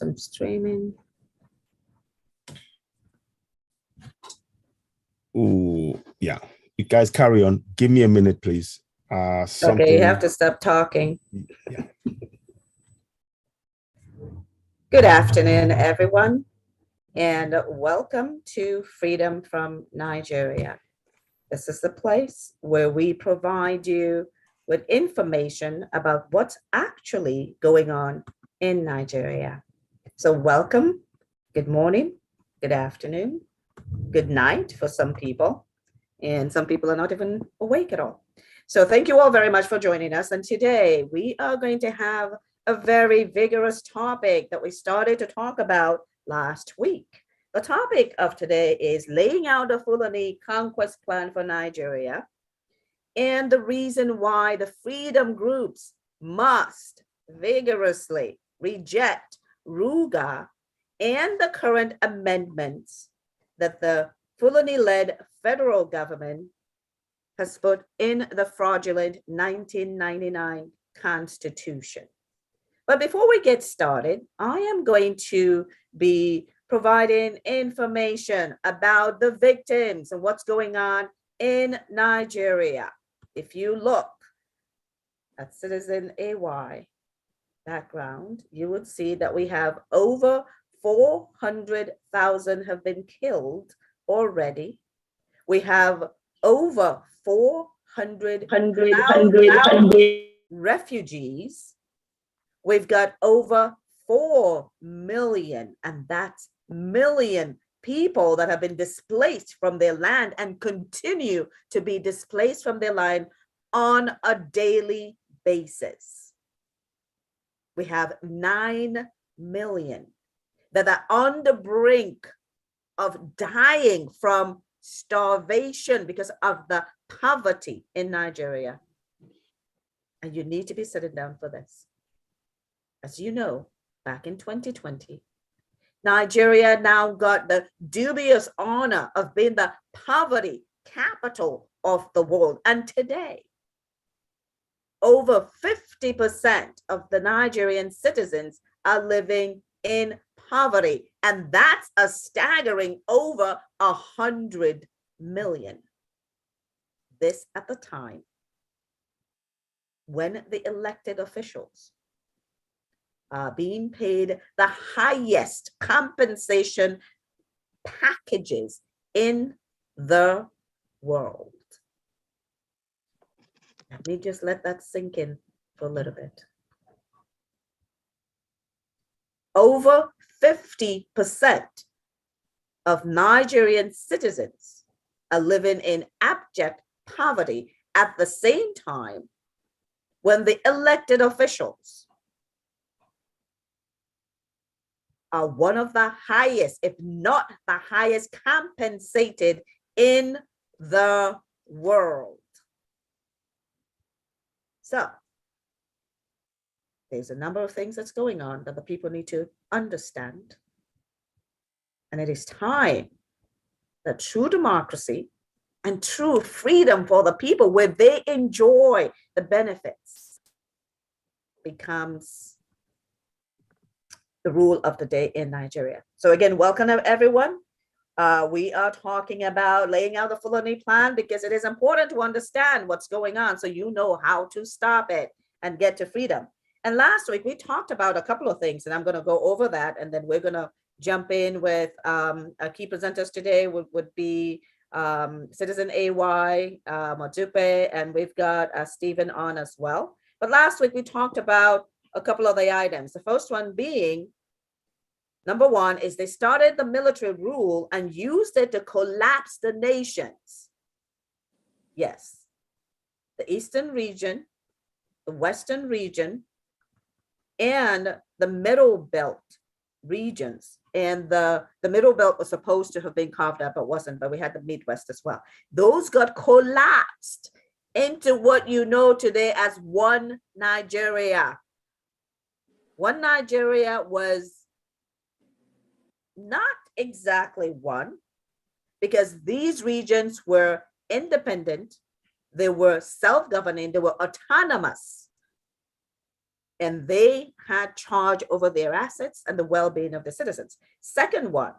some streaming. Oh, yeah. You guys carry on. Give me a minute, please. Okay, you have to stop talking. Yeah. Good afternoon, everyone, and welcome to Freedom from Nigeria. This is the place where we provide you with information about what's actually going on in Nigeria. So welcome, good morning, good afternoon, good night for some people, and some people are not even awake at all. So thank you all very much for joining us. And today we are going to have a very vigorous topic that we started to talk about last week. The topic of today is laying out a Fulani Conquest plan for Nigeria and the reason why the freedom groups must vigorously reject RUGA and the current amendments that the Fulani-led federal government has put in the fraudulent 1999 Constitution. But before we get started, I am going to be providing information about the victims and what's going on in Nigeria. If you look at Citizen AY background, you would see that we have over 400,000 have been killed already. We have over 400,000 refugees. We've got over 4 million, and that's million people that have been displaced from their land and continue to be displaced from their land on a daily basis. We have 9 million that are on the brink of dying from starvation because of the poverty in Nigeria. And you need to be sitting down for this. As you know, back in 2020, Nigeria now got the dubious honor of being the poverty capital of the world. And today, over 50% of the Nigerian citizens are living in poverty. And that's a staggering over 100 million. This at the time when the elected officials are being paid the highest compensation packages in the world. Let me just let that sink in for a little bit. Over 50% of Nigerian citizens are living in abject poverty at the same time when the elected officials are one of the highest, if not the highest, compensated in the world. So there's a number of things that's going on that the people need to understand. And it is time that true democracy and true freedom for the people, where they enjoy the benefits, becomes the rule of the day in Nigeria. So again, welcome everyone. We are talking about laying out the Fulani plan because it is important to understand what's going on so you know how to stop it and get to freedom. And last week we talked about a couple of things, and I'm going to go over that, and then we're going to jump in with our key presenters today would be Citizen AY, Modupe, and we've got Stephen on as well. But last week we talked about a couple of the items. The first one being, number one, is they started the military rule and used it to collapse the nations. Yes, the Eastern region, the Western region, and the Middle Belt regions. And the Middle Belt was supposed to have been carved up, but wasn't, but we had the Midwest as well. Those got collapsed into what you know today as one Nigeria. One Nigeria was not exactly one, because these regions were independent, they were self-governing, they were autonomous. and they had charge over their assets and the well-being of the citizens. Second one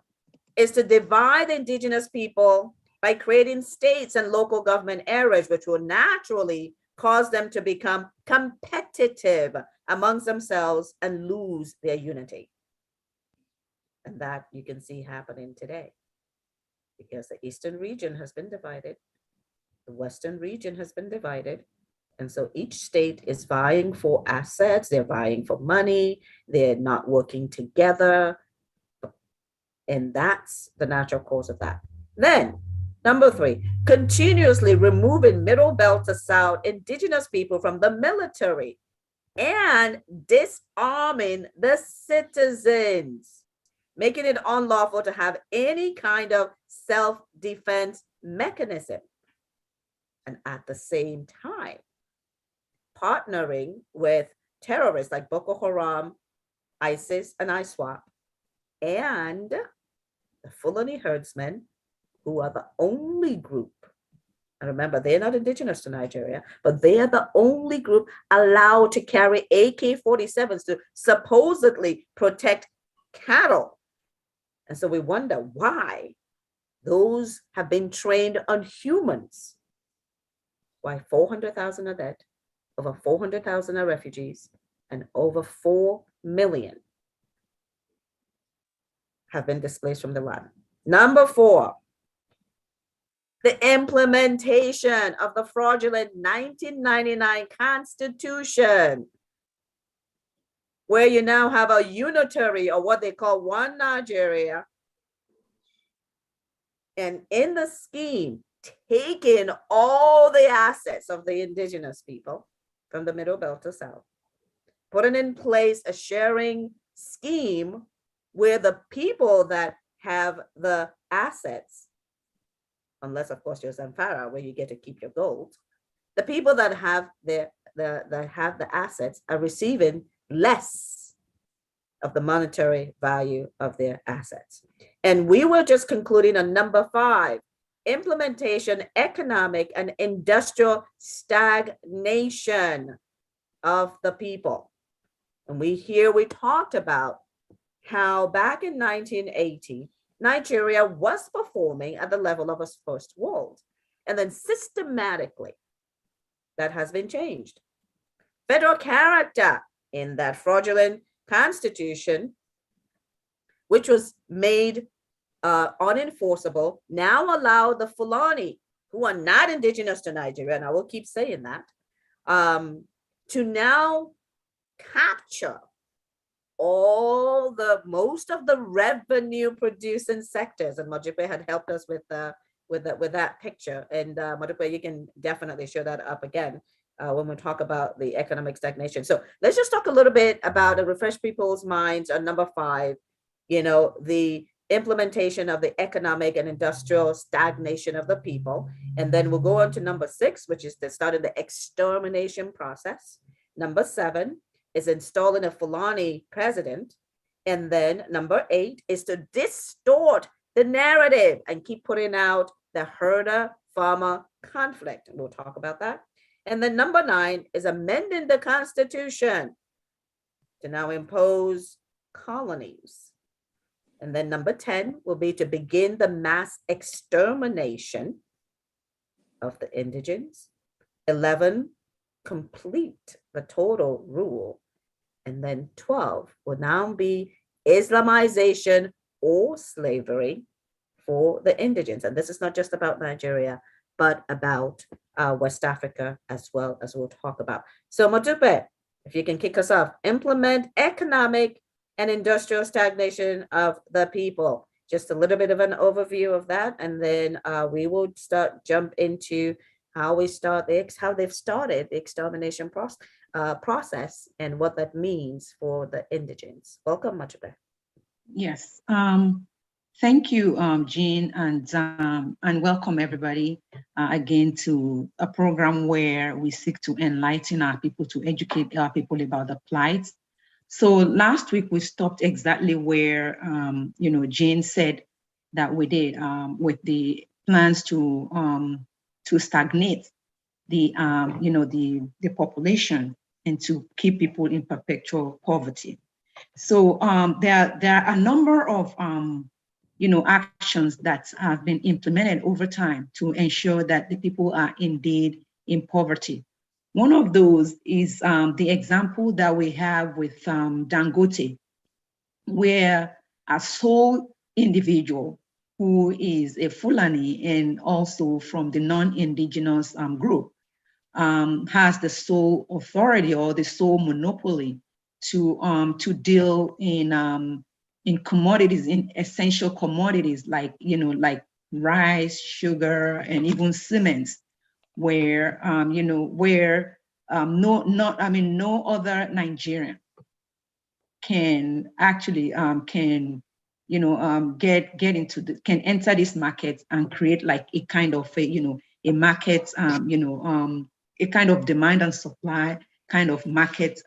is to divide indigenous people by creating states and local government areas, which will naturally cause them to become competitive amongst themselves and lose their unity. And that you can see happening today, because the eastern region has been divided, the western region has been divided, and so each state is vying for assets, they're vying for money, they're not working together, and that's the natural cause of that. Then, number 3, continuously removing Middle Belt to South indigenous people from the military and disarming the citizens, making it unlawful to have any kind of self-defense mechanism. And at the same time, partnering with terrorists like Boko Haram, ISIS, and ISWAP, and the Fulani herdsmen, who are the only group, and remember, they're not indigenous to Nigeria, but they are the only group allowed to carry AK-47s to supposedly protect cattle. And so we wonder why those have been trained on humans. Why 400,000 are dead, over 400,000 are refugees, and over 4 million have been displaced from the land. Number 4, the implementation of the fraudulent 1999 Constitution, where you now have a unitary, or what they call one Nigeria, and in the scheme, taking all the assets of the indigenous people from the Middle Belt to South, putting in place a sharing scheme where the people that have the assets, unless of course you're Zamfara, where you get to keep your gold, the people that have the assets are receiving less of the monetary value of their assets. And we were just concluding on number 5, implementation, economic and industrial stagnation of the people. And we talked about how back in 1980, Nigeria was performing at the level of a first world. And then systematically, that has been changed. Federal character in that fraudulent constitution, which was made unenforceable, now allow the Fulani, who are not indigenous to Nigeria, and I will keep saying that, to now capture most of the revenue producing sectors. And Mojipe had helped us with that picture. And Mojipe, you can definitely show that up again when we talk about the economic stagnation. So let's just talk a little bit about and refresh people's minds on number 5, the implementation of the economic and industrial stagnation of the people. And then we'll go on to number 6, which is the start of the extermination process. Number 7 is installing a Fulani president. And then number 8 is to distort the narrative and keep putting out the herder-farmer conflict. We'll talk about that. And then number 9 is amending the Constitution to now impose colonies. And then number 10 will be to begin the mass extermination of the indigenes. 11, complete the total rule. And then 12 will now be Islamization or slavery for the indigenes. And this is not just about Nigeria, but about West Africa as well, as we'll talk about. So Modupe, if you can kick us off, implement economic and industrial stagnation of the people. Just a little bit of an overview of that, and then we will jump into how they've started the extermination process and what that means for the indigenes. Welcome, Modupe. Yes. Thank you, Jean, and welcome everybody again to a program where we seek to enlighten our people, to educate our people about the plight. So last week we stopped exactly where Jane said that we did with the plans to stagnate the population. and to keep people in perpetual poverty. So there are a number of actions that have been implemented over time to ensure that the people are indeed in poverty. One of those is the example that we have with Dangote, where a sole individual who is a Fulani and also from the non-indigenous group has the sole authority or the sole monopoly to deal in commodities, in essential commodities like like rice, sugar, and even cements, where no other Nigerian can actually can enter this market and create like a kind of a market a kind of demand and supply kind of market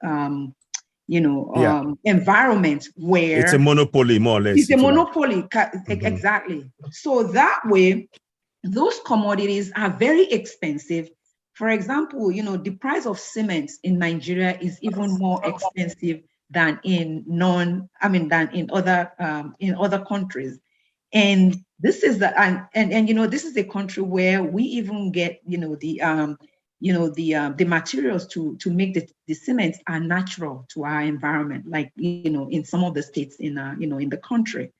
environment where it's a monopoly, more or less. It's a monopoly, exactly. So that way, those commodities are very expensive. For example, the price of cement in Nigeria is even more expensive than in other countries. And this is this is a country where we even get the materials to make the cement are natural to our environment, like in some of the states in the country.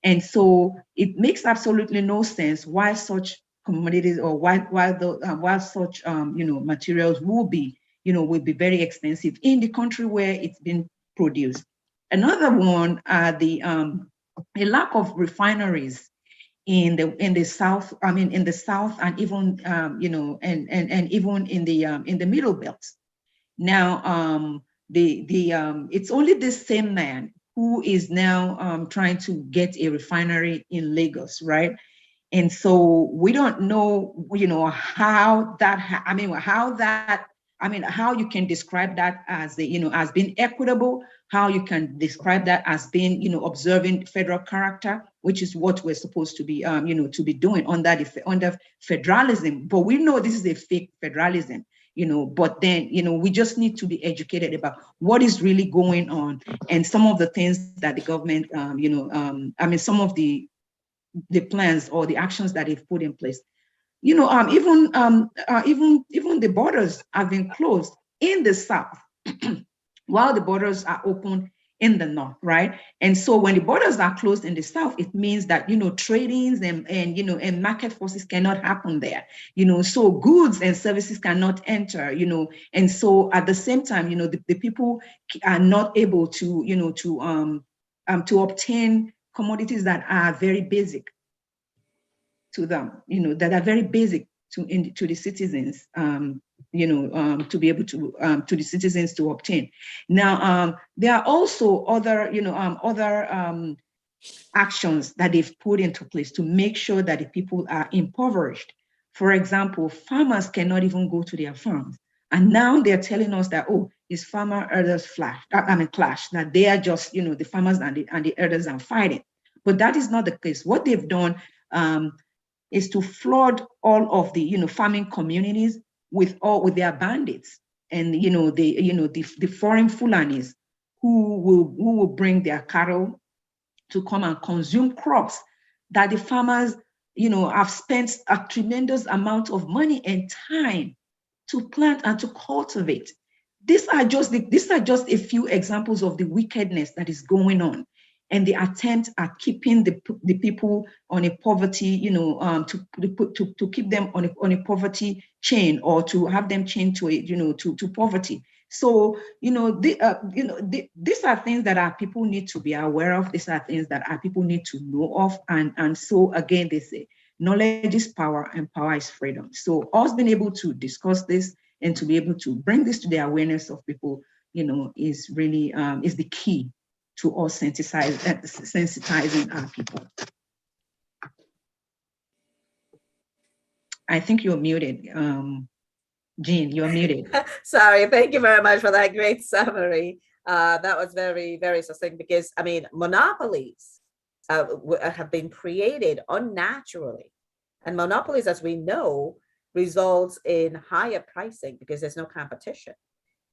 And so it makes absolutely no sense why such commodities or why such materials will be very expensive in the country where it's been produced. Another one are the a lack of refineries in the south. I mean, in the south, and even and even in the middle belt. Now, it's only this same man who is now trying to get a refinery in Lagos, right? And so we don't know, how you can describe that as as being equitable, how you can describe that as being, observing federal character, which is what we're supposed to be, to be doing under federalism. But we know this is a fake federalism, but then, we just need to be educated about what is really going on and some of the things that the government, some of the plans or the actions that they've put in place. Even the borders have been closed in the south while the borders are open in the north, right? And so when the borders are closed in the south, it means that tradings and market forces cannot happen there. So goods and services cannot enter. And so at the same time, the people are not able to to obtain commodities that are very basic to them, that are very basic to the citizens, to be able to the citizens to obtain. Now, there are also other, actions that they've put into place to make sure that the people are impoverished. For example, farmers cannot even go to their farms. And now they're telling us that, oh, it's farmer herders clash, that they are just, the farmers and the herders are fighting. But that is not the case. What they've done is to flood all of the, farming communities with their bandits and, the foreign Fulanis who will bring their cattle to come and consume crops that the farmers, have spent a tremendous amount of money and time to plant and to cultivate. These are just a few examples of the wickedness that is going on, and the attempt at keeping the people on a poverty, to keep them on a poverty chain, or to have them chained to to poverty. So these are things that our people need to be aware of. These are things that our people need to know of, and so again they say knowledge is power and power is freedom. So us being able to discuss this and to be able to bring this to the awareness of people, is really is the key to us sensitizing our people. I think you're muted. Jean, you're muted. Sorry, thank you very much for that great summary. That was very, very succinct, because I mean, monopolies have been created unnaturally. And monopolies, as we know, results in higher pricing because there's no competition.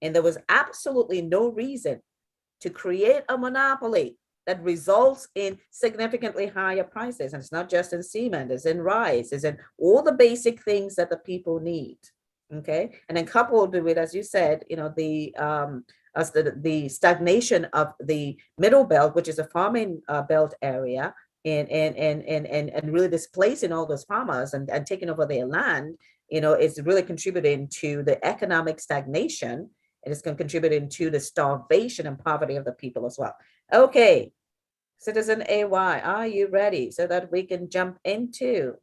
And there was absolutely no reason to create a monopoly that results in significantly higher prices. And it's not just in cement, it's in rice, it's in all the basic things that the people need. Okay. And then coupled with, as you said, the stagnation of the middle belt, which is a farming belt area, and really displacing all those farmers and taking over their land, is really contributing to the economic stagnation. And it's contributing to the starvation and poverty of the people as well. Okay, Citizen AY, are you ready so that we can jump into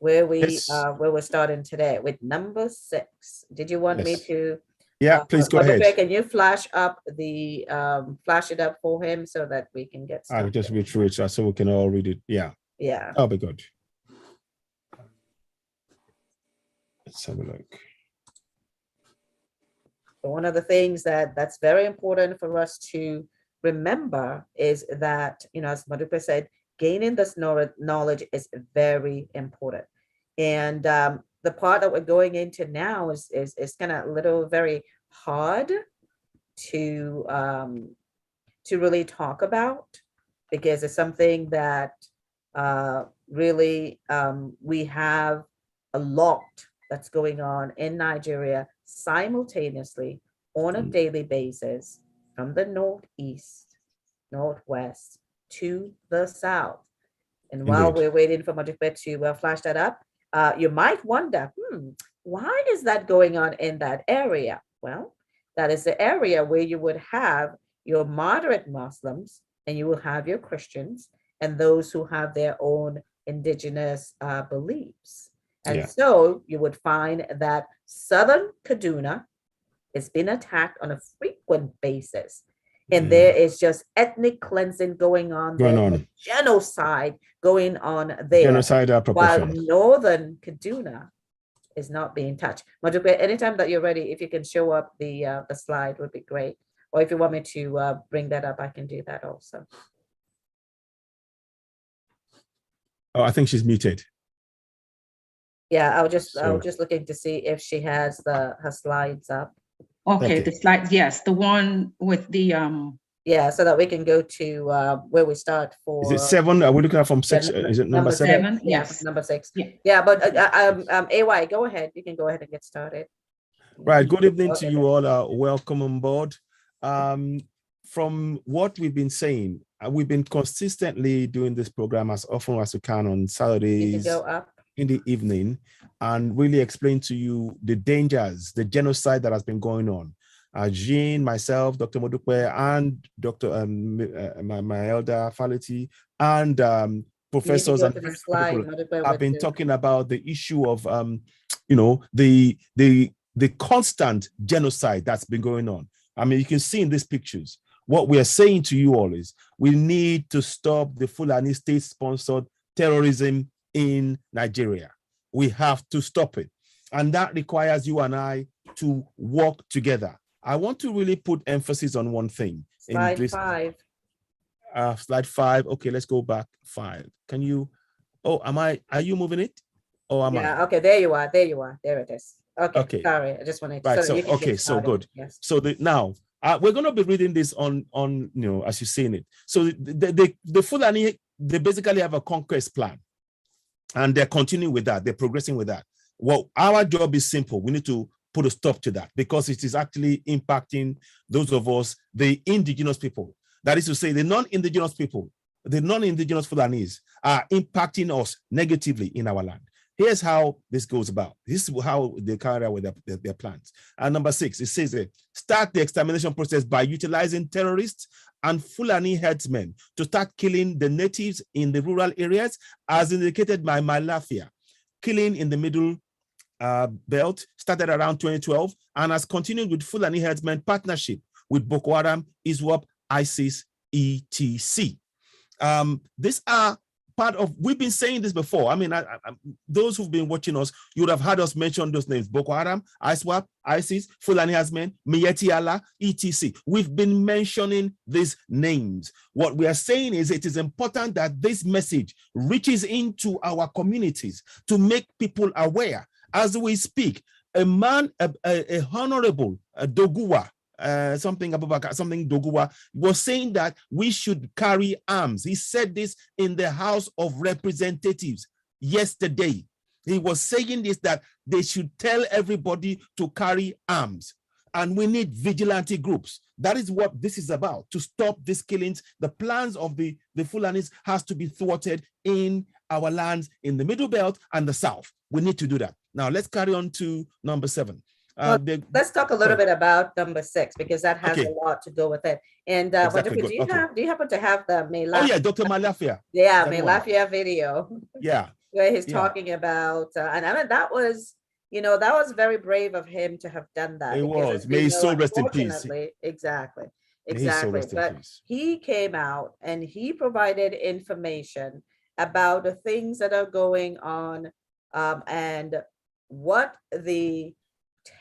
where we're starting today with number 6? Did you want me to? Yeah, please go ahead. Can you flash it up for him so that we can get started? I'll just read through it so we can all read it. Yeah. Yeah. That'll be good. Let's have a look. So one of the things that's very important for us to remember is that, as Madupe said, gaining this knowledge is very important. And the part that we're going into now is kind of a little very hard to really talk about, because it's something that really we have a lot that's going on in Nigeria simultaneously on a daily basis, from the northeast, northwest to the south. And while we're waiting for Madupe to flash that up, you might wonder, why is that going on in that area? Well, that is the area where you would have your moderate Muslims, and you will have your Christians, and those who have their own indigenous beliefs. And so you would find that southern Kaduna is being attacked on a frequent basis. And there is just ethnic cleansing going on there, genocide going on there. Genocidal while proportion. northern Kaduna is not being touched. Madupe, anytime that you're ready, if you can show up the slide would be great. Or if you want me to bring that up, I can do that also. Oh, I think she's muted. Yeah, I was just looking to see if she has her slides up. Okay, the slides, yes, the one with the yeah, so that we can go to where we start for. Is it 7? Are we looking at from 6? Is it number 7? Yes, number 6. Yeah, yeah, but AY, go ahead. You can go ahead and get started. Right. Good evening to you all. Welcome on board. From what we've been saying, we've been consistently doing this program as often as we can on Saturdays in the evening, and really explain to you the dangers, the genocide that has been going on. Jean, myself, Dr. Modupe, and Dr. My elder Fality, and professors and people have been talking about the issue of the constant genocide that's been going on. I mean, you can see in these pictures. What we are saying to you all is we need to stop the Fulani state-sponsored terrorism in Nigeria. We have to stop it. And that requires you and I to work together. I want to really put emphasis on one thing. Slide 5. Slide 5. Okay, let's go back 5. Can you? Oh, are you moving it? Or am I? Yeah, okay, there you are. There you are. There it is. Okay. Sorry, I just wanted to. Right, so good. Yes. So now we're going to be reading this on as you're seeing it. So the Fulani, they basically have a conquest plan, and they're continuing with that. They're progressing with that. Well, our job is simple. We need to put a stop to that, because it is actually impacting those of us, the indigenous people. That is to say, the non-indigenous people, the non-indigenous Fulanis are impacting us negatively in our land. Here's how this goes about. This is how they carry out with their plans. And number 6, it says, start the extermination process by utilizing terrorists and Fulani herdsmen to start killing the natives in the rural areas, as indicated by Malafia. Killing in the middle belt started around 2012 and has continued with Fulani herdsmen partnership with Boko Haram, ISWAP, ISIS, etc. These are part of, we've been saying this before. I mean, those who've been watching us, you would have heard us mention those names: Boko Haram, ISWAP, ISIS, Fulani herdsmen, Miyetti Allah, etc. We've been mentioning these names. What we are saying is it is important that this message reaches into our communities to make people aware. As we speak, a man, a honorable Doguwa, something Doguwa, was saying that we should carry arms. He said this in the House of Representatives yesterday. He was saying this, that they should tell everybody to carry arms. And we need vigilante groups. That is what this is about, to stop these killings. The plans of the Fulanis has to be thwarted in our lands in the Middle Belt and the South. We need to do that. Now, let's carry on to number 7. Let's talk a little bit about number 6, because that has a lot to do with it. And exactly. do you happen to have the Melafia? Oh yeah, Dr. Malafia. Yeah, Melafia video. Yeah. Where he's talking about, and I mean, that was very brave of him to have done that. It was. May his soul rest in peace. Exactly. But he came out and he provided information about the things that are going on, and what the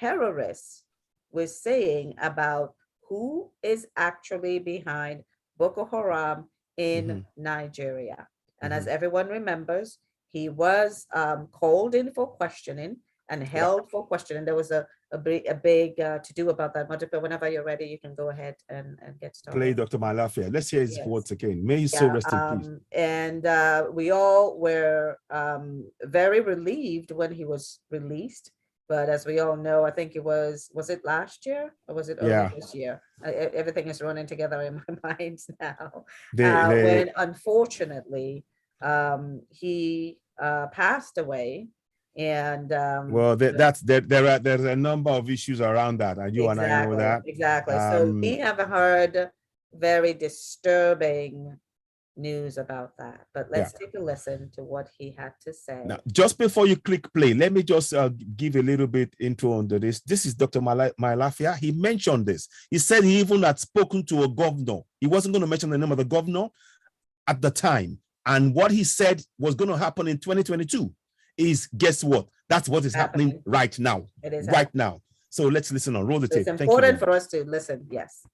terrorists were saying about who is actually behind Boko Haram in Nigeria. And as everyone remembers, he was called in for questioning and held for questioning. There was a big to-do about that. But whenever you're ready, you can go ahead and get started. Play Dr. Malafia. Let's hear his words again. May his soul rest in peace. And we all were very relieved when he was released. But as we all know, I think was it last year or was it early this year? Everything is running together in my mind now. When unfortunately he passed away. And well, there's a number of issues around that, and you and I know that exactly. So we have heard very disturbing news about that, but let's take a listen to what he had to say. Now, just before you click play, let me just give a little bit intro on this. This is Dr. Malafia. He mentioned this. He said he even had spoken to a governor. He wasn't going to mention the name of the governor at the time, and what he said was going to happen in 2022 is, guess what? That's what is happening right now. It is right now. So let's listen on. Roll the tape. It's important for us to listen. Yes.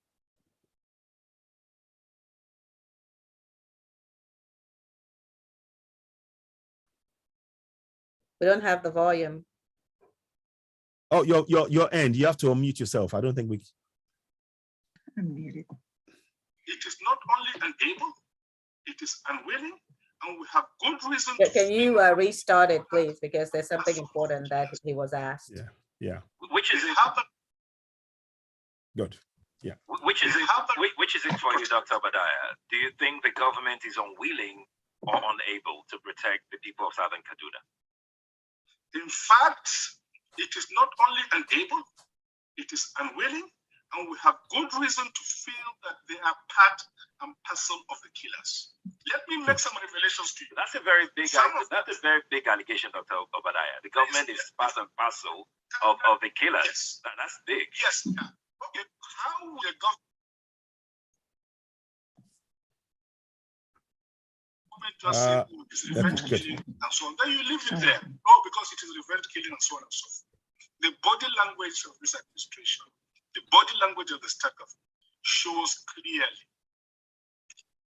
We don't have the volume. Oh, your end. You have to unmute yourself. I don't think we. It is not only unable, it is unwilling, and we have good reason. Can you restart it, please? Because there's something important that he was asked. Yeah. Which is it? Good. Yeah. Which is it for you, Dr. Obadiah? Do you think the government is unwilling or unable to protect the people of Southern Kaduna? In fact, it is not only unable, it is unwilling, and we have good reason to feel that they are part and parcel of the killers. Let me make some revelations to you. That's a very big allegation, Dr. Obadiah. The government is part and parcel of the killers. Yes. That's big. Yes. Okay. How will the government just say, oh, it's revenge killing and so on? Then you leave it there. Oh, because it is revenge killing and so on and so forth. The body language of this administration, the body language of the state government shows clearly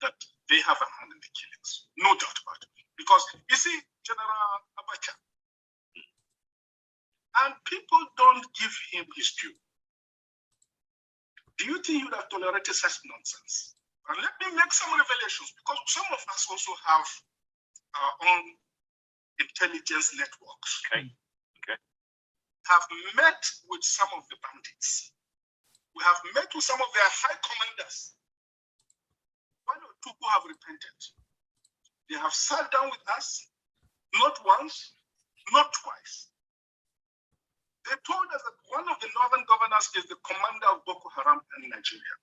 that they have a hand in the killings. No doubt about it. Because you see, General Abacha, and people don't give him his due. Do you think you would have tolerated such nonsense? And let me make some revelations, because some of us also have our own intelligence networks. Okay. Have met with some of the bandits. We have met with some of their high commanders. One or two who have repented. They have sat down with us, not once, not twice. They told us that one of the northern governors is the commander of Boko Haram in Nigeria.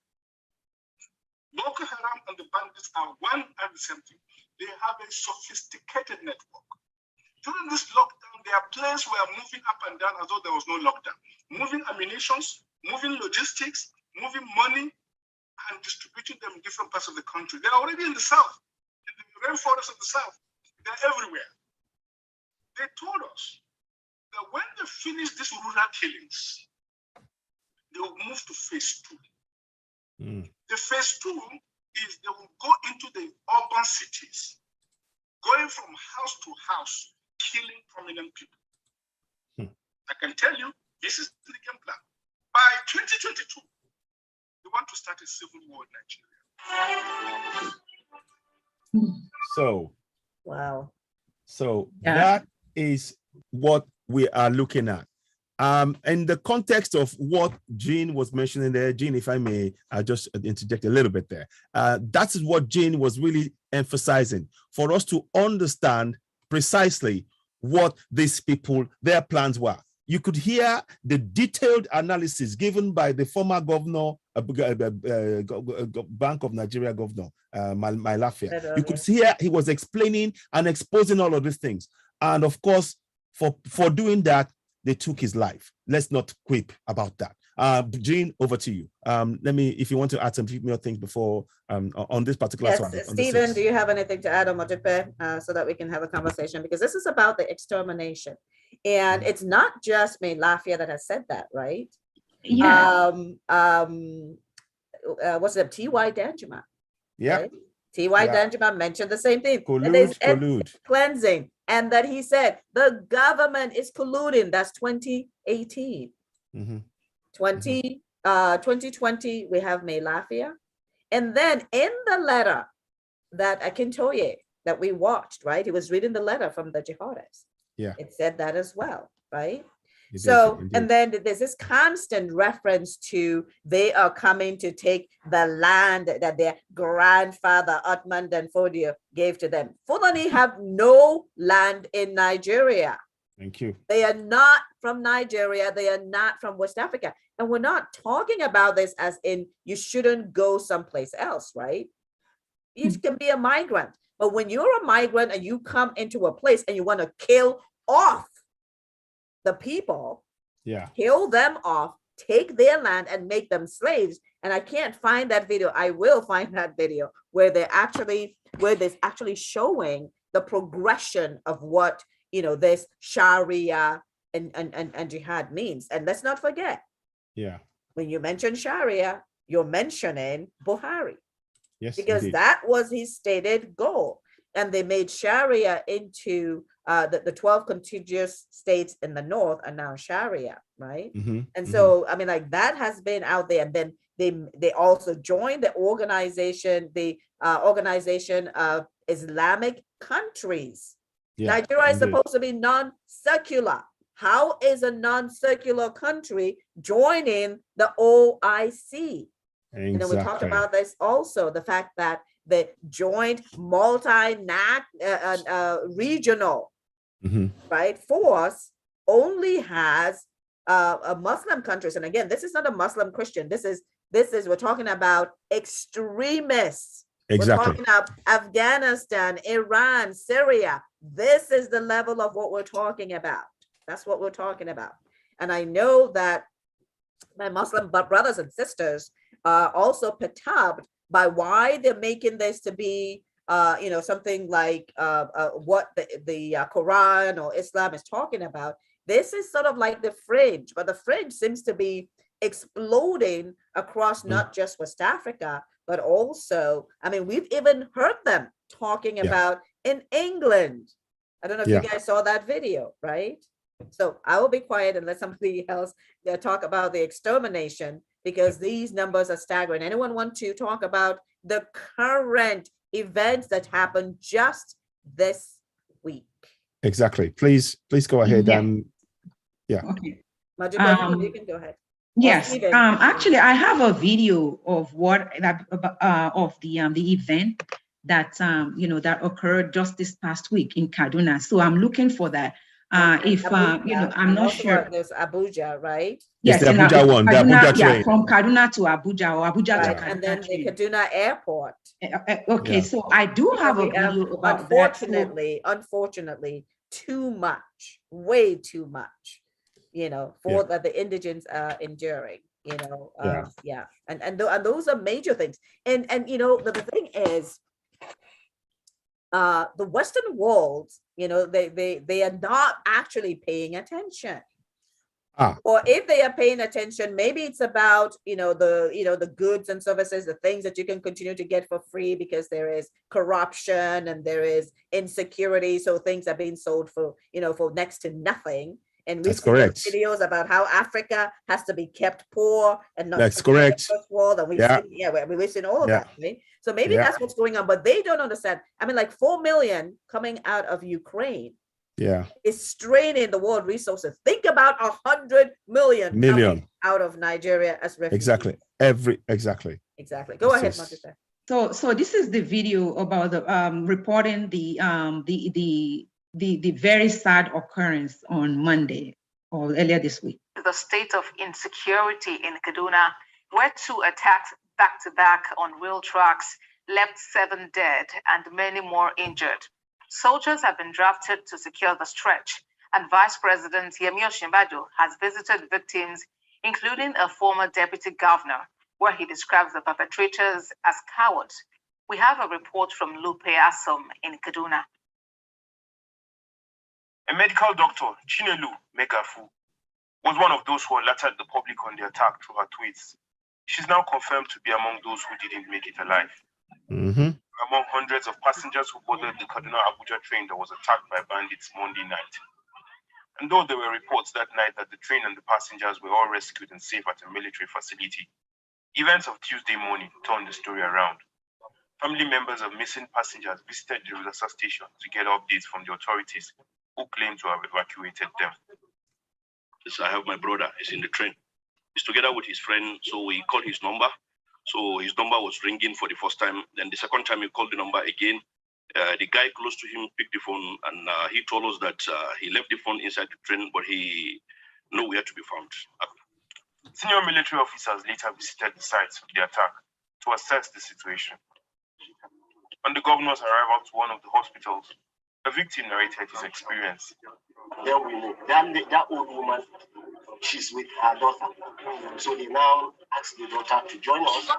Boko Haram and the bandits are one and the same thing. They have a sophisticated network. During this lockdown, their planes were moving up and down as though there was no lockdown. Moving ammunitions, moving logistics, moving money, and distributing them in different parts of the country. They're already in the south, in the rainforests of the south. They're everywhere. They told us that when they finish these rural killings, they will move to phase 2. The phase 2 is they will go into the urban cities, going from house to house, killing prominent people. I can tell you, this is the game plan. By 2022, we want to start a civil war in Nigeria. So, Wow. so Yeah. that is what we are looking at. In the context of what Jean was mentioning there, Jean, if I may, I'll just interject a little bit there. That is what Jean was really emphasizing, for us to understand precisely what these people, their plans were. You could hear the detailed analysis given by the former governor, Bank of Nigeria governor, Malafia. You could hear he was explaining and exposing all of these things. And of course, for doing that, they took his life. Let's not quip about that. Jean, over to you. Let me, if you want to add some more things before on this particular subject. Stephen, do you have anything to add on Modupe, so that we can have a conversation? Because this is about the extermination. And it's not just Lafia that has said that, right? Yeah. What's it? T.Y. Danjuma. Yeah. Right? T.Y. Yeah. Danjuma mentioned the same thing. Collude. Cleansing. And that he said the government is colluding. That's 2018. 2020, we have Lafia. And then in the letter that Akintoye that we watched, right? He was reading the letter from the jihadists. Yeah. It said that as well, right? It So, did, and then there's this constant reference to they are coming to take the land that their grandfather Otman Danfodio gave to them. Fulani have no land in Nigeria. Thank you. They are not from Nigeria. They are not from West Africa. And we're not talking about this as in you shouldn't go someplace else, right? You can be a migrant. But when you're a migrant and you come into a place and you want to kill off the people, kill them off, take their land and make them slaves. And I can't find that video. I will find that video where there's actually showing the progression of what, you know, this Sharia and jihad means. And let's not forget, when you mention Sharia, you're mentioning Buhari. Yes, because indeed. that was his stated goal. And they made Sharia into the 12 contiguous states in the north are now Sharia, right? And so, I mean, like that has been out there. And then they also joined the organization, Organization of Islamic Countries. Nigeria is supposed to be non-secular. How is a non-secular country joining the OIC? Exactly. And then we talked about this also, the fact that the joint regional right force only has Muslim countries. And again, this is not a Muslim Christian. This is we're talking about extremists. Exactly. We're talking about Afghanistan, Iran, Syria. This is the level of what we're talking about. That's what we're talking about. And I know that my Muslim brothers and sisters are also perturbed by why they're making this to be, you know, something like what the Quran or Islam is talking about. This is sort of like the fringe, but the fringe seems to be exploding across not just West Africa, but also, I mean, we've even heard them talking about in England. I don't know if you guys saw that video, right? So I will be quiet and let somebody else talk about the extermination, because these numbers are staggering. Anyone want to talk about the current events that happened just this week? Exactly. Please go ahead. Okay. Majuba, you can go ahead. Yes. Actually, I have a video of what of the event that you know, that occurred just this past week in Kaduna. So I'm looking for that. If Abuja, you know, I'm not sure. There's Abuja, right? Yes, the in Abuja one, the Abuja train. from Kaduna to Abuja, or Abuja to Kaduna. And then the Kaduna airport. Okay, so I do have a video about unfortunately, too much, way too much, you know, for that the indigents are enduring, you know. And those are major things. And you know, the thing is, the Western world, you know, they are not actually paying attention. Or if they are paying attention, maybe it's about, you know, the goods and services, the things that you can continue to get for free because there is corruption and there is insecurity. So things are being sold for, you know, for next to nothing. And That's correct. Videos about how Africa has to be kept poor and not. That's correct. First world, and we've seen all of that, right? So maybe that's what's going on, but they don't understand. I mean, like 4 million coming out of Ukraine. Yeah. Is straining the world resources. Think about 100 million coming out of Nigeria as refugees. Exactly. Exactly. Go ahead, Matisa. So this is the video about the reporting the very sad occurrence on Monday or earlier this week. The state of insecurity in Kaduna, where 2 attacks back-to-back on rail tracks left 7 dead and many more injured. Soldiers have been drafted to secure the stretch, and Vice President Yemi Osinbajo has visited victims, including a former deputy governor, where he describes the perpetrators as cowards. We have a report from Lupe Asom in Kaduna. A medical doctor, Chinelu Megafu, was one of those who alerted the public on the attack through her tweets. She's now confirmed to be among those who didn't make it alive. Among hundreds of passengers who boarded the Kaduna-Abuja train that was attacked by bandits Monday night. And though there were reports that night that the train and the passengers were all rescued and safe at a military facility, events of Tuesday morning turned the story around. Family members of missing passengers visited the RUGA station to get updates from the authorities who claimed to have evacuated them. Yes, I have my brother, he's in the train. He's together with his friend, so we called his number. So his number was ringing for the first time. Then the second time he called the number again, the guy close to him picked the phone, and he told us that he left the phone inside the train, but he nowhere to be found. Senior military officers later visited the site of the attack to assess the situation. On the governor's arrival to one of the hospitals, a victim narrated his experience. Then we know that old woman, she's with her daughter. So they now asked the daughter to join us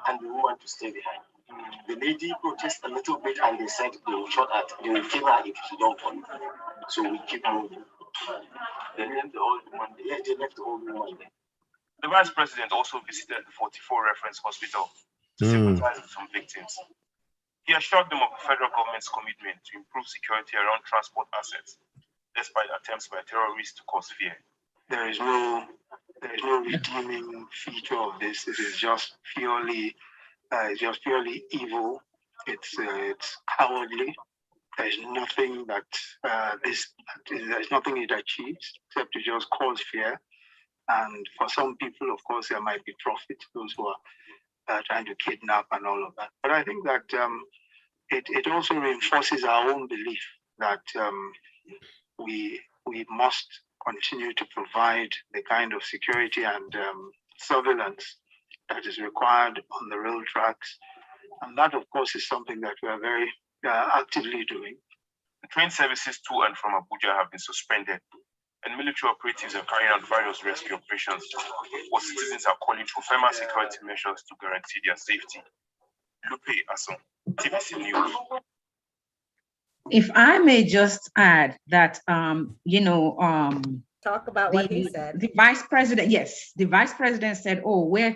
and the woman to stay behind. The lady protested a little bit and they said they will kill her if she don't come. So we keep moving. They left the old woman. Yeah, they left the old woman there. The vice president also visited the 44 reference hospital to sympathize with some victims. He assured them of the federal government's commitment to improve security around transport assets, despite attempts by terrorists to cause fear. There is no redeeming feature of this. This is just purely evil. It's cowardly. There's nothing that there's nothing it achieves except to just cause fear. And for some people, of course, there might be profit, those who are trying to kidnap and all of that. But I think that it also reinforces our own belief that we must continue to provide the kind of security and surveillance that is required on the rail tracks. And that, of course, is something that we are very actively doing. The train services to and from Abuja have been suspended, and military operatives are carrying out various rescue operations, while citizens are calling for firmer security measures to guarantee their safety. Lupe Asom, TVC News. If I may just add that, talk about what he said. The vice president, yes, the vice president said, "Oh, we're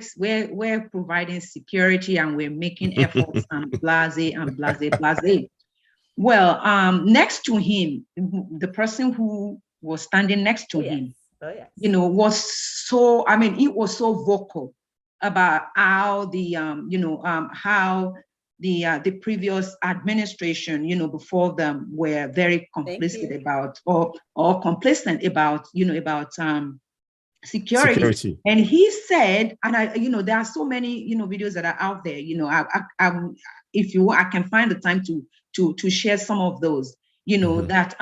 providing security and we're making efforts and blase and blase." Well, next to him, the person who was standing next to him, was so. I mean, it was so vocal about how the previous administration, before them, were very complicit about or complacent about security. And he said, and there are so many videos that are out there. If you want, I can find the time to share some of those. That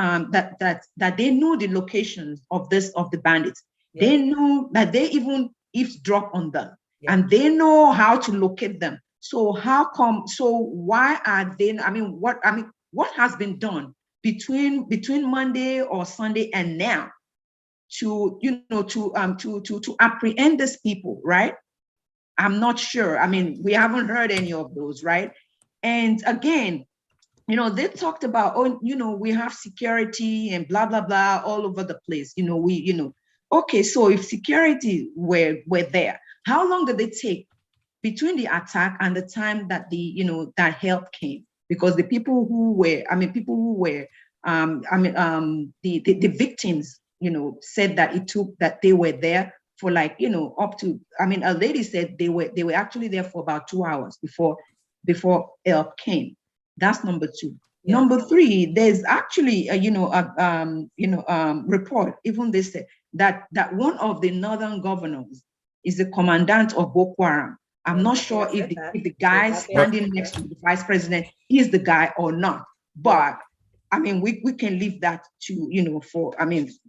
they knew the locations of the bandits. Yeah. They knew that they even eavesdrop on them, and they know how to locate them. So how come? So why are they? What has been done between Monday or Sunday and now to apprehend these people, right? I'm not sure. We haven't heard any of those, right? And again, they talked about, we have security and blah blah blah all over the place. Okay, so if security were there, how long did it take between the attack and the time that that help came? Because the people who were, the victims said that that they were there for like, up to, I mean, a lady said they were actually there for about 2 hours before help came. That's number two. Yeah. Number three, there's actually a report. Even they said that one of the northern governors is the commandant of Boko Haram. I'm not sure if the guy standing next to the vice president is the guy or not, but I mean, we can leave that to,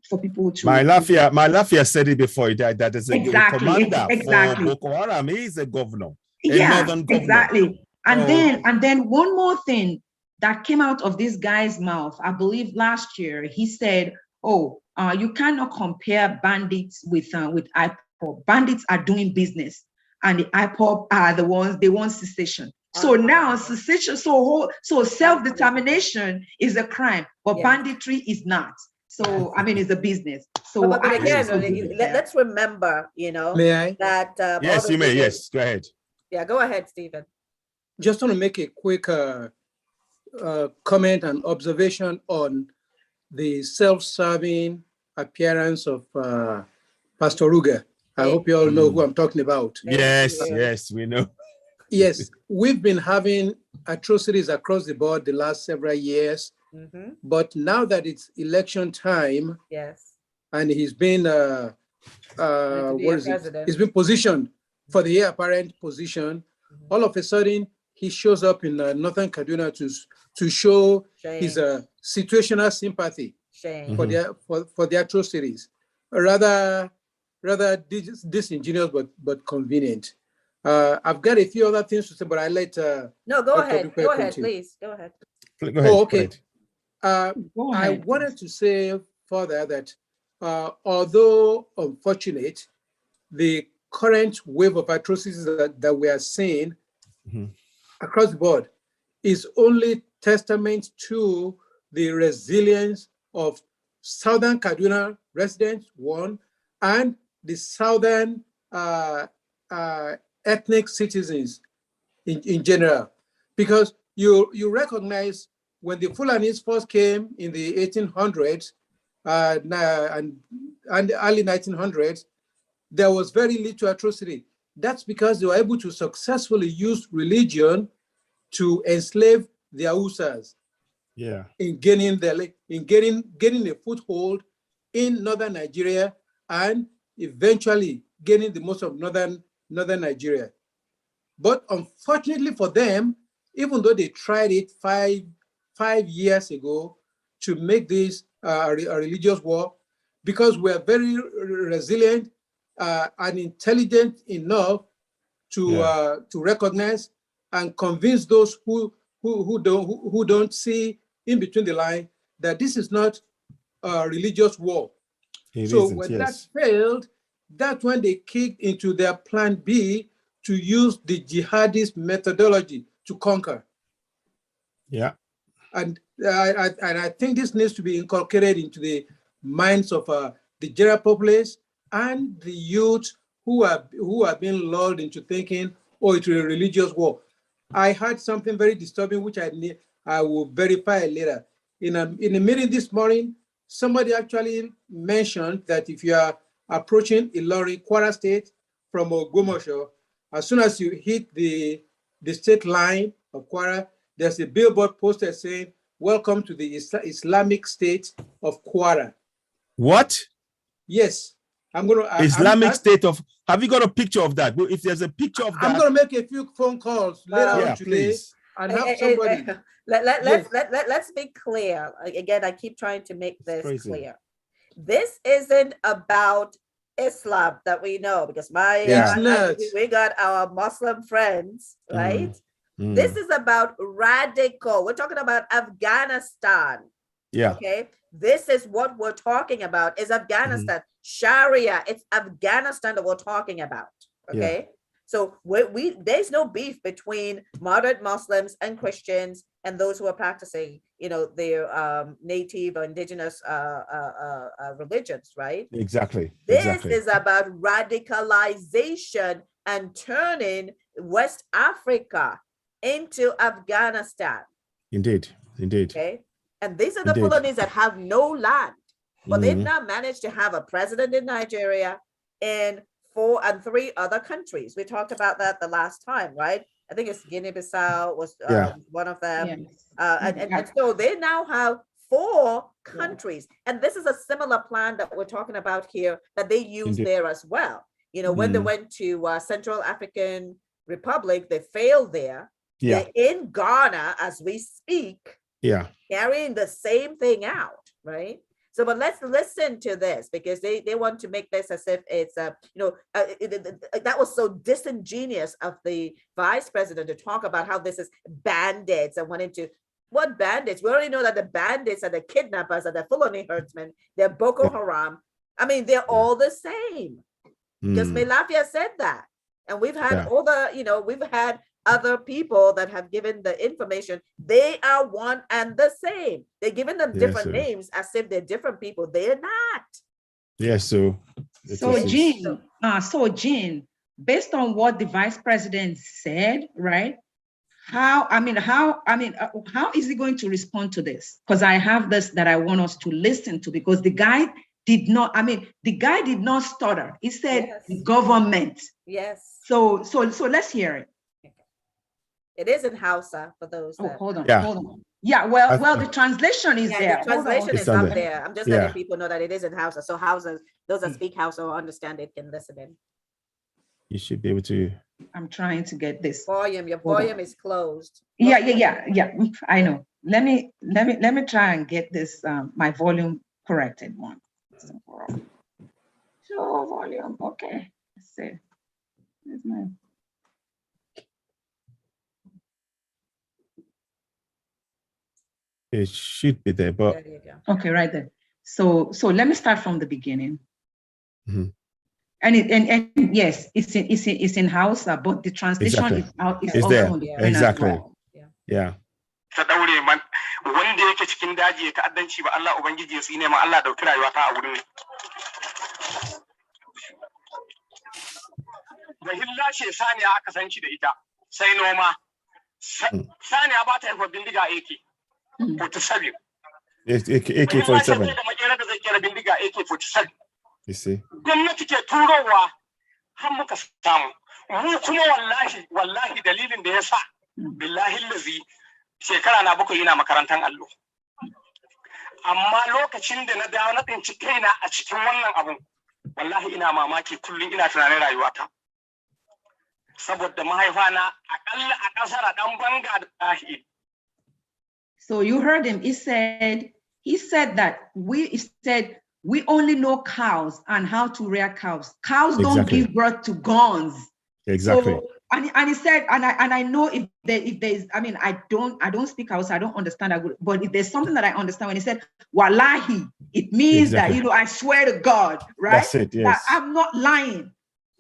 for people to. My Lafia said it before he died, that is a commander for Boko Haram. He is a governor, northern governor. Exactly. And then one more thing that came out of this guy's mouth, I believe last year, he said, you cannot compare bandits with IPOB. Bandits are doing business and the IPOB are the ones, they want secession. So now secession, so self-determination is a crime, but banditry is not. So, I mean, it's a business. So but again, let's remember, May I? That yes, you may. Yes, go ahead. Yeah, go ahead, Stephen. Just want to make a quick comment and observation on the self-serving appearance of Pastor RUGA. I hope you all know who I'm talking about. Yes, we know. Yes, we've been having atrocities across the board the last several years, but now that it's election time, and he's been he's been positioned for the apparent position, all of a sudden he shows up in northern Kaduna to show his situational sympathy for the atrocities. Rather disingenuous, but convenient. I've got a few other things to say, but I let no, go ahead, please, go ahead. Okay. I wanted to say further that although unfortunate, the current wave of atrocities that we are seeing across the board is only testament to the resilience of Southern Kaduna residents, one, and the Southern ethnic citizens in general. Because you recognize when the Fulanis first came in the 1800s and early 1900s, there was very little atrocity. That's because they were able to successfully use religion to enslave the Hausas. In gaining a foothold in northern Nigeria and eventually gaining the most of northern Nigeria. But unfortunately for them, even though they tried it five years ago to make this a religious war, because we are very resilient and intelligent enough to recognize and convince those who don't see in between the line that this is not a religious war. That failed, that's when they kicked into their plan B to use the jihadist methodology to conquer. And I think this needs to be inculcated into the minds of the general populace and the youth who are being lulled into thinking, it's a religious war. I heard something very disturbing, which I will verify later. In a meeting this morning, somebody actually mentioned that if you are approaching Ilorin, Kwara State from Ogbomoso, as soon as you hit the state line of Kwara, there's a billboard posted saying, "Welcome to the Islamic State of Kwara." What? Yes. Islamic State of, have you got a picture of that? If there's a picture of that. I'm going to make a few phone calls later on today. Please. And have somebody. Let's be clear. Again, I keep trying to make this clear. This isn't about Islam that we know, because we got our Muslim friends, right? This is about radical. We're talking about Afghanistan. Okay. This is what we're talking about, is Afghanistan. Sharia, it's Afghanistan that we're talking about. Okay. So there's no beef between moderate Muslims and Christians and those who are practicing, their native or indigenous religions, right? Exactly. This is about radicalization and turning West Africa into Afghanistan. Indeed. Okay. And these are the Fulanis that have no land. But they've now managed to have a president in Nigeria and 3 other countries. We talked about that the last time, right? I think it's Guinea-Bissau was one of them. And so they now have 4 countries. And this is a similar plan that we're talking about here that they use there as well. You know, when they went to Central African Republic, they failed there. They're in Ghana as we speak, carrying the same thing out, right? So, but let's listen to this because they want to make this as if it's that was so disingenuous of the vice president to talk about how this is bandits and wanting to. What bandits? We already know that the bandits are the kidnappers, are the Fulani herdsmen, they're Boko Haram. I mean, they're all the same. Because Melafia said that. And we've had we've had other people that have given the information. They are one and the same. They're giving them different names as if they're different people. They're not. Yeah, so Jean, based on what the vice president said, right? How is he going to respond to this? Because I have this that I want us to listen to, because the guy did not stutter. He said government. Yes. So let's hear it. It is in Hausa for those. Hold on. Yeah, well, the translation is there. The translation is up there. I'm just letting people know that it is in Hausa. So Hausa, those that speak Hausa or understand it can listen in. You should be able to. I'm trying to get this. Your volume is closed. Yeah. I know. Let me try and get this my volume corrected one. Show volume. Okay. Let's see. Where's my? It should be there, but there you go. Okay, right there. So let me start from the beginning. And yes, it's in Hausa, but the translation is out. Is also there. On the Exactly. well. Yeah. ta daure man wanda yake cikin daji ya ta'addanci ba Allah ubangiji ya tsine ma Allah dauki rayuwa ta a wurin da hillashe saniya aka san shi da ita sai noma saniya ba ta haifa bindiga AK-47 AK-47 da makera da zai kera bindiga AK-47 you see gwamnati ke turowa har muka samu mu kuma wallahi dalilin da yasa billahi allazi shekara na 7 ina makarantar allo amma lokacin da na dawo na tsinci kaina a cikin wannan abun wallahi ina mamaki kullum ina tunanin rayuwata saboda mahaifana akalla a kasar dan banga da tahi. So you heard him. He said that we only know cows and how to rear cows. Cows don't give birth to guns. Exactly. So, and he said, and I know if there's, I mean, I don't speak Hausa, I don't understand that good, but if there's something that I understand when he said wallahi, it means that, I swear to God, right? That's it, yes. That I'm not lying,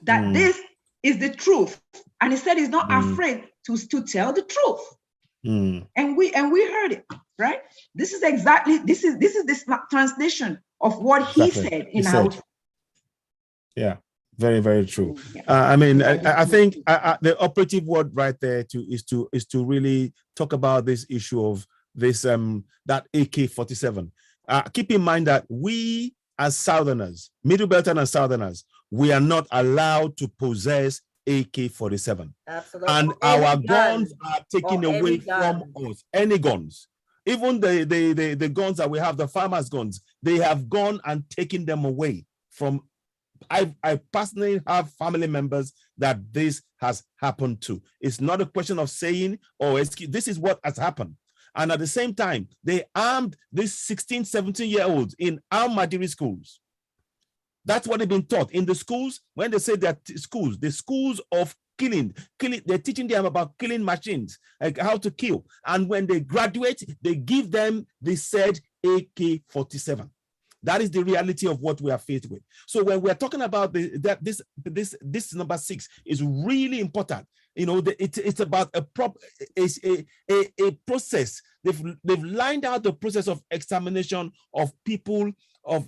that this is the truth. And he said he's not afraid to tell the truth. And we heard it, right? This is this translation of what he said in Hausa. Yeah. Very, very true. I mean, I think the operative word right there is to really talk about this issue of this that AK-47. Keep in mind that we as Southerners, Middle Beltern and Southerners, we are not allowed to possess AK-47. Absolutely. And our guns are taken away from us. Any guns. Even the guns that we have, the farmers' guns, they have gone and taken them away from. I personally have family members that this has happened to. It's not a question of saying, oh, this is what has happened. And at the same time, they armed these 16, 17-year-olds in armadillo schools. That's what they've been taught in the schools. When they say that schools, the schools of killing, they're teaching them about killing machines, like how to kill. And when they graduate, they give them the said AK-47. That is the reality of what we are faced with. So when we're talking about this number 6 is really important. It's about a process. They've lined out the process of extermination of people, of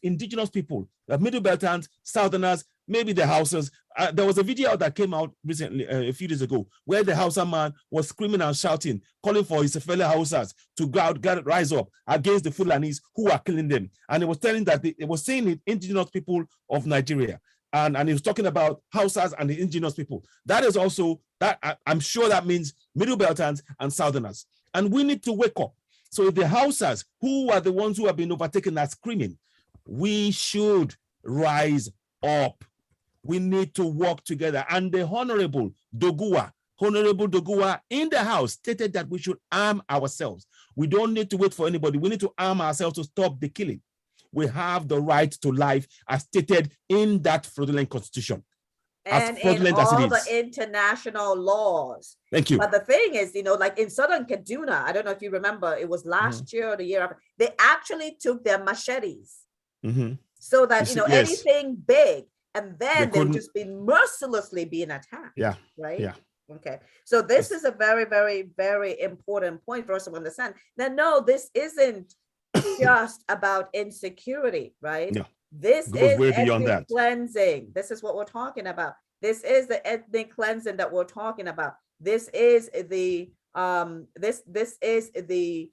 indigenous people, Middle Beltons, Southerners, maybe the Hausas. There was a video that came out recently, a few days ago, where the Hausa man was screaming and shouting, calling for his fellow Hausas to rise up against the Fulanis who are killing them. And he was telling that it was saying the indigenous people of Nigeria. And he was talking about Hausas and the indigenous people. That is also, that I'm sure that means Middle Beltans and Southerners. And we need to wake up. So the Hausas, who are the ones who have been overtaken as screaming, we should rise up. We need to work together. And the Honorable Doguwa in the House stated that we should arm ourselves. We don't need to wait for anybody. We need to arm ourselves to stop the killing. We have the right to life as stated in that fraudulent constitution. And in all the international laws. Thank you. But the thing is, like in southern Kaduna, I don't know if you remember, it was last year or the year after, they actually took their machetes so that, anything big, and then they would just be mercilessly being attacked. Yeah. Right? Yeah. Okay. So this is a very, very, very important point for us to understand. Now, no, this isn't just about insecurity, right? No. This Goes way is beyond ethnic that. cleansing. This is what we're talking about. This is the ethnic cleansing that we're talking about. This is the this is the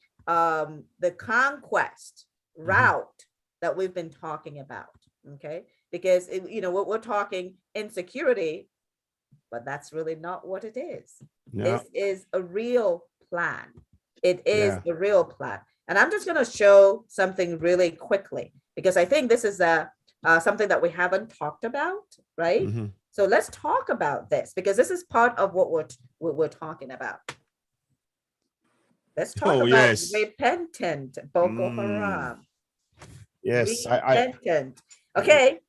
conquest route that we've been talking about. Okay, because we're talking insecurity, but that's really not what it is. No. This is a real plan. It is a real plan. And I'm just going to show something really quickly, because I think this is something that we haven't talked about, right? So let's talk about this, because this is part of what we're talking about. Let's talk about repentant Boko Haram. Yes, repentant. Okay.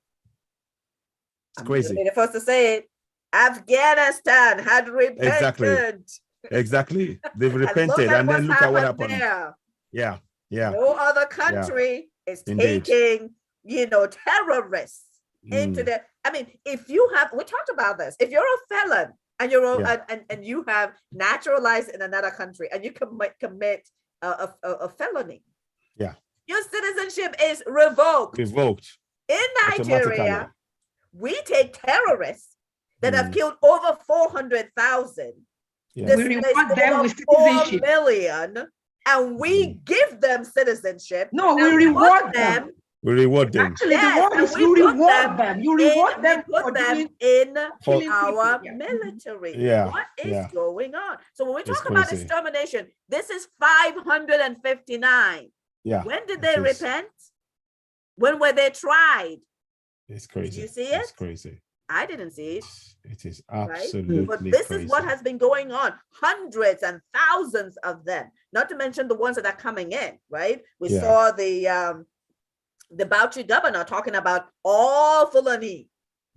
It's crazy. I'm the first to say it. Afghanistan had repented. Exactly. They've repented, and then look at what happened. There. Yeah. No other country is taking, terrorists into the. I mean, if you have, we talked about this. If you're a felon and you're and you have naturalized in another country and you commit a felony, your citizenship is revoked. In Nigeria, we take terrorists that have killed over 400,000. We reward them with citizenship. 4 million. And we give them citizenship. No, we reward them. We reward them. Actually, the word is you reward them. You reward them for them in our military. What is going on? So when we talk about extermination, this is 559. Yeah. When did they repent? When were they tried? It's crazy. Did you see it? It's crazy. I didn't see it. It is absolutely But this crazy. is what has been going on. Hundreds and thousands of them, not to mention the ones that are coming in, right? We saw the Bauchi governor talking about all Fulani.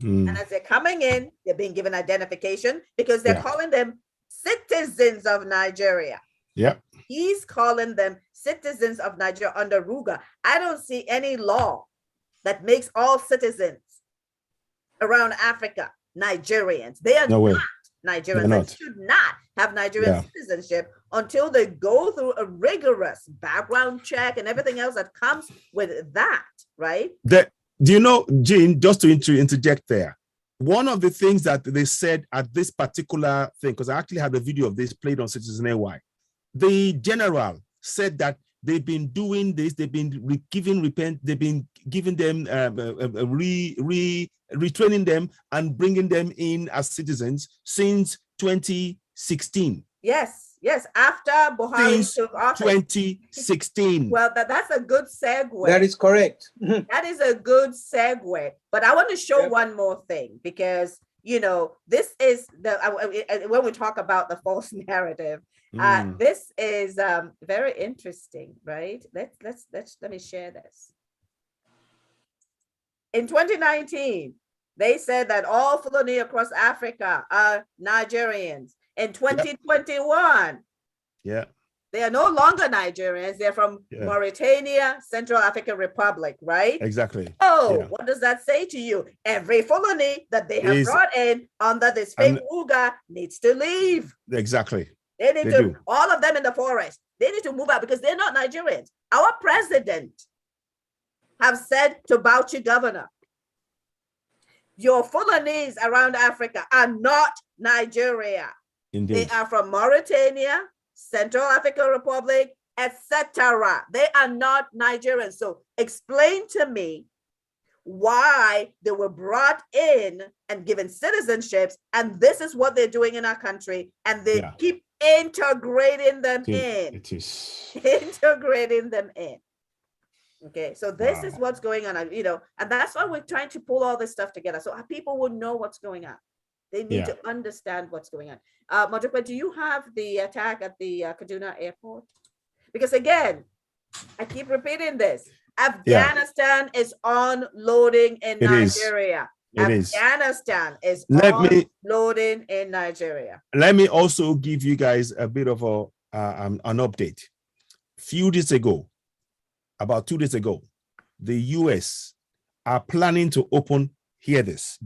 And as they're coming in, they're being given identification because they're calling them citizens of Nigeria. Yep. He's calling them citizens of Nigeria under RUGA. I don't see any law that makes all citizens around Africa Nigerians. They are not Nigerians. They should not have Nigerian citizenship until they go through a rigorous background check and everything else that comes with that, right? Do you know, Jean, just to interject there, one of the things that they said at this particular thing, because I actually had a video of this played on Citizen AY, the general said that they've been doing this, they've been they've been giving them retraining them and bringing them in as citizens since 2016. Yes, after Buhari took office. 2016. Well, that's a good segue. That is correct. That is a good segue. But I want to show one more thing, because this is when we talk about the false narrative. This is very interesting, right? Let me share this. In 2019, they said that all Fulani across Africa are Nigerians. In 2021, they are no longer Nigerians. They're from Mauritania, Central African Republic, right? Exactly. What does that say to you? Every Fulani that they have brought in under this fake RUGA needs to leave. Exactly. They need to, all of them in the forest, they need to move out because they're not Nigerians. Our president have said to Bauchi governor, Your Fulanese around Africa are not Nigeria. Indeed. They are from Mauritania, Central African Republic, etc. They are not Nigerians. So explain to me why they were brought in and given citizenships, and this is what they're doing in our country, and they keep integrating them in. It is integrating them in. Okay, so this is what's going on, you know, and that's why we're trying to pull all this stuff together so people will know what's going on. They need to understand what's going on. Modupe, do you have the attack at the Kaduna airport? Because again, I keep repeating this. Afghanistan is unloading in Nigeria. Afghanistan is unloading in Nigeria. Let me also give you guys a bit of an update. Few days ago, about 2 days ago, the US are planning to open, get this.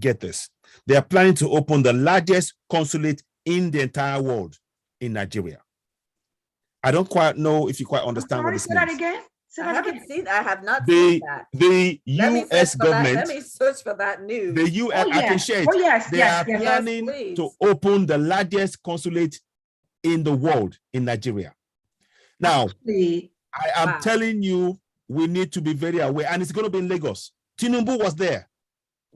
They are planning to open the largest consulate in the entire world in Nigeria. I don't quite know if you quite understand what this means. Say that again. I have not seen that. The US government. Let me search for that news. The US, I can share it. They are planning to open the largest consulate in the world in Nigeria. Now, I am telling you, we need to be very aware, and it's going to be in Lagos. Tinubu was there.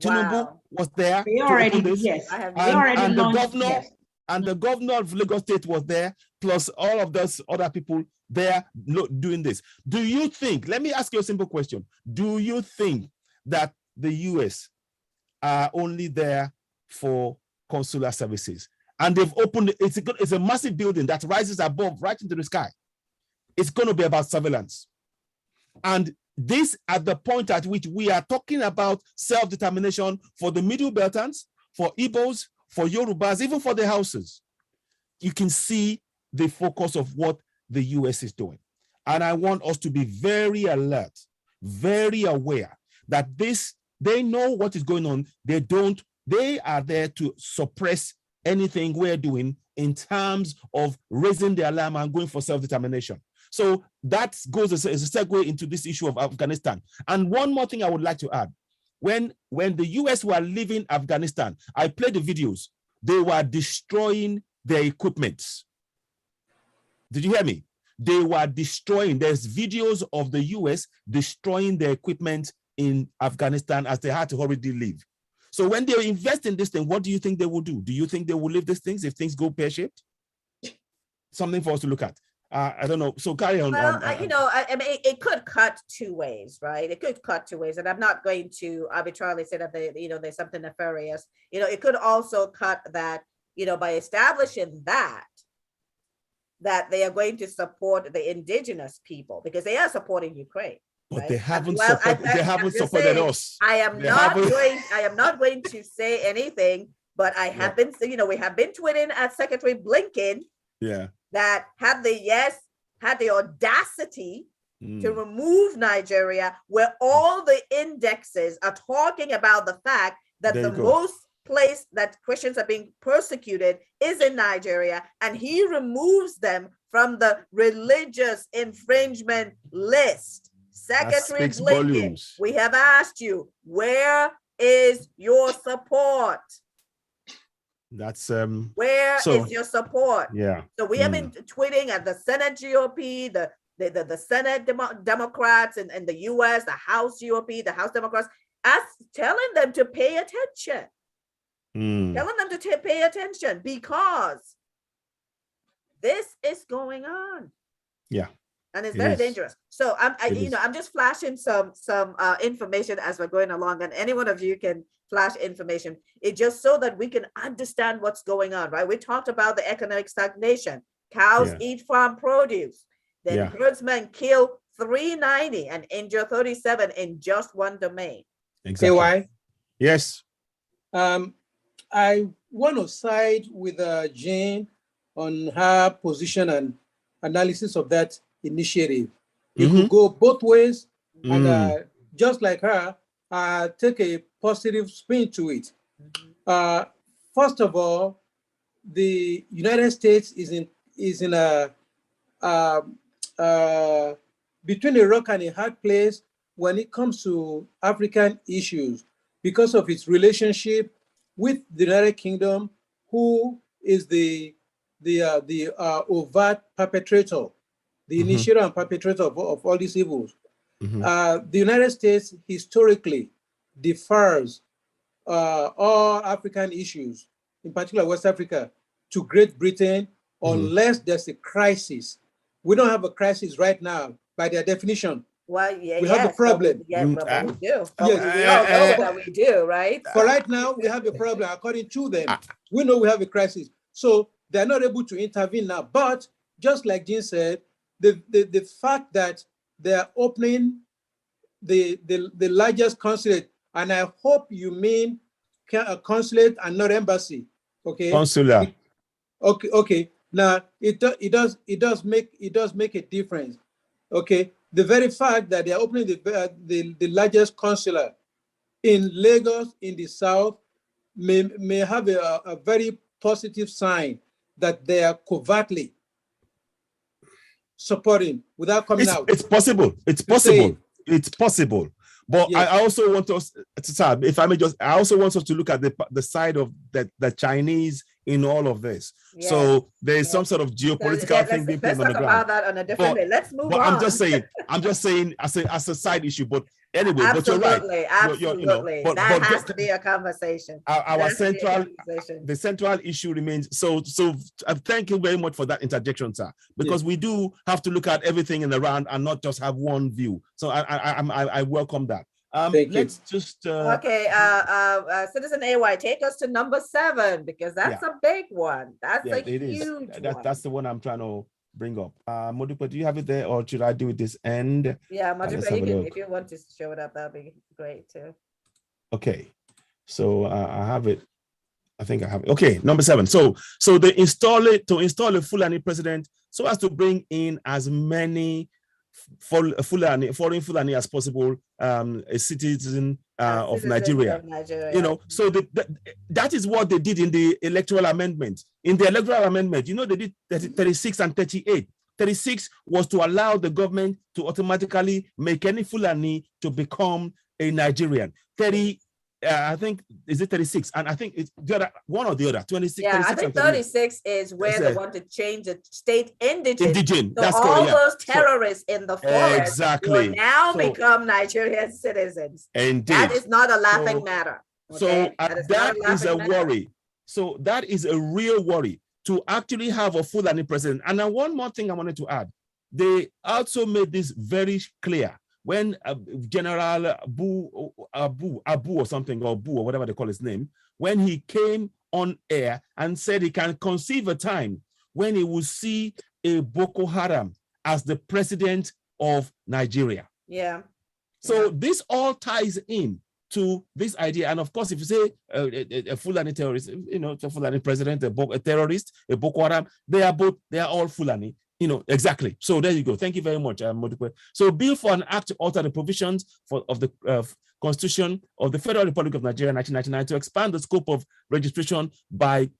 Tinubu was there. They already, and the governor and the governor of Lagos State was there, plus all of those other people there doing this. Do you think, let me ask you a simple question. Do you think that the US are only there for consular services? And they've opened, it's a massive building that rises above, right into the sky. It's going to be about surveillance. And this at the point at which we are talking about self-determination for the Middle Beltans, for Igbos, for Yorubas, even for the Hausas. You can see the focus of what the US is doing. And I want us to be very alert, very aware that they know what is going on. They are there to suppress anything we're doing in terms of raising the alarm and going for self-determination. So that goes as a segue into this issue of Afghanistan. And one more thing I would like to add. When the US were leaving Afghanistan, I played the videos. They were destroying their equipment. Did you hear me? They were destroying. There's videos of the US destroying their equipment in Afghanistan as they had to hurriedly leave. So when they invest in this thing, what do you think they will do? Do you think they will leave these things if things go pear-shaped? Something for us to look at. I don't know. So carry on. Well, I mean, it could cut two ways, right? It could cut two ways, and I'm not going to arbitrarily say that there's something nefarious. It could also cut that, by establishing that they are going to support the indigenous people because they are supporting Ukraine. But right? they haven't supported us. I am not going to say anything, but I have been, we have been tweeting at Secretary Blinken. Yeah. That had the audacity to remove Nigeria, where all the indexes are talking about the fact that the most place that Christians are being persecuted is in Nigeria, and he removes them from the religious infringement list. Secretary Blinken, we have asked you, where is your support? That's where is your support? Yeah. So we have been tweeting at the Senate GOP, the Senate Democrats in the US, the House GOP, the House Democrats, telling them to pay attention. Telling them to pay attention because this is going on. Yeah. And it's very dangerous. So I'm just flashing some information as we're going along, and any one of you can flash information. It's just so that we can understand what's going on, right? We talked about the economic stagnation. Cows eat farm produce. Then herdsmen kill 390 and injure 37 in just one domain. Exactly. KY? Yes. I want to side with Jane on her position and analysis of that initiative. It could go both ways, and just like her, take a positive spin to it. First of all, the United States is in a between a rock and a hard place when it comes to African issues. because of its relationship with the United Kingdom, who is the overt perpetrator, the initiator and perpetrator of all these evils. The United States historically defers all African issues, in particular West Africa, to Great Britain unless there's a crisis. We don't have a crisis right now, by their definition. Well, yeah, we have a problem. We do. Yes. We all know that we do, right? For right now, we have a problem. According to them, we know we have a crisis. So they're not able to intervene now. But just like Jean said, the fact that they're opening the largest consulate, and I hope you mean a consulate and not embassy. Okay. Consular. Okay. Now it does make a difference. Okay. The very fact that they are opening the largest consulate in Lagos in the south may have a very positive sign that they are covertly supporting without coming out. It's possible. It's possible. It's possible. But yes. I also want us to, if I may I also want us to look at the side of the Chinese in all of this. Yes. So there is some sort of geopolitical thing being played on the ground. Let's talk about that on a different day. Let's move on. I'm just saying as a side issue. But anyway, absolutely, but you're right. Absolutely. That has to be a conversation. The central issue remains. So thank you very much for that interjection, sir. Because we do have to look at everything in the round and not just have one view. So I welcome that. Let's just okay. Citizen AY, take us to number 7 because that's a big one. That's a huge one. That's the one I'm trying to bring up. Modipa, do you have it there, or should I do it this end? Yeah, Modipa, if you want to show it up, that'd be great too. Okay, so I have it. I think I have it. Okay, number 7. So they install a Fulani president so as to bring in as many foreign Fulani as possible, a citizen of Nigeria. You know, so that is what they did in the electoral amendment. In the electoral amendment, you know, they did 36 and 38. 36 was to allow the government to automatically make any Fulani to become a Nigerian. I think, is it 36? And I think it's the other, one or the other, 26. Yeah, 36 I think 36 is where they want to change the state indigene. So that's all those terrorists in the forest will now become Nigerian citizens. Indeed. That is not a laughing matter. Okay? So that is a worry. So that is a real worry to actually have a Fulani president. And now one more thing I wanted to add. They also made this very clear. When General Abu or something, or Bu or whatever they call his name, when he came on air and said he can conceive a time when he will see a Boko Haram as the president of Nigeria. Yeah. So this all ties in to this idea. And of course, if you say a Fulani terrorist, you know, a Fulani president, a terrorist, a Boko Haram, they are all Fulani. You know, exactly. So there you go. Thank you very much, Modipe. So bill for an act to alter the provisions of the Constitution of the Federal Republic of Nigeria 1999 to expand the scope of registration by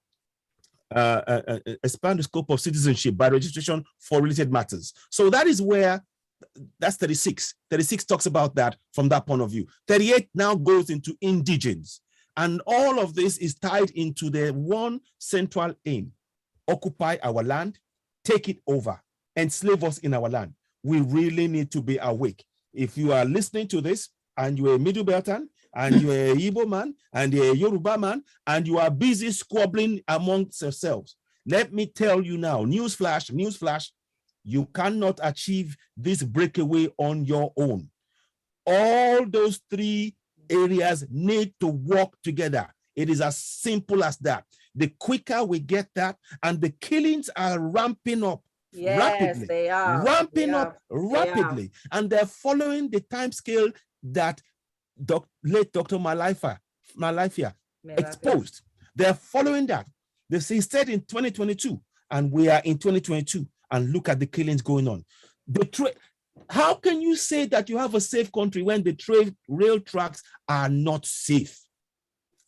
expand the scope of citizenship by registration for related matters. So that is where that's 36. 36 talks about that from that point of view. 38 now goes into indigenes. And all of this is tied into the one central aim: occupy our land, take it over, enslave us in our land. We really need to be awake. If you are listening to this and you're a Middle Beltan and you're a Igbo man and you're a Yoruba man and you are busy squabbling amongst yourselves, let me tell you now, newsflash, you cannot achieve this breakaway on your own. All those 3 areas need to work together. It is as simple as that. The quicker we get that, and the killings are ramping up rapidly. They are ramping up rapidly, and they're following the time scale that late Dr. Malafia exposed. They're following that. He said in 2022, and we are in 2022, and look at the killings going on. How can you say that you have a safe country when the rail tracks are not safe?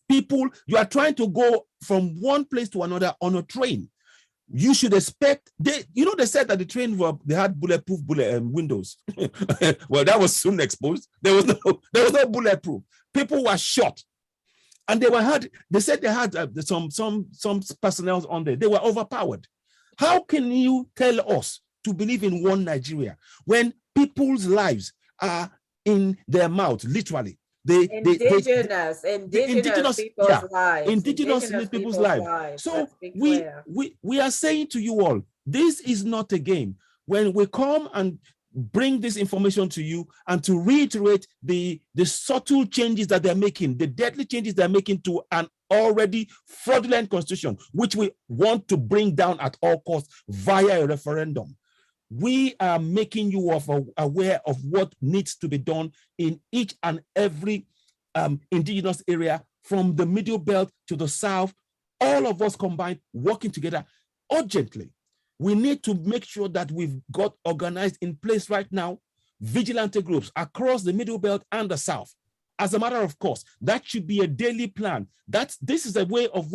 People, you are trying to go from one place to another on a train. you should expect, they said that the train they had bulletproof windows. Well, that was soon exposed. There was no bulletproof. People were shot. And they said they had some personnel on there. They were overpowered. How can you tell us to believe in one Nigeria when people's lives are in their mouth, literally? Indigenous people's lives. Indigenous people's lives. So we are saying to you all, this is not a game. When we come and bring this information to you and to reiterate the subtle changes that they're making, the deadly changes they're making to an already fraudulent constitution, which we want to bring down at all costs via a referendum. We are making you aware of what needs to be done in each and every indigenous area, from the Middle Belt to the South, all of us combined, working together urgently. We need to make sure that we've got organized in place right now, vigilante groups across the Middle Belt and the South. As a matter of course, that should be a daily plan. This is a way of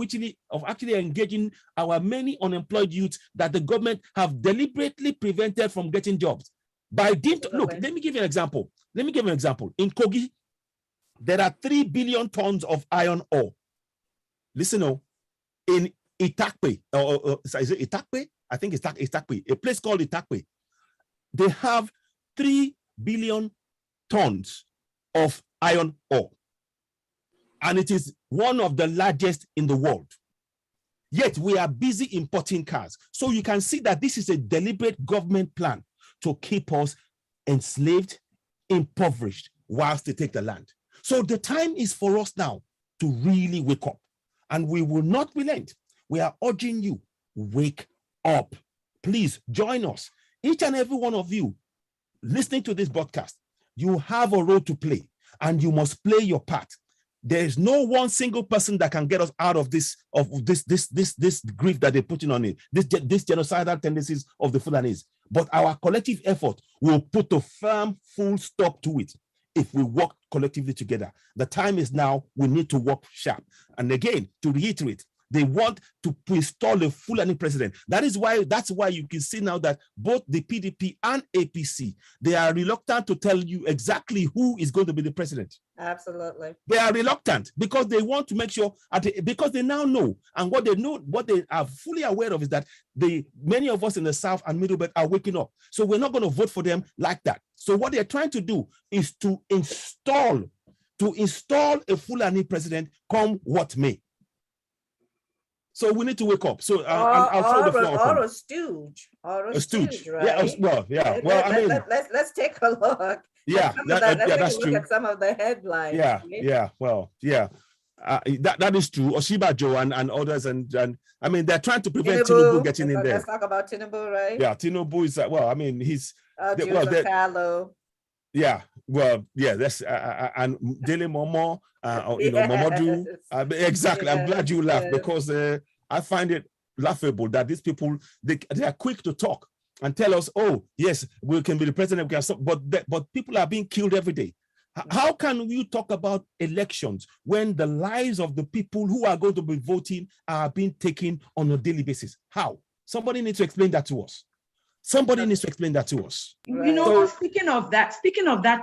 actually engaging our many unemployed youths that the government have deliberately prevented from getting jobs. Look, let me give you an example. In Kogi, there are 3 billion tons of iron ore. Listen, in Itakpe, is it Itakpe? I think it's Itakpe, a place called Itakpe. They have 3 billion tons of iron ore. And it is one of the largest in the world. Yet we are busy importing cars. So you can see that this is a deliberate government plan to keep us enslaved, impoverished, whilst they take the land. So the time is for us now to really wake up. And we will not relent. We are urging you, wake up. Please join us. Each and every one of you listening to this broadcast, you have a role to play and you must play your part. There is no one single person that can get us out of this grief that they're putting on it, this genocidal tendencies of the Fulanis. But our collective effort will put a firm full stop to it if we work collectively together. The time is now. We need to work sharp. And again, to reiterate, they want to install a Fulani president. That's why you can see now that both the PDP and APC, they are reluctant to tell you exactly who is going to be the president. Absolutely. They are reluctant because they want to make sure, because they now know, and what they are fully aware of is that many of us in the South and Middle Belt are waking up. So we're not going to vote for them like that. So what they're trying to do is to install a Fulani president, come what may. So we need to wake up. So I'll throw the floor open. Or a stooge, right? Yeah. Well, let's take a look. Yeah, that's true. Look at some of the headlines. Yeah. Well, yeah. That is true. Oshibajo and others, and I mean they're trying to prevent Tinubu getting in there. Let's talk about Tinubu, right? Yeah, Tinubu is he's yeah. Well, yeah. That's and Dele Momo, Momodu. Exactly. Yes. I'm glad you laughed because I find it laughable that these people they are quick to talk and tell us, oh yes, we can be the president, but people are being killed every day. How can you talk about elections when the lives of the people who are going to be voting are being taken on a daily basis? How? Somebody needs to explain that to us. Somebody needs to explain that to us. Right. Speaking of that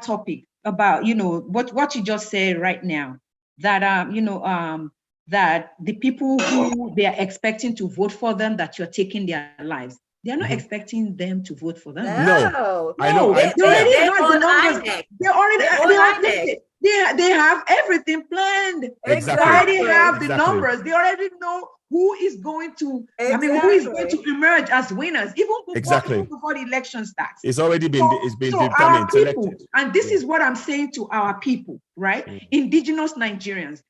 topic about, what you just said right now, that, that the people who they are expecting to vote for them, that you're taking their lives. They're not expecting them to vote for them. No. I know. They have everything planned. Exactly. They already have the numbers. They already know who is going to, who is going to emerge as winners, even before the election starts. It's already been determined, selected. And this is what I'm saying to our people, right? Indigenous Nigerians,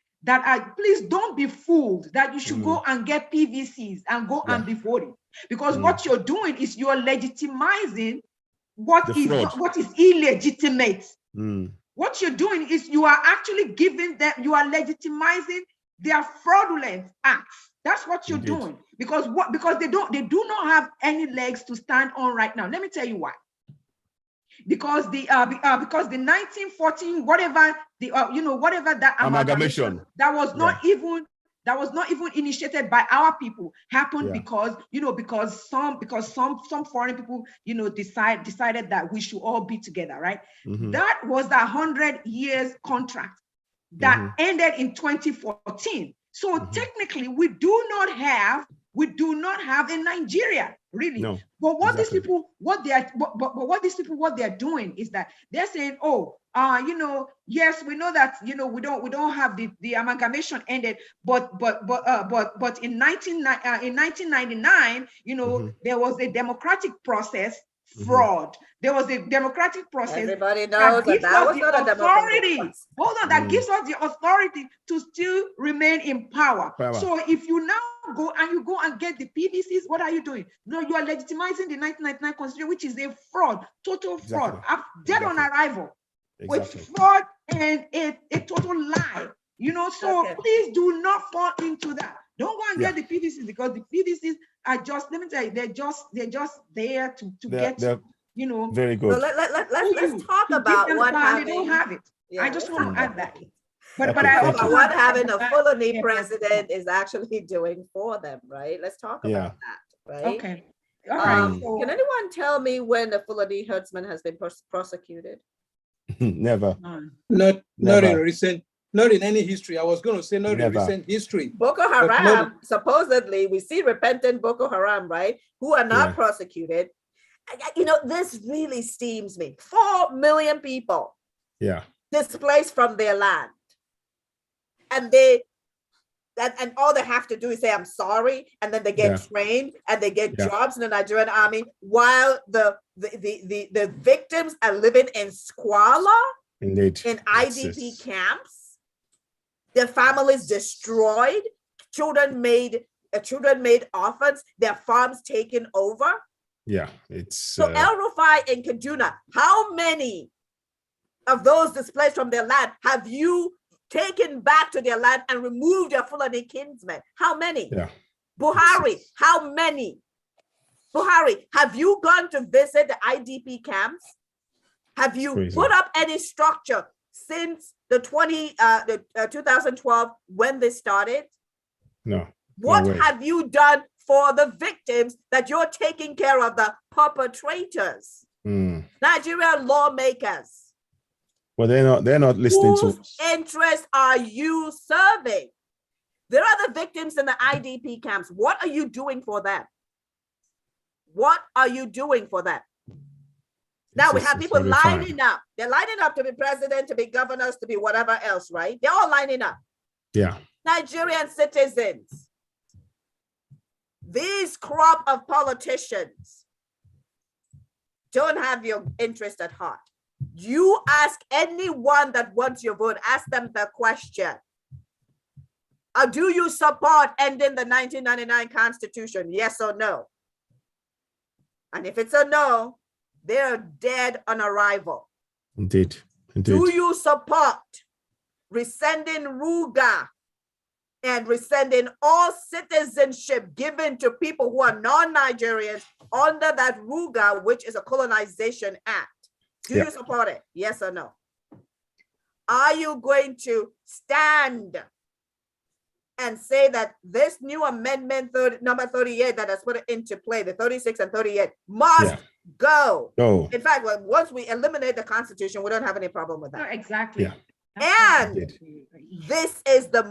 please don't be fooled that you should go and get PVCs and go and be voting. Because what you're doing is you're legitimizing what is illegitimate. What you're doing is you are actually you are legitimizing their fraudulent acts. That's what you're doing. Because they do not have any legs to stand on right now. Let me tell you why. Because the 1914 whatever that amalgamation that was not even that was not even initiated by our people happened Yeah. because, you know, because some foreign people, you know, decided that we should all be together, right? That was the 100 years contract that ended in 2014. So technically, we do not have in Nigeria, really. No, but what exactly. these people, what they are doing is that they're saying, oh, you know, yes, we know that, you know, we don't have the amalgamation ended, but in 1999, you know, there was a democratic process. Fraud. There was a democratic process. Everybody knows that gives was us not the a democratic authority. process. Hold on, that gives us the authority to still remain in power. So if you now go and get the PVCs, what are you doing? No, you are legitimizing the 1999 Constitution, which is a fraud, total fraud, dead on arrival, with fraud and a total lie. You know, so please do not fall into that. Don't go and get the PVCs, because the PVCs are just, let me tell you, they're just there to get, you know. Very good. So let's talk about what having. They don't have it. Yeah, I just want to add that. But I also about what having a Fulani president is actually doing for them, right? Let's talk about that, right? Okay. All right. Can anyone tell me when the Fulani herdsman has been prosecuted? Never. Not in recent. Not in any history. I was going to say not in recent history. Boko Haram, supposedly, we see repentant Boko Haram, right? Who are not prosecuted. You know, this really steams me. 4 million people displaced from their land. And and all they have to do is say, I'm sorry. And then they get trained and they get jobs in the Nigerian army, while the victims are living in squalor. Indeed. In IDP camps. Their families destroyed, children made orphans, their farms taken over. Yeah, it's so El Rufai in Kaduna. How many of those displaced from their land have you taken back to their land and removed their Fulani kinsmen? How many? Yeah. Buhari, how many? Buhari, have you gone to visit the IDP camps? Have you put up any structure since the 2012 when they started? No. What have you done for the victims that you're taking care of the perpetrators? Nigerian lawmakers. Well, they're not listening to whose interests are you serving? There are the victims in the IDP camps. What are you doing for them? What are you doing for them? Now we have people lining up. They're lining up to be president, to be governors, to be whatever else, right? They're all lining up. Yeah. Nigerian citizens. These crop of politicians don't have your interest at heart. You ask anyone that wants your vote, ask them the question. Do you support ending the 1999 Constitution? Yes or no? And if it's a no, they're dead on arrival. Indeed. Do you support rescinding RUGA and rescinding all citizenship given to people who are non-Nigerians under that RUGA, which is a colonization act? Do you support it? Yes or no? Are you going to stand and say that this new amendment number 38 that has put it into play, the 36 and 38, must go? In fact, once we eliminate the Constitution, we don't have any problem with that. No, exactly. Yeah. And this is the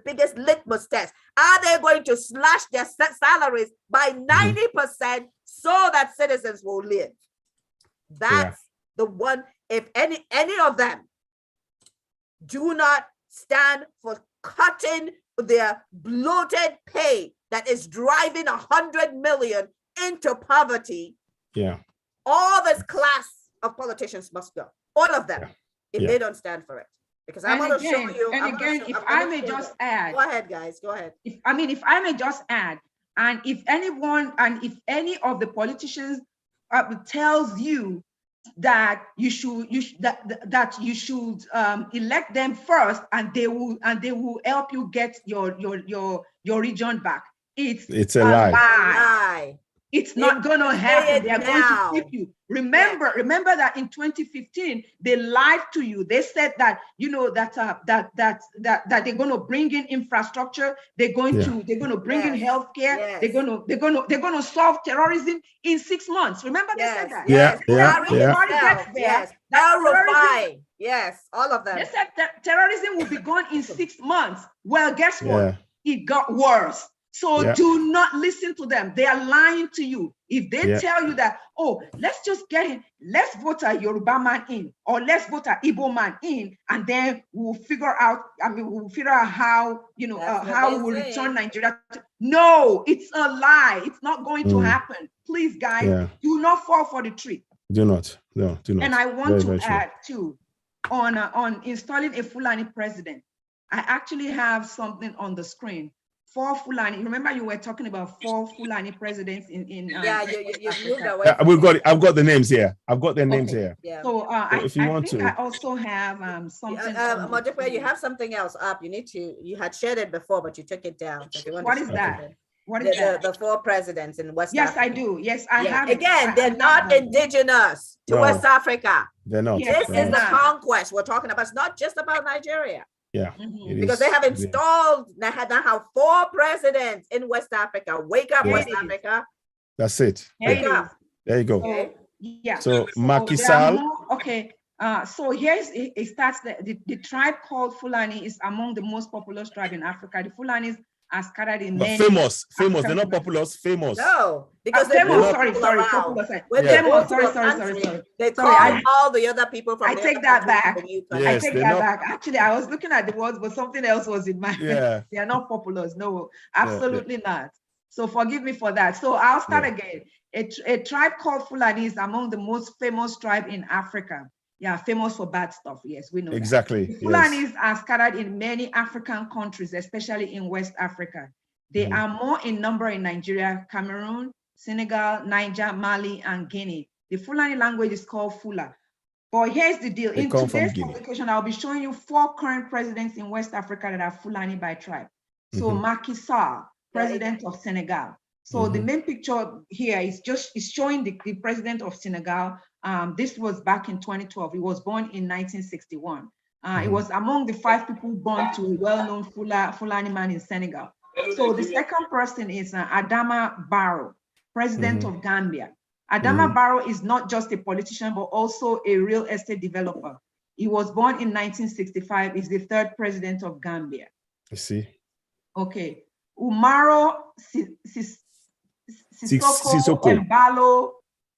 biggest litmus test. Are they going to slash their salaries by 90% so that citizens will live? That's the one. If any of them do not stand for cutting their bloated pay that is driving 100 million into poverty, all this class of politicians must go. All of them. If they don't stand for it. Because I'm going to show you. And again, if I may just add. Go ahead, guys. Go ahead. If I may just add, and if any of the politicians tells you that you should elect them first, and they will help you get your region back. It's a lie. It's not going to happen. They are going to keep you. Remember that in 2015 they lied to you. They said that that they're going to bring in infrastructure. They're going to bring in healthcare. They're going to solve terrorism in 6 months. Remember they said that. Yes, all of them. They said that terrorism will be gone in 6 months. Well, guess what? It got worse. So do not listen to them. They are lying to you. If they tell you that, oh, let's just get in, let's vote a Yoruba man in, or let's vote a Igbo man in, and then we'll figure out, how, how we will return Nigeria. No, it's a lie. It's not going to happen. Please, guys, do not fall for the trick. Do not. No, do not. And I want to add too, on installing a Fulani president, I actually have something on the screen. 4 Fulani. Remember, you were talking about 4 Fulani presidents in you moved away. I've got the names here. I've got their names here. Yeah. So if you want to, I also have something. Modipe, you have something else up. You had shared it before, but you took it down. So if you want what is that? What is that? The 4 presidents in West Africa. Yes, I do. Yes, I have. Again, they're not indigenous to West Africa. They're not. This is the conquest we're talking about. It's not just about Nigeria. Yeah, because they have installed now 4 presidents in West Africa. Wake up, West Africa. That's it. Wake up. There you go. Okay. Yeah. So Macky Sall. Okay. So here's it starts. The tribe called Fulani is among the most populous tribe in Africa. The Fulanis are scattered in many. Famous. They're not populous. Famous. No, because they're famous. Sorry. They call all the other people from. I take that back. I take that back. Actually, I was looking at the words, but something else was in my head. They are not populous. No, absolutely not. So forgive me for that. So I'll start again. A tribe called Fulani is among the most famous tribe in Africa. Yeah, famous for bad stuff. Yes, we know exactly. That. Fulanis are scattered in many African countries, especially in West Africa. They are more in number in Nigeria, Cameroon, Senegal, Niger, Mali, and Guinea. The Fulani language is called Fula. But here's the deal. In today's publication, I'll be showing you 4 current presidents in West Africa that are Fulani by tribe. So Macky Sall, president of Senegal. So the main picture here is showing the president of Senegal. This was back in 2012. He was born in 1961. He was among the 5 people born to a well-known Fulani man in Senegal. So the second person is Adama Barrow, president of Gambia. Adama Barrow is not just a politician, but also a real estate developer. He was born in 1965. He's the 3rd president of Gambia. I see. Okay. Umaro Sissoko Embalo,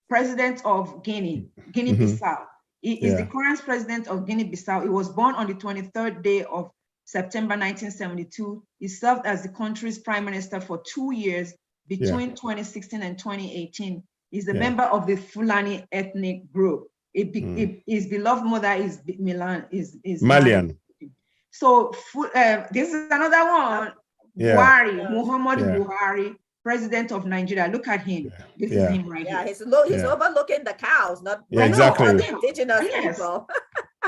president of Guinea-Bissau. He is the current president of Guinea-Bissau. He was born on the 23rd day of September 1972. He served as the country's prime minister for 2 years between 2016 and 2018. He's a member of the Fulani ethnic group. His beloved mother is Malian. So this is another one. Buhari, Muhammad Buhari, president of Nigeria. Look at him. This is him right here. He's overlooking the cows, not exactly the indigenous people.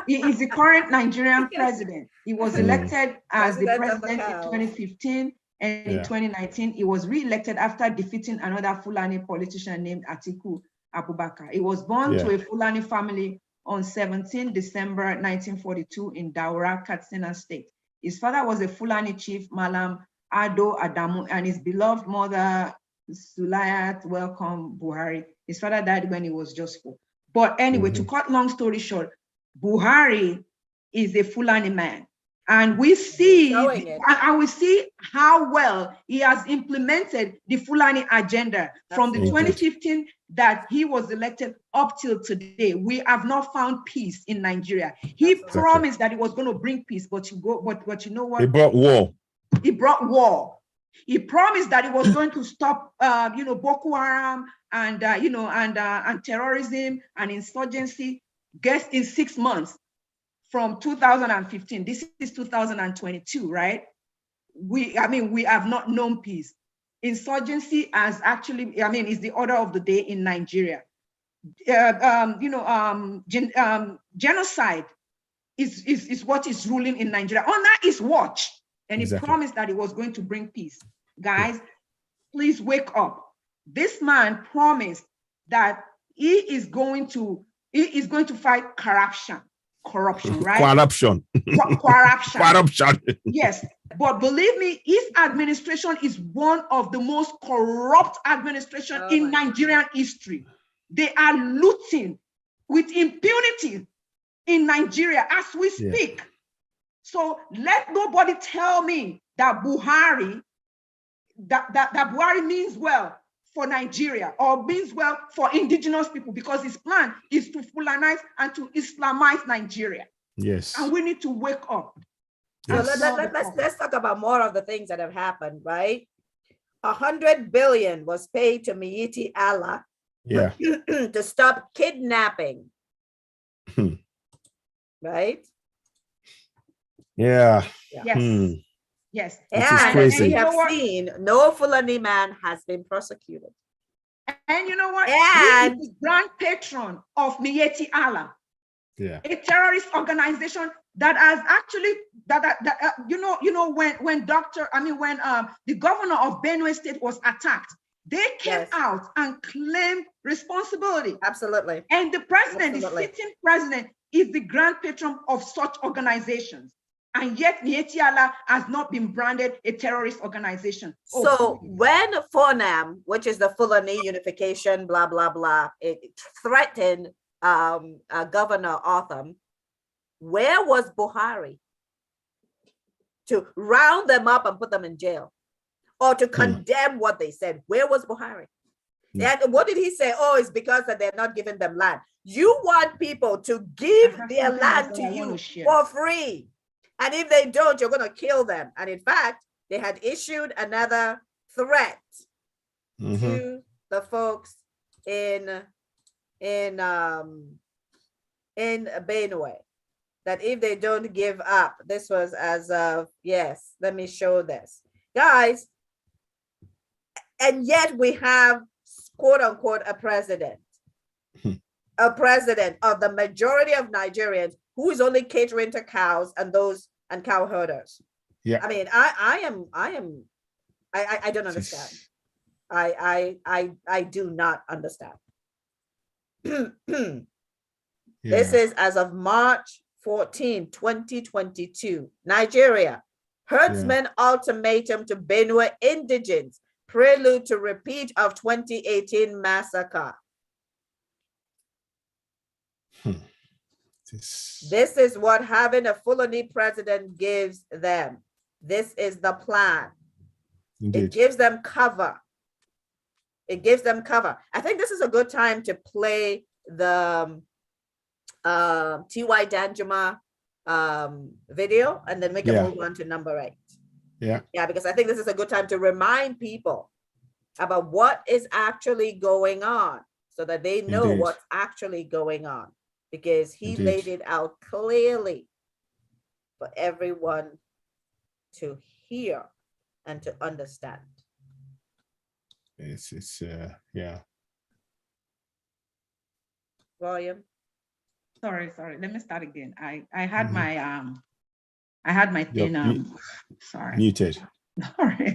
He is the current Nigerian president. He was elected as the president in 2015, and in 2019, he was re-elected after defeating another Fulani politician named Atiku Abubakar. He was born to a Fulani family on 17 December 1942 in Daura, Katsina State. His father was a Fulani chief, Malam Ado Adamu, and his beloved mother, Sulayat Welcome Buhari. His father died when he was just 4. But anyway, to cut long story short, Buhari is a Fulani man. And we see, how well he has implemented the Fulani agenda from the 2015 that he was elected up till today. We have not found peace in Nigeria. He promised that he was going to bring peace, but you know what? He brought war. He brought war. He promised that he was going to stop, Boko Haram and and terrorism and insurgency. Guess in 6 months from 2015. This is 2022, right? We have not known peace. Insurgency has actually, is the order of the day in Nigeria. Genocide is what is ruling in Nigeria. On that is watch. And he promised that he was going to bring peace. Guys, please wake up. this man promised that he is going to fight corruption, right? Corruption. Corruption. Yes, but believe me, his administration is one of the most corrupt administration in Nigerian history. They are looting with impunity in Nigeria as we speak. Yeah. So let nobody tell me that Buhari, that Buhari means well for Nigeria or means well for indigenous people, because his plan is to Fulanize and to Islamize Nigeria. Yes. And we need to wake up. Yes. So let's talk about more of the things that have happened, right? 100 billion was paid to Miyetti Allah to stop kidnapping. Right? Yeah. Yes. Yes. And we have seen no Fulani man has been prosecuted. And you know what? And he is the grand patron of Miyetti Allah. Yeah. A terrorist organization that has actually when the governor of Benue State was attacked, they came out and claimed responsibility. Absolutely. And the president, the sitting president, is the grand patron of such organizations. And yet Miyetti Allah has not been branded a terrorist organization. So when FUNAM, which is the Fulani Unification, blah, blah, blah, it threatened Governor Otham, where was Buhari to round them up and put them in jail or to condemn what they said? Where was Buhari? And what did he say? Oh, it's because that they're not giving them land. You want people to give their land to you for free. And if they don't, you're going to kill them. And in fact, they had issued another threat to the folks in Benue, that if they don't give up, this was as of, yes, let me show this. Guys, and yet we have, quote unquote, a president of the majority of Nigerians who is only catering to cows and those and cow herders. Yeah. I mean, I don't understand. I do not understand. This is as of March 14, 2022. Nigeria. Herdsmen ultimatum to Benue indigenes. Prelude to repeat of 2018 massacre. This is what having a Fulani president gives them. This is the plan. Indeed. It gives them cover. It gives them cover. I think this is a good time to play the T.Y. Danjuma video, and then we can move on to number 8. Yeah, because I think this is a good time to remind people about what is actually going on so that they know what's actually going on, because he laid it out clearly for everyone to hear and to understand. It's Volume. Sorry. Let me start again. I had my thing sorry. Muted. Sorry.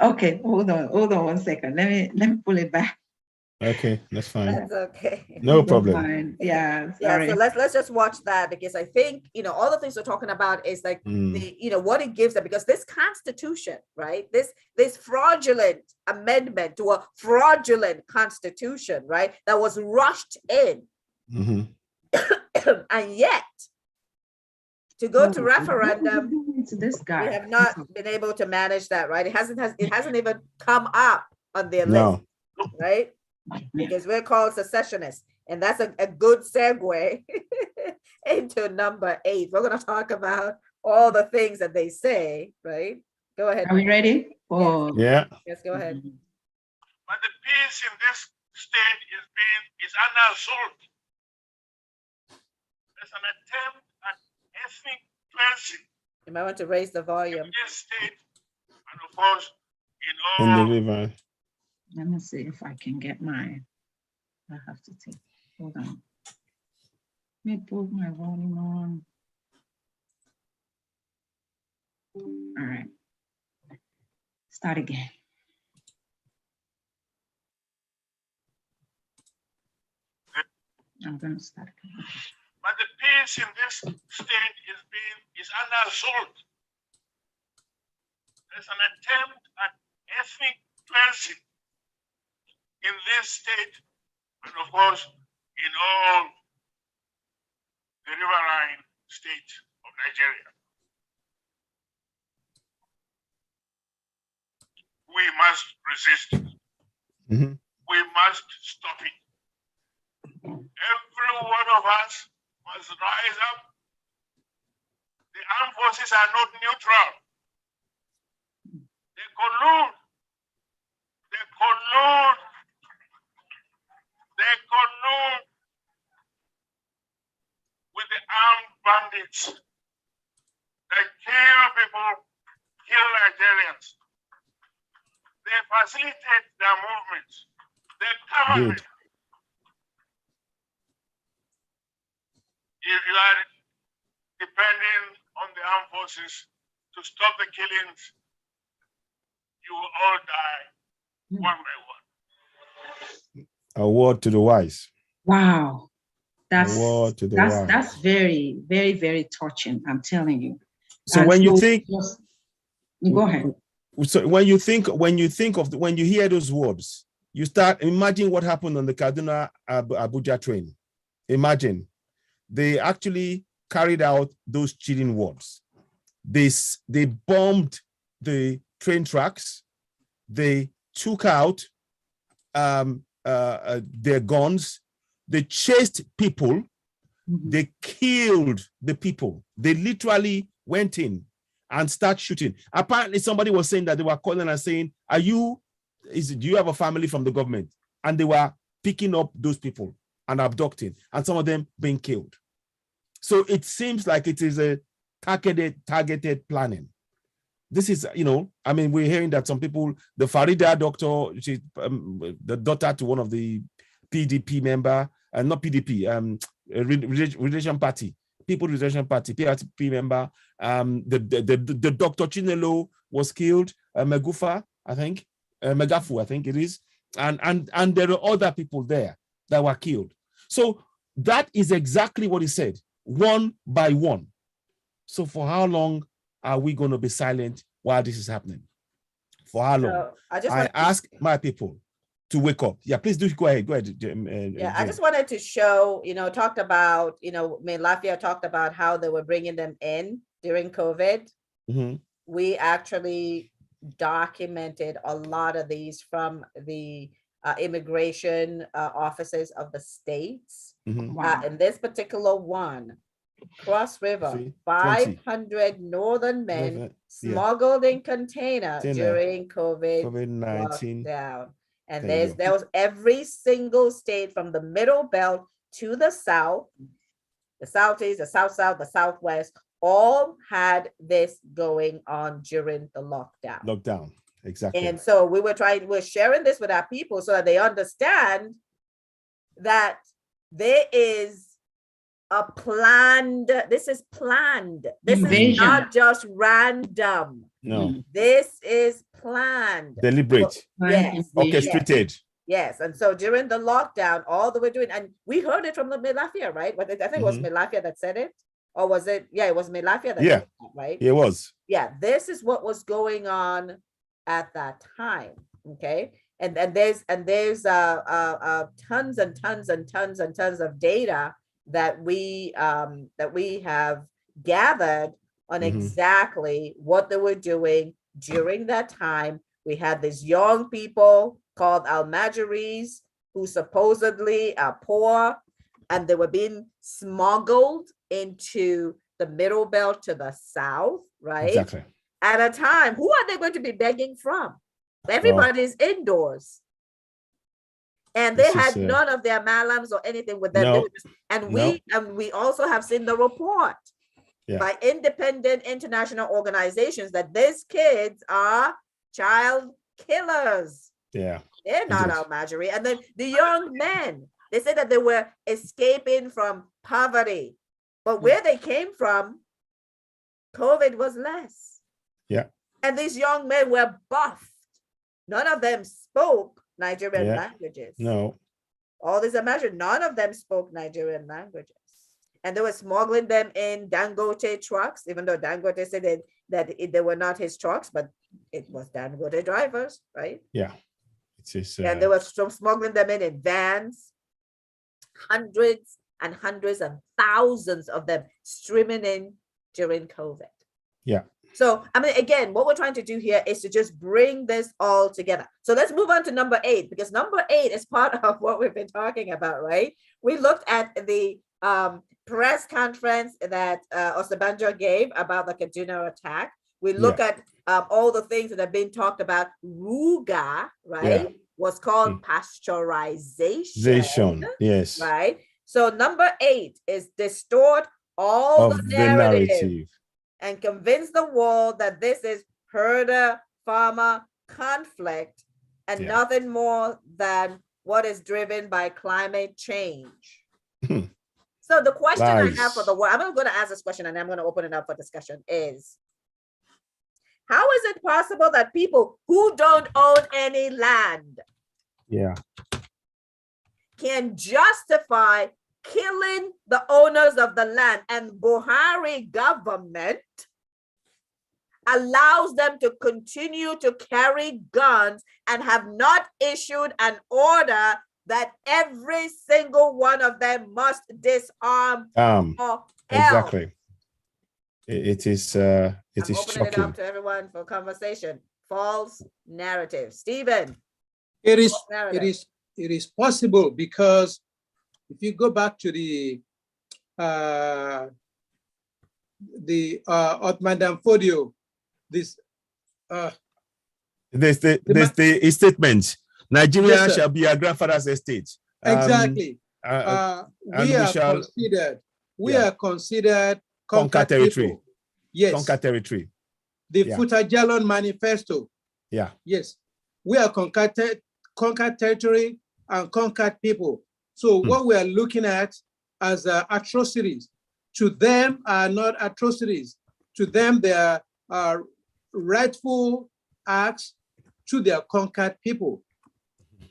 Okay, hold on 1 second. Let me pull it back. Okay, that's fine. That's okay. No problem. Yeah, sorry. So let's just watch that, because I think all the things we're talking about is like the what it gives them, because this constitution, right? This fraudulent amendment to a fraudulent constitution, right? That was rushed in. And yet to go to referendum, to this guy, we have not been able to manage that, right? It hasn't even come up on their list, right? Because we're called secessionists, and that's a good segue into number 8. We're going to talk about all the things that they say, right? Go ahead. Are we ready? Oh, yeah. Yes, go ahead. But the peace in this state is under assault. There's an attempt at ethnic cleansing. You might want to raise the volume. In this state, and of course, in all. Let me see if I can get mine. I have to take. Hold on. Let me put my volume on. All right. Start again. I'm going to start. But the peace in this state is under assault. There's an attempt at ethnic cleansing in this state, and of course, in all the riverine states of Nigeria. We must resist. Mhm. We must stop it. Every one of us must rise up. The armed forces are not neutral. They collude. They collude. They collude with the armed bandits. They kill people, kill Nigerians. They facilitate their movements. They cover Good. them. If you are depending on the armed forces to stop the killings, you will all die one by one. A word to the wise. Wow. That's word to the wise. that's very, very, very touching, I'm telling you. So And when you so think, go ahead. so when you think of when you hear those words, you start imagine what happened on the Kaduna Abuja train. Imagine they actually carried out those chilling words. They bombed the train tracks. They took out their guns. They chased people. They killed the people. They literally went in and started shooting. Apparently, somebody was saying that they were calling and saying, do you have a family from the government? And they were picking up those people and abducting, and some of them being killed. So it seems like it is a targeted planning. This is, I mean, we're hearing that some people, the Farida doctor, she's the daughter to one of the PDP member, not PDP, Relation Party, People Relation Party, PRP member. The Dr. Chinelo was killed, Megafu, I think it is, and there are other people there that were killed. So that is exactly what he said, one by one. So for how long are we going to be silent while this is happening? For how long? I ask my people to wake up. Yeah, please do go ahead. Go ahead. Yeah, I just wanted to show, talked about, Lafayette talked about how they were bringing them in during COVID. Mm-hmm. We actually documented a lot of these from the immigration offices of the states. Mm-hmm. Wow. In this particular one, Cross River, 500 northern men smuggled in container during COVID-19 lockdown. And there was every single state from the middle belt to the south, the southeast, the south, the southwest, all had this going on during the lockdown. Exactly. And so we're sharing this with our people so that they understand that there is a planned, this is planned. This is not just random. No. This is planned. Deliberate. Yes. Orchestrated. Yes. And so during the lockdown, all that we're doing, and we heard it from the Melafia, right? I think it was Melafia that said it. Or was it? Yeah, it was Melafia that said it, right? It was. Yeah, this is what was going on at that time. Okay. And there's tons and tons and tons and tons of data that we have gathered on exactly what they were doing during that time. We had these young people called Almajiris who supposedly are poor, and they were being smuggled into the middle belt to the south, right? Exactly. At a time, who are they going to be begging from? Everybody's indoors. And they had none of their malams or anything with them. No, we also have seen the report by independent international organizations that these kids are child killers. Yeah. They're not Almajiri. And then the young men, they said that they were escaping from poverty. But where they came from, COVID was less. Yeah. And these young men were buffed. None of them spoke Nigerian languages. No. all these imagine, none of them spoke Nigerian languages. And they were smuggling them in Dangote trucks, even though Dangote said that they were not his trucks, but it was Dangote drivers, right? Yeah. It is, and they were smuggling them in vans, hundreds and hundreds and thousands of them streaming in during COVID. Yeah. So, I mean, again, what we're trying to do here is to just bring this all together. So let's move on to number 8, because number 8 is part of what we've been talking about, right? We looked at the press conference that Osabanjo gave about the Kaduna attack. We look at all the things that have been talked about. RUGA, right, was called pasteurization. Yes. Right. So number 8 is distort all the narrative and convince the world that this is herder-farmer conflict and nothing more than what is driven by climate change. So the question I have for the world, I'm going to ask this question and I'm going to open it up for discussion, is how is it possible that people who don't own any land can justify killing the owners of the land, and Buhari government allows them to continue to carry guns and have not issued an order that every single one of them must disarm or exactly. It is shocking. Opening it up to everyone for conversation. False narrative. Stephen. It is possible, because if you go back to the Ottoman Danfodio, this the statement, Nigeria shall be our grandfather's estate. Exactly. We are considered conquered territory. People. Yes. Conquered territory. The Futajalon Manifesto. Yeah. Yes. We are conquered territory and conquered people. So what we are looking at as atrocities, to them are not atrocities. To them, they are rightful acts to their conquered people.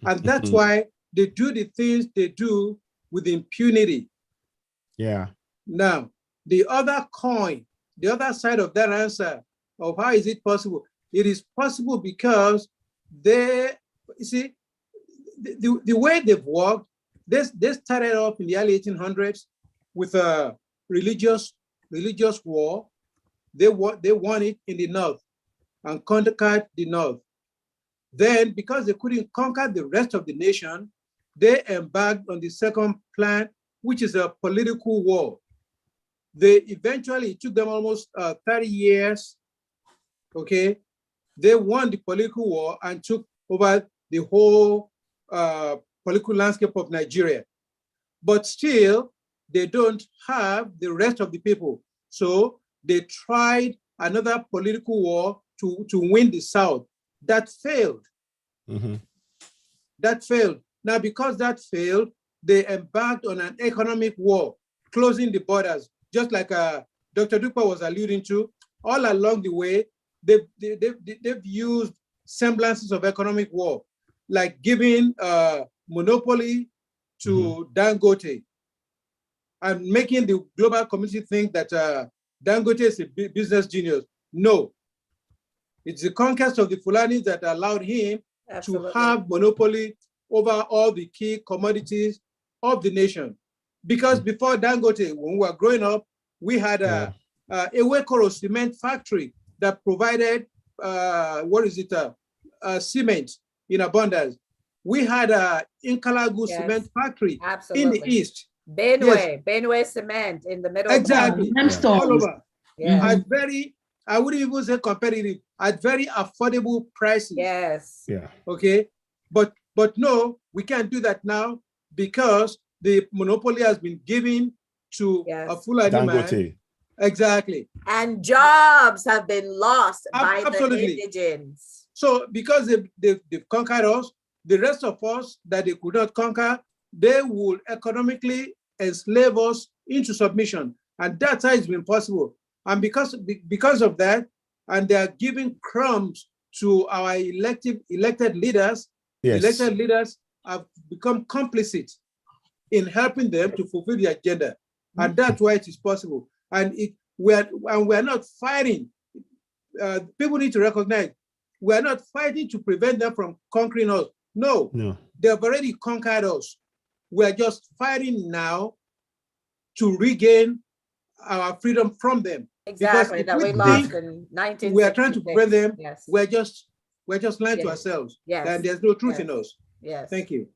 And that's why they do the things they do with impunity. Yeah. Now, the other coin, the other side of that answer of how is it possible? It is possible because they, you see, the way they've worked, they started off in the early 1800s with a religious war. They won it in the north and conquered the north. Then, because they couldn't conquer the rest of the nation, they embarked on the second plan, which is a political war. It took them almost 30 years, okay? They won the political war and took over the whole political landscape of Nigeria. But still, they don't have the rest of the people. So they tried another political war to win the South. That failed. That failed. Now, because that failed, they embarked on an economic war, closing the borders, just like Dr. Dupa was alluding to. All along the way, they've used semblances of economic war, like giving monopoly to Dangote and making the global community think that Dangote is a business genius. No. It's the conquest of the Fulani that allowed him to have monopoly over all the key commodities of the nation. Because before Dangote, when we were growing up, we had a Ewekoro cement factory that provided, cement in abundance. We had a Inkalagu cement factory in the east. Benue cement in the middle. Exactly. All over. Yeah. I wouldn't even say competitive, at very affordable prices. Yes. Yeah. Okay. But no, we can't do that now because the monopoly has been given to a Fulani man. Exactly. And jobs have been lost by the indigenes. So because they've conquered us, the rest of us that they could not conquer, they will economically enslave us into submission. And that's how it's been possible. And because of that, and they are giving crumbs to our elected leaders. Elected leaders have become complicit in helping them to fulfill the agenda. And that's why it is possible. And we're not fighting. People need to recognize we're not fighting to prevent them from conquering us. No, they've already conquered us. We're just fighting now to regain our freedom from them. Exactly, that we lost in 1966. We are trying to prevent them. Yes. We're just lying to ourselves. Yes. And there's no truth in us. Yes. Thank you.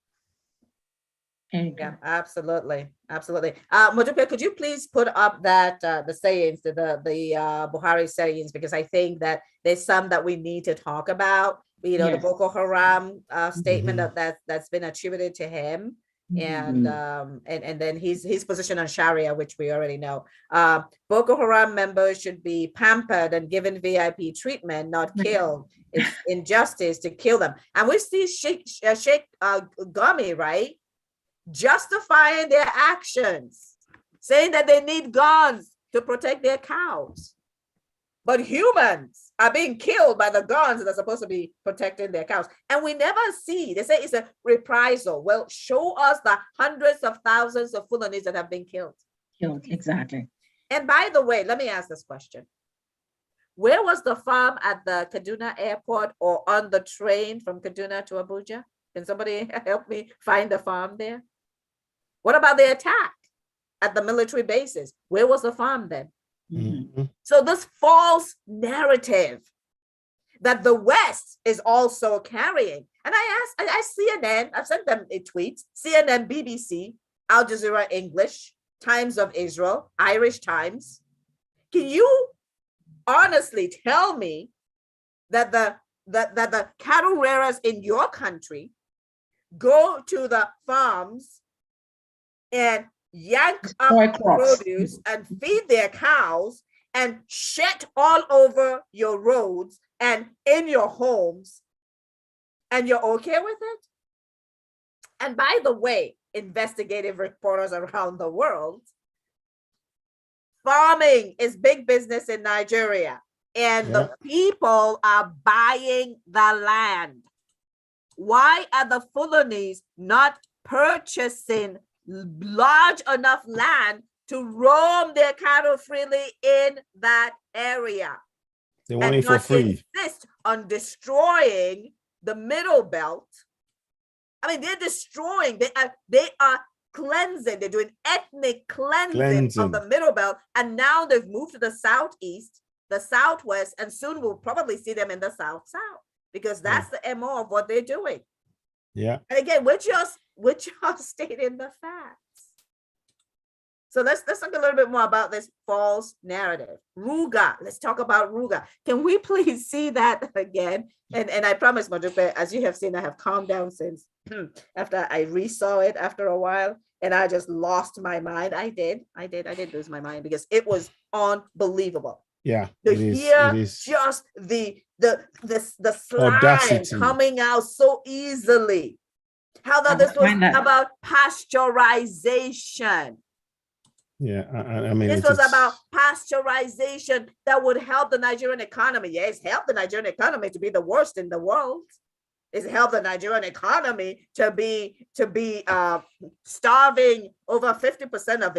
Yeah, absolutely, absolutely. Modupe, could you please put up that the sayings, the Buhari sayings, because I think that there's some that we need to talk about. You know, the Boko Haram statement that's been attributed to him, and then his position on Sharia, which we already know. Boko Haram members should be pampered and given VIP treatment, not killed. It's injustice to kill them. And we see Sheikh Gumi, right, justifying their actions, saying that they need guns to protect their cows. But humans are being killed by the guns that are supposed to be protecting their cows. And we never see, they say it's a reprisal. Well, show us the hundreds of thousands of Fulanis that have been killed. Exactly. And by the way, let me ask this question. Where was the farm at the Kaduna airport or on the train from Kaduna to Abuja? Can somebody help me find the farm there? What about the attack at the military bases? Where was the farm then? So this false narrative that the West is also carrying. And I CNN, I've sent them a tweet, CNN, BBC, Al Jazeera English, Times of Israel, Irish Times. Can you honestly tell me that the cattle rearers in your country go to the farms and yank up produce and feed their cows and shit all over your roads and in your homes, and you're okay with it? And by the way, investigative reporters around the world, farming is big business in Nigeria, and the people are buying the land. Why are the Fulanis not purchasing large enough land to roam their cattle freely in that area? They want it for free. Insist on destroying the middle belt. I mean, they're destroying, they are cleansing, they're doing ethnic cleansing of the middle belt, and now they've moved to the southeast, the southwest, and soon we'll probably see them in the south, because that's the MO of what they're doing. Yeah. And again, we're just stating the facts. So let's talk a little bit more about this false narrative. RUGA, let's talk about RUGA. Can we please see that again? And I promise, Modupe, as you have seen, I have calmed down since after I resaw it after a while, and I just lost my mind. I did lose my mind because it was unbelievable. Yeah, to hear just the slime audacity coming out so easily. How that this was about pasteurization. Yeah, I mean, this was about pasteurization that would help the Nigerian economy. Yeah, it's helped the Nigerian economy to be the worst in the world. It's helped the Nigerian economy to be starving over 50% of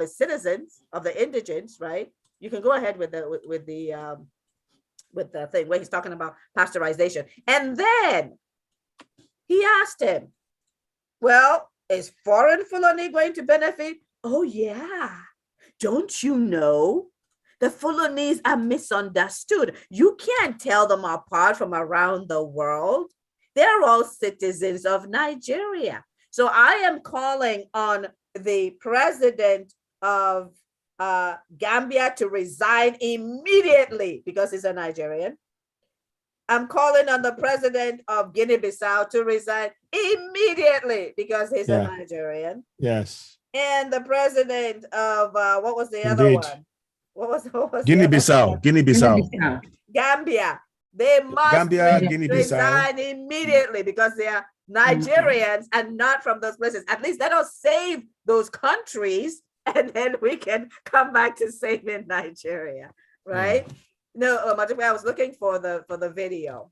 its citizens, of the indigenes, right? You can go ahead with the thing where he's talking about pasteurization. And then he asked him, well, is Foreign Fulani going to benefit? Oh yeah, don't you know the Fulanis are misunderstood? You can't tell them apart from around the world. They're all citizens of Nigeria. So I am calling on the president of Gambia to resign immediately because he's a Nigerian. I'm calling on the president of Guinea-Bissau to resign immediately because he's a Nigerian. Yes. And the president of what was the other one? What was Guinea-Bissau? Guinea-Bissau. Gambia. They must resign immediately because they are Nigerians and not from those places. At least let us save those countries, and then we can come back to saving Nigeria, right? No, I was looking for the video.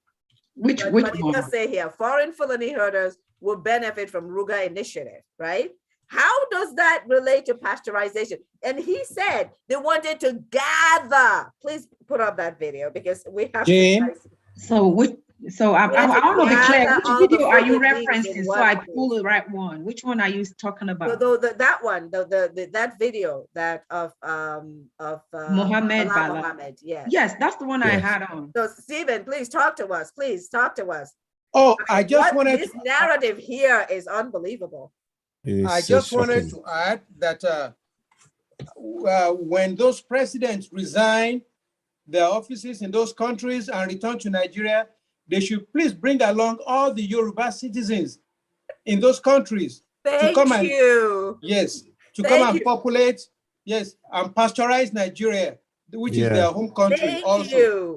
Which one? It does say here, Foreign Fulani herders will benefit from RUGA initiative, right? How does that relate to pasteurization? And he said they wanted to gather. Please put up that video because we have Jane? So I want to be clear. Which video are you referencing? So I pull the right one. Which one are you talking about? That one, that video that of Mohammed Bala Bala. Mohammed. Yes. Yes, that's the one I had on. So Stephen, please talk to us. Please talk to us. Oh, I just wanted this narrative here is unbelievable. I just wanted to add that when those presidents resign their offices in those countries and return to Nigeria, they should please bring along all the Yoruba citizens in those countries to come and populate, and pasteurize Nigeria, which is their home country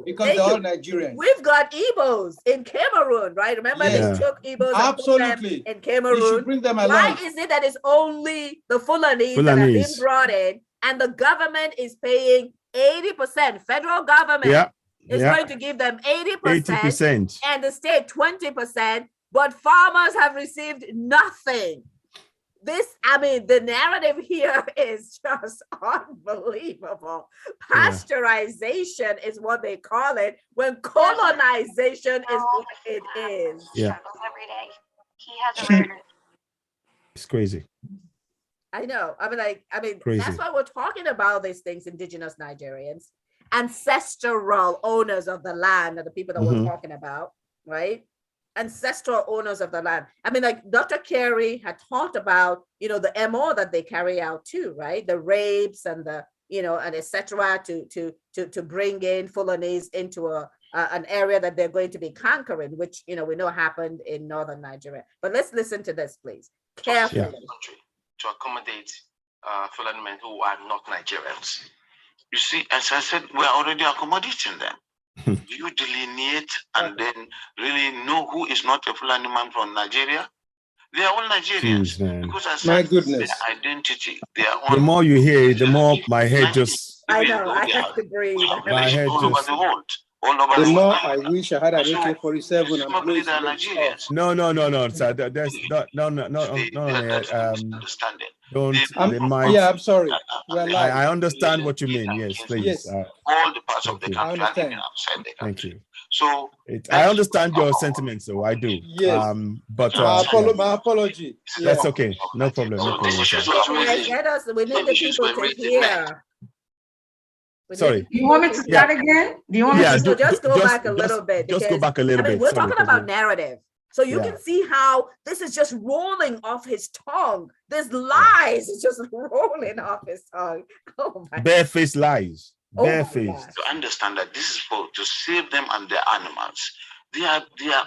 because they're all Nigerians. We've got Igbos in Cameroon, right? Remember they took Igbos and put them in Cameroon. You should bring them along. Why is it that it's only the Fulanese that have been brought in and the government is paying 80%? Federal government is going to give them 80%, and the state 20%, but farmers have received nothing. The narrative here is just unbelievable. Pasteurization is what they call it, when colonization is what it is. Yeah. Every day. He has a record. It's crazy. I know. Crazy. That's why we're talking about these things, indigenous Nigerians, ancestral owners of the land are the people that we're talking about, right? Ancestral owners of the land. Dr. Carey had talked about, the MO that they carry out too, right? The rapes and the, and etc. to bring in Fulanese into an area that they're going to be conquering, which, we know happened in northern Nigeria. But let's listen to this, please, carefully. To accommodate Fulani men who are not Nigerians. You see, as I said, we're already accommodating them. You delineate and then really know who is not a Fulani man from Nigeria. They are all Nigerians. Jeez, because I said their identity, their own. The more you hear it, the more my head just. I know, I have to breathe. My head all just. over the world. The more I wish I had an AK-47 and Probably they are Nigerians. No, sir. There's don't. I'm sorry. I understand what you mean. Yes, please. Yes. All the parts of the country. I understand. Outside the Thank country. you. So I understand your sentiments, so I do. Yes. But my apology. That's okay. No problem. No problem. We need the people to hear. Sorry. You want me to start again? Do you want me to just go back a little bit? Just go back a little bit. We're talking about narrative. So you can see how this is just rolling off his tongue. This lies is just rolling off his tongue. Oh my barefaced lies. Barefaced. To understand that this is to save them and their animals. They are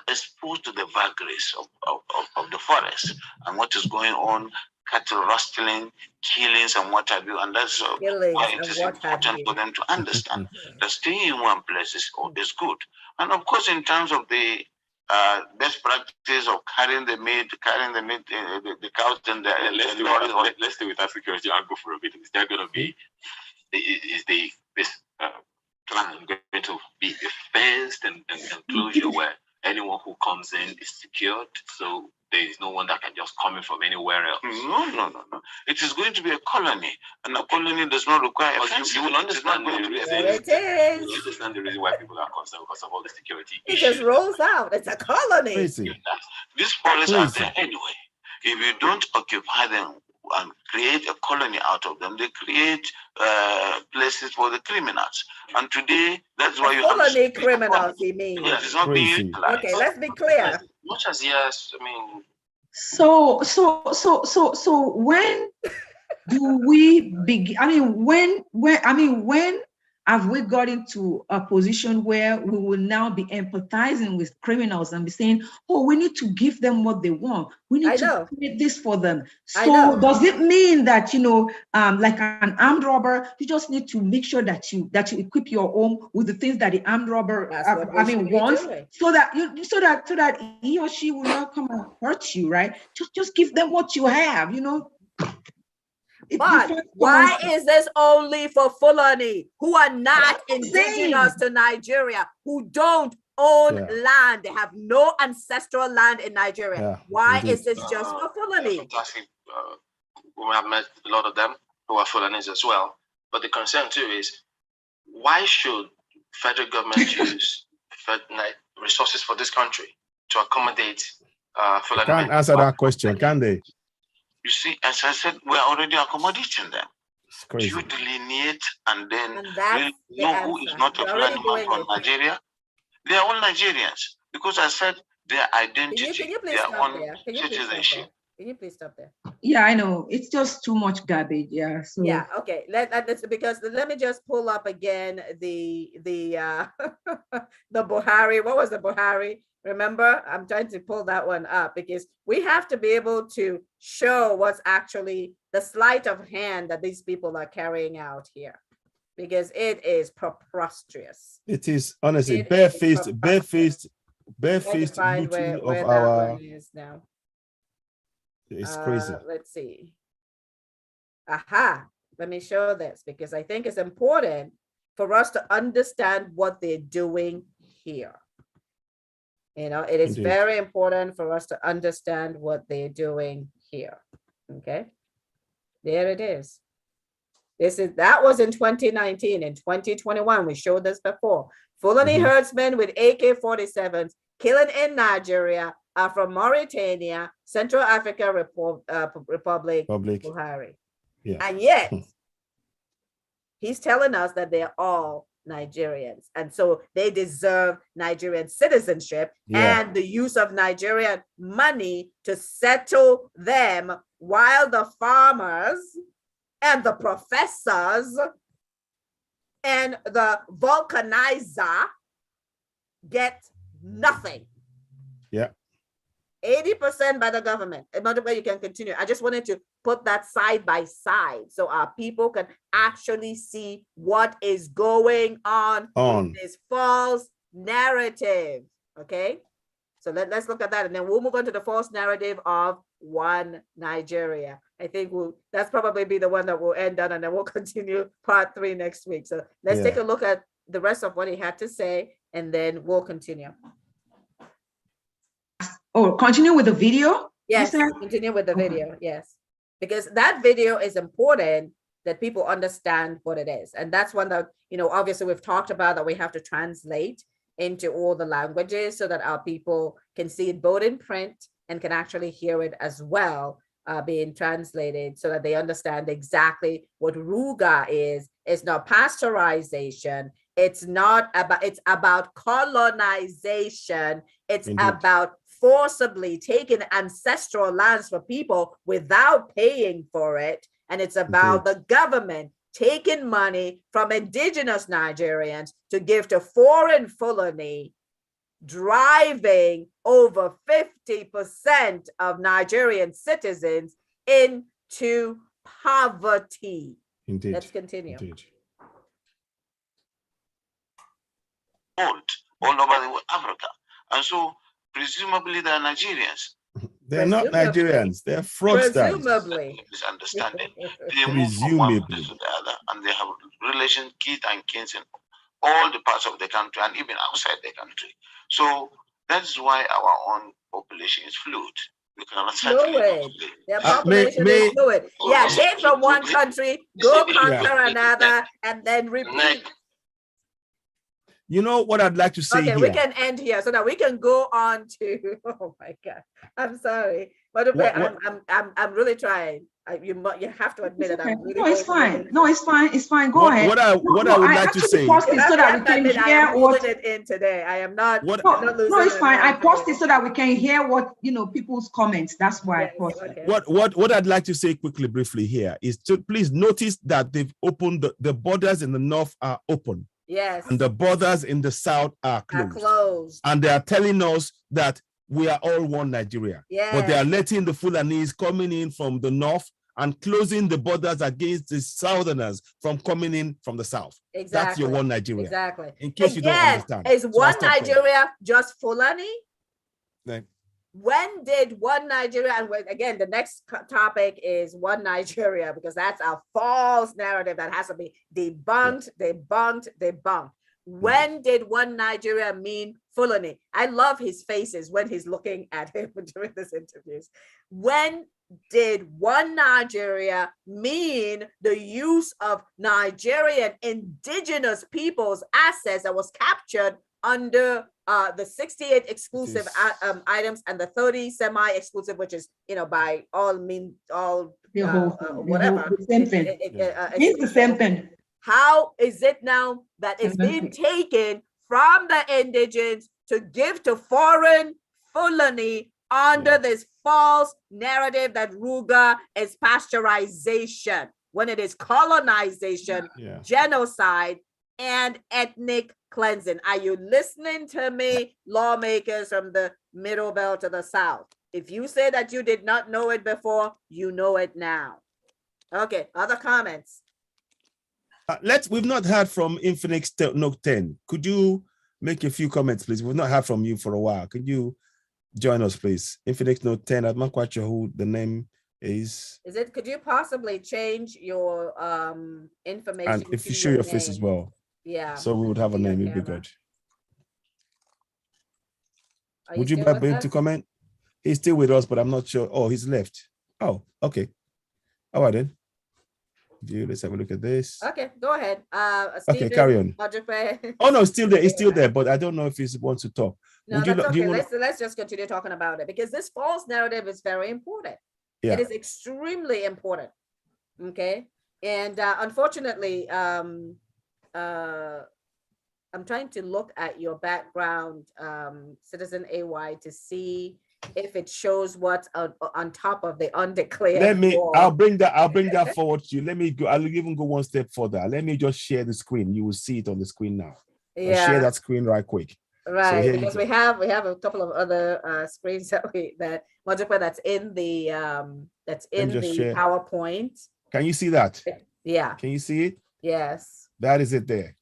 exposed to the vagaries of the forest and what is going on. Cattle rustling, killings, and what have you, and that's why it is important for them to understand that staying in one place is good. And of course, in terms of the best practice of carrying the meat, the cows, and let's stay with that security angle for a bit. Is there going to be this plan going to be a fenced and enclosure where anyone who comes in is secured? So there is no one that can just come in from anywhere else. No. It is going to be a colony, and a colony does not require a fence. You will understand the reason. You understand the reason why people are concerned because of all the security issues. It just rolls out. It's a colony. These forests are there anyway. If you don't occupy them and create a colony out of them, they create places for the criminals. And today, that's why you colony criminals, he means. Yes, it's not being utilized. Okay, let's be clear. Much as yes, I mean. So when do we begin? When have we got into a position where we will now be empathizing with criminals and be saying, oh, we need to give them what they want. We need to create this for them. So does it mean that, like an armed robber, you just need to make sure that you equip your home with the things that the armed robber wants, so that he or she will not come and hurt you, right? Just give them what you have, But why is this only for Fulani who are not indigenous to Nigeria, who don't own land. They have no ancestral land in Nigeria. Yeah, Why indeed. is this just for Fulani? Fantastic. We have met a lot of them who are Fulanis as well. But the concern too is, why should federal government use resources for this country to accommodate Fulani? Can't answer that question, can they? You see, as I said, we're already accommodating them. It's crazy. You delineate and then that's really know who is not a Fulani man from Nigeria. They are all Nigerians, because I said their identity, can you please their stop own there? citizenship. Can you please stop there? Yeah, I know. It's just too much garbage. Yeah. So yeah, okay. Let's because let me just pull up again the the Buhari. What was the Buhari? Remember, I'm trying to pull that one up because we have to be able to show what's actually the sleight of hand that these people are carrying out here, because it is preposterous. It is honestly barefaced looting of our. Is now. It's crazy. Let's see. Aha. Let me show this because I think it's important for us to understand what they're doing here. You know, it is very important for us to understand what they're doing here. Okay. There it is. That was in 2019. In 2021, we showed this before. Fulani herdsmen with AK-47s killing in Nigeria are from Mauritania, Central Africa Republic, Buhari. Yeah. And yet, he's telling us that they're all Nigerians. And so they deserve Nigerian citizenship and the use of Nigerian money to settle them, while the farmers and the professors and the vulcanizer get nothing. Yeah. 80% by the government. Another way you can continue. I just wanted to put that side by side so our people can actually see what is going on with this false narrative. Okay. So let's look at that, and then we'll move on to the false narrative of one Nigeria. I think that's probably be the one that we'll end on, and then we'll continue part 3 next week. So let's take a look at the rest of what he had to say, and then we'll continue. Oh, continue with the video? Yes, continue with the video. Yes, because that video is important that people understand what it is. And that's one that, you know, obviously we've talked about that we have to translate into all the languages so that our people can see it both in print and can actually hear it as well, being translated, so that they understand exactly what RUGA is. It's not pasteurization. It's about colonization. It's about forcibly taking ancestral lands for people without paying for it. And it's about the government taking money from indigenous Nigerians to give to foreign Fulani, driving over 50% of Nigerian citizens into poverty. Indeed. Let's continue. Indeed. All over Africa. And so presumably they're Nigerians. They're not Nigerians, they're fraudsters. Presumably. Misunderstanding. They move from one place to the other, and they have relations, kids and kins in all the parts of the country and even outside the country. So that's why our own population is fluid. We cannot fluid. Their population is fluid. Yeah, came from one country, go conquer another, and then repeat. You know what I'd like to say okay, here? We can end here so that we can go on to. Oh my God, I'm sorry, but I'm really trying. You have to admit it. I'm really no, it's fine. No, it's fine. It's fine. Go ahead. What I would like to say. Paused it so that we can hear what it in today. I am not. No, it's fine. I paused it so that we can hear what people's comments. That's why I paused it. What I'd like to say quickly, briefly here is to please notice that they've opened the borders in the north are open. Yes. And the borders in the south are closed. And they are telling us that we are all one Nigeria. Yes. But they are letting the Fulanis coming in from the north and closing the borders against the southerners from coming in from the south. Exactly. That's your one Nigeria. Exactly. In case you don't understand. Is one Nigeria just Fulani? Like, when did one Nigeria, and again, the next topic is one Nigeria, because that's a false narrative that has to be debunked. When did one Nigeria mean Fulani? I love his faces when he's looking at him during this interviews. When did one Nigeria mean the use of Nigerian indigenous people's assets that was captured under the 68 exclusive items and the 30 semi-exclusive, which is, by all means, all whatever. The same thing. It's the same thing. How is it now that it's being taken from the indigenes to give to foreign Fulani under this false narrative that RUGA is pasteurization, when it is colonization, genocide, and ethnic cleansing? Are you listening to me, lawmakers from the middle belt to the south? If you say that you did not know it before, you know it now. Okay, other comments? We've not heard from Infinix Note 10. Could you make a few comments, please? We've not heard from you for a while. Could you join us, please? Infinix Note 10. I'm not quite sure who the name is. Could you possibly change your information? And if you show your face as well. Yeah. So we would have a name, it'd be good. Would you be able to comment? He's still with us, but I'm not sure. Oh, he's left. Oh, okay. All right then. Let's have a look at this. Okay, go ahead. Okay, carry on. Oh no, still there. It's still there, but I don't know if he wants to talk. No, that's okay. Let's just continue talking about it, because this false narrative is very important. Yeah. It is extremely important. Okay, and unfortunately, I'm trying to look at your background, Citizen AY, to see if it shows what's on top of the undeclared. I'll bring that forward to you. Let me go. I'll even go one step further. Let me just share the screen. You will see it on the screen now. Yeah. I'll share that screen right quick. Right, so because we have a couple of other screens that's in the PowerPoint. Can you see that? Yeah. Can you see it? Yes. That is it there.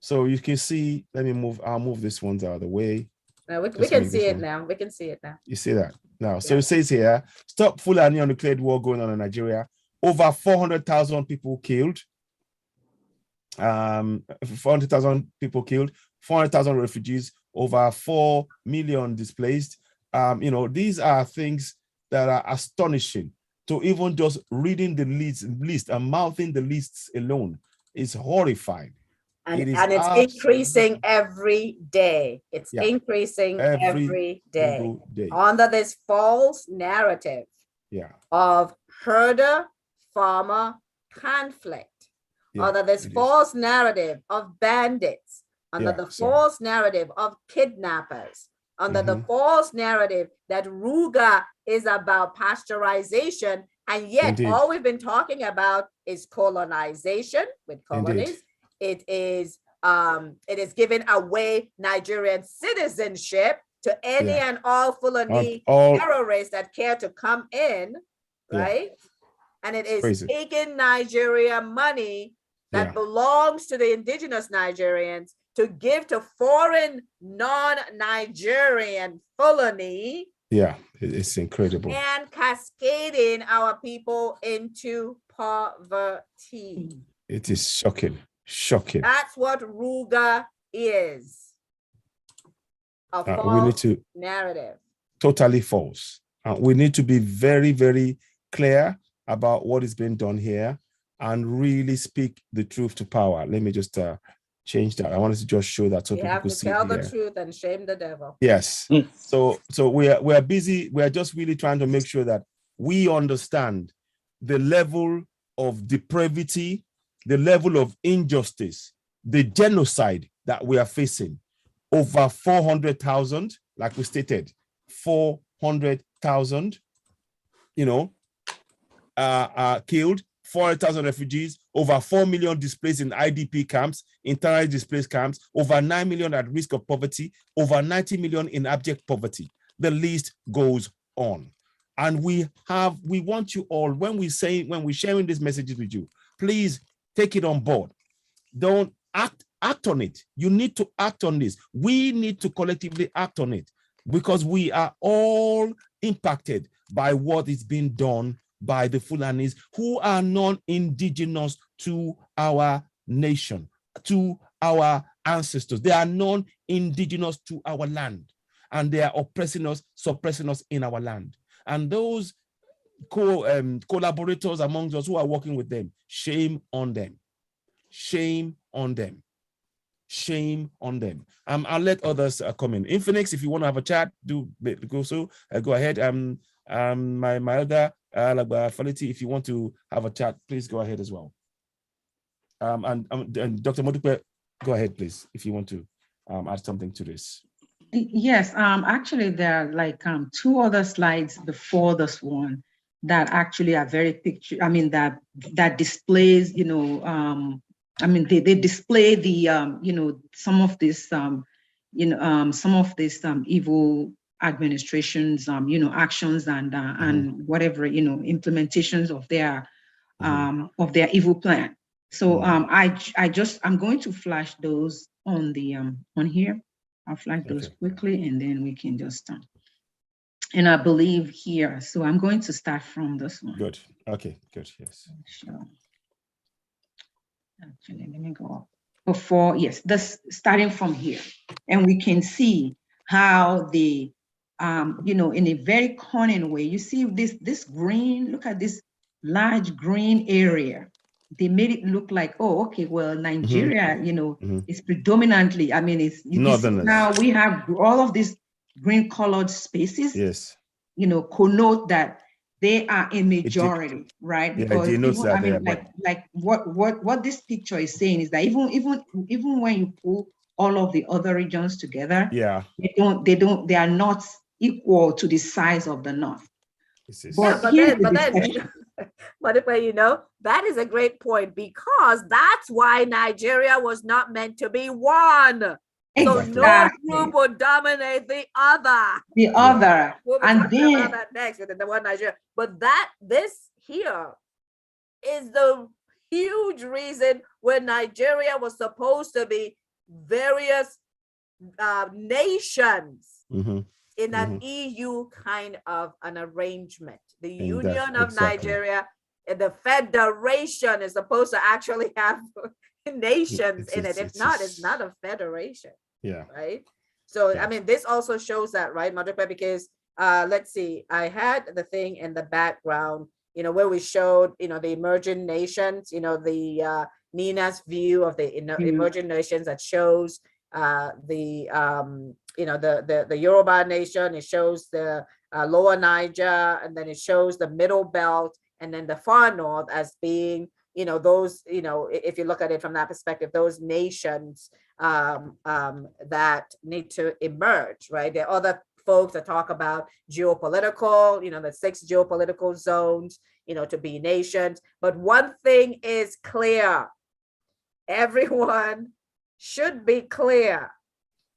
So you can see. I'll move this one out of the way. We can see it now. We can see it now. You see that now. So it says here, stop Fulani undeclared war going on in Nigeria. Over 400,000 people killed. 400,000 people killed. 400,000 refugees. Over 4 million displaced. These are things that are astonishing. To even just reading the list and mouthing the lists alone is horrifying. And it's increasing every day. It's increasing every day. Under this false narrative of herder-farmer conflict, under this false narrative of bandits, under the false narrative of kidnappers, under the false narrative that RUGA is about pasteurization, and yet all we've been talking about is colonization with colonies. It is giving away Nigerian citizenship to any and all Fulani terrorists that care to come in, right? And it is taking Nigeria money that belongs to the indigenous Nigerians to give to foreign non-Nigerian Fulani. Yeah, it's incredible. And cascading our people into poverty. It is shocking. Shocking. That's what RUGA is. A false narrative. Totally false. We need to be very, very clear about what is being done here and really speak the truth to power. Let me just change that. I wanted to just show that so people could see it. You have to tell the truth and shame the devil. Yes. So we are busy. We are just really trying to make sure that we understand the level of depravity, the level of injustice, the genocide that we are facing. Over 400,000, like we stated, 400,000, killed, 400,000 refugees, over 4 million displaced in IDP camps, internally displaced camps, over 9 million at risk of poverty, over 90 million in abject poverty. The list goes on. And we want you all, when we're sharing these messages with you, please take it on board. Don't act on it. You need to act on this. We need to collectively act on it because we are all impacted by what is being done by the Fulanis who are non-indigenous to our nation, to our ancestors. They are non-indigenous to our land, and they are oppressing us, suppressing us in our land. And those collaborators among us who are working with them, shame on them. Shame on them. Shame on them. I'll let others come in. Infinix, if you want to have a chat, do go so. Go ahead. My other Faliti, if you want to have a chat, please go ahead as well. And Dr. Modupe, go ahead, please, if you want to add something to this. Yes, actually, there are like 2 other slides before this one that actually are very picture. I mean, that displays, you know, I mean, they display the, you know, some of this, you know, some of this evil administrations, you know, actions and whatever, you know, implementations of their evil plan. So I'm going to flash those on the on here. I'll flash those quickly, and then we can just and I believe here. So I'm going to start from this one. Good. Okay. Good. Yes. Sure. Actually, let me go up before. Yes, this starting from here, and we can see how the you know, in a very cunning way. You see this green. Look at this large green area. They made it look like, oh, okay, well, Nigeria, you know, is predominantly, I mean, it's now we have all of these green colored spaces. Yes. You know, connote that they are a majority, right? Because even, I mean, like what this picture is saying is that even when you pull all of the other regions together, they are not equal to the size of the North. But you know, that is a great point, because that's why Nigeria was not meant to be one. Exactly. So no group would dominate the other. We'll be talking about that next with the one Nigeria. But this here is the huge reason where Nigeria was supposed to be various nations in an EU kind of an arrangement. The Union of Nigeria and the Federation is supposed to actually have nations in it. If not, it's not a federation. Yeah. Right. So I mean, this also shows that, right, Madhupe, because let's see, I had the thing in the background, you know, where we showed, you know, the emerging nations, you know, the Nina's view of the emerging nations that shows you know, the Yoruba nation. It shows the lower Niger, and then it shows the middle belt, and then the far north as being, you know, those, you know, if you look at it from that perspective, those nations that need to emerge, right? There are other folks that talk about geopolitical, you know, the 6 geopolitical zones, you know, to be nations. But one thing is clear, everyone should be clear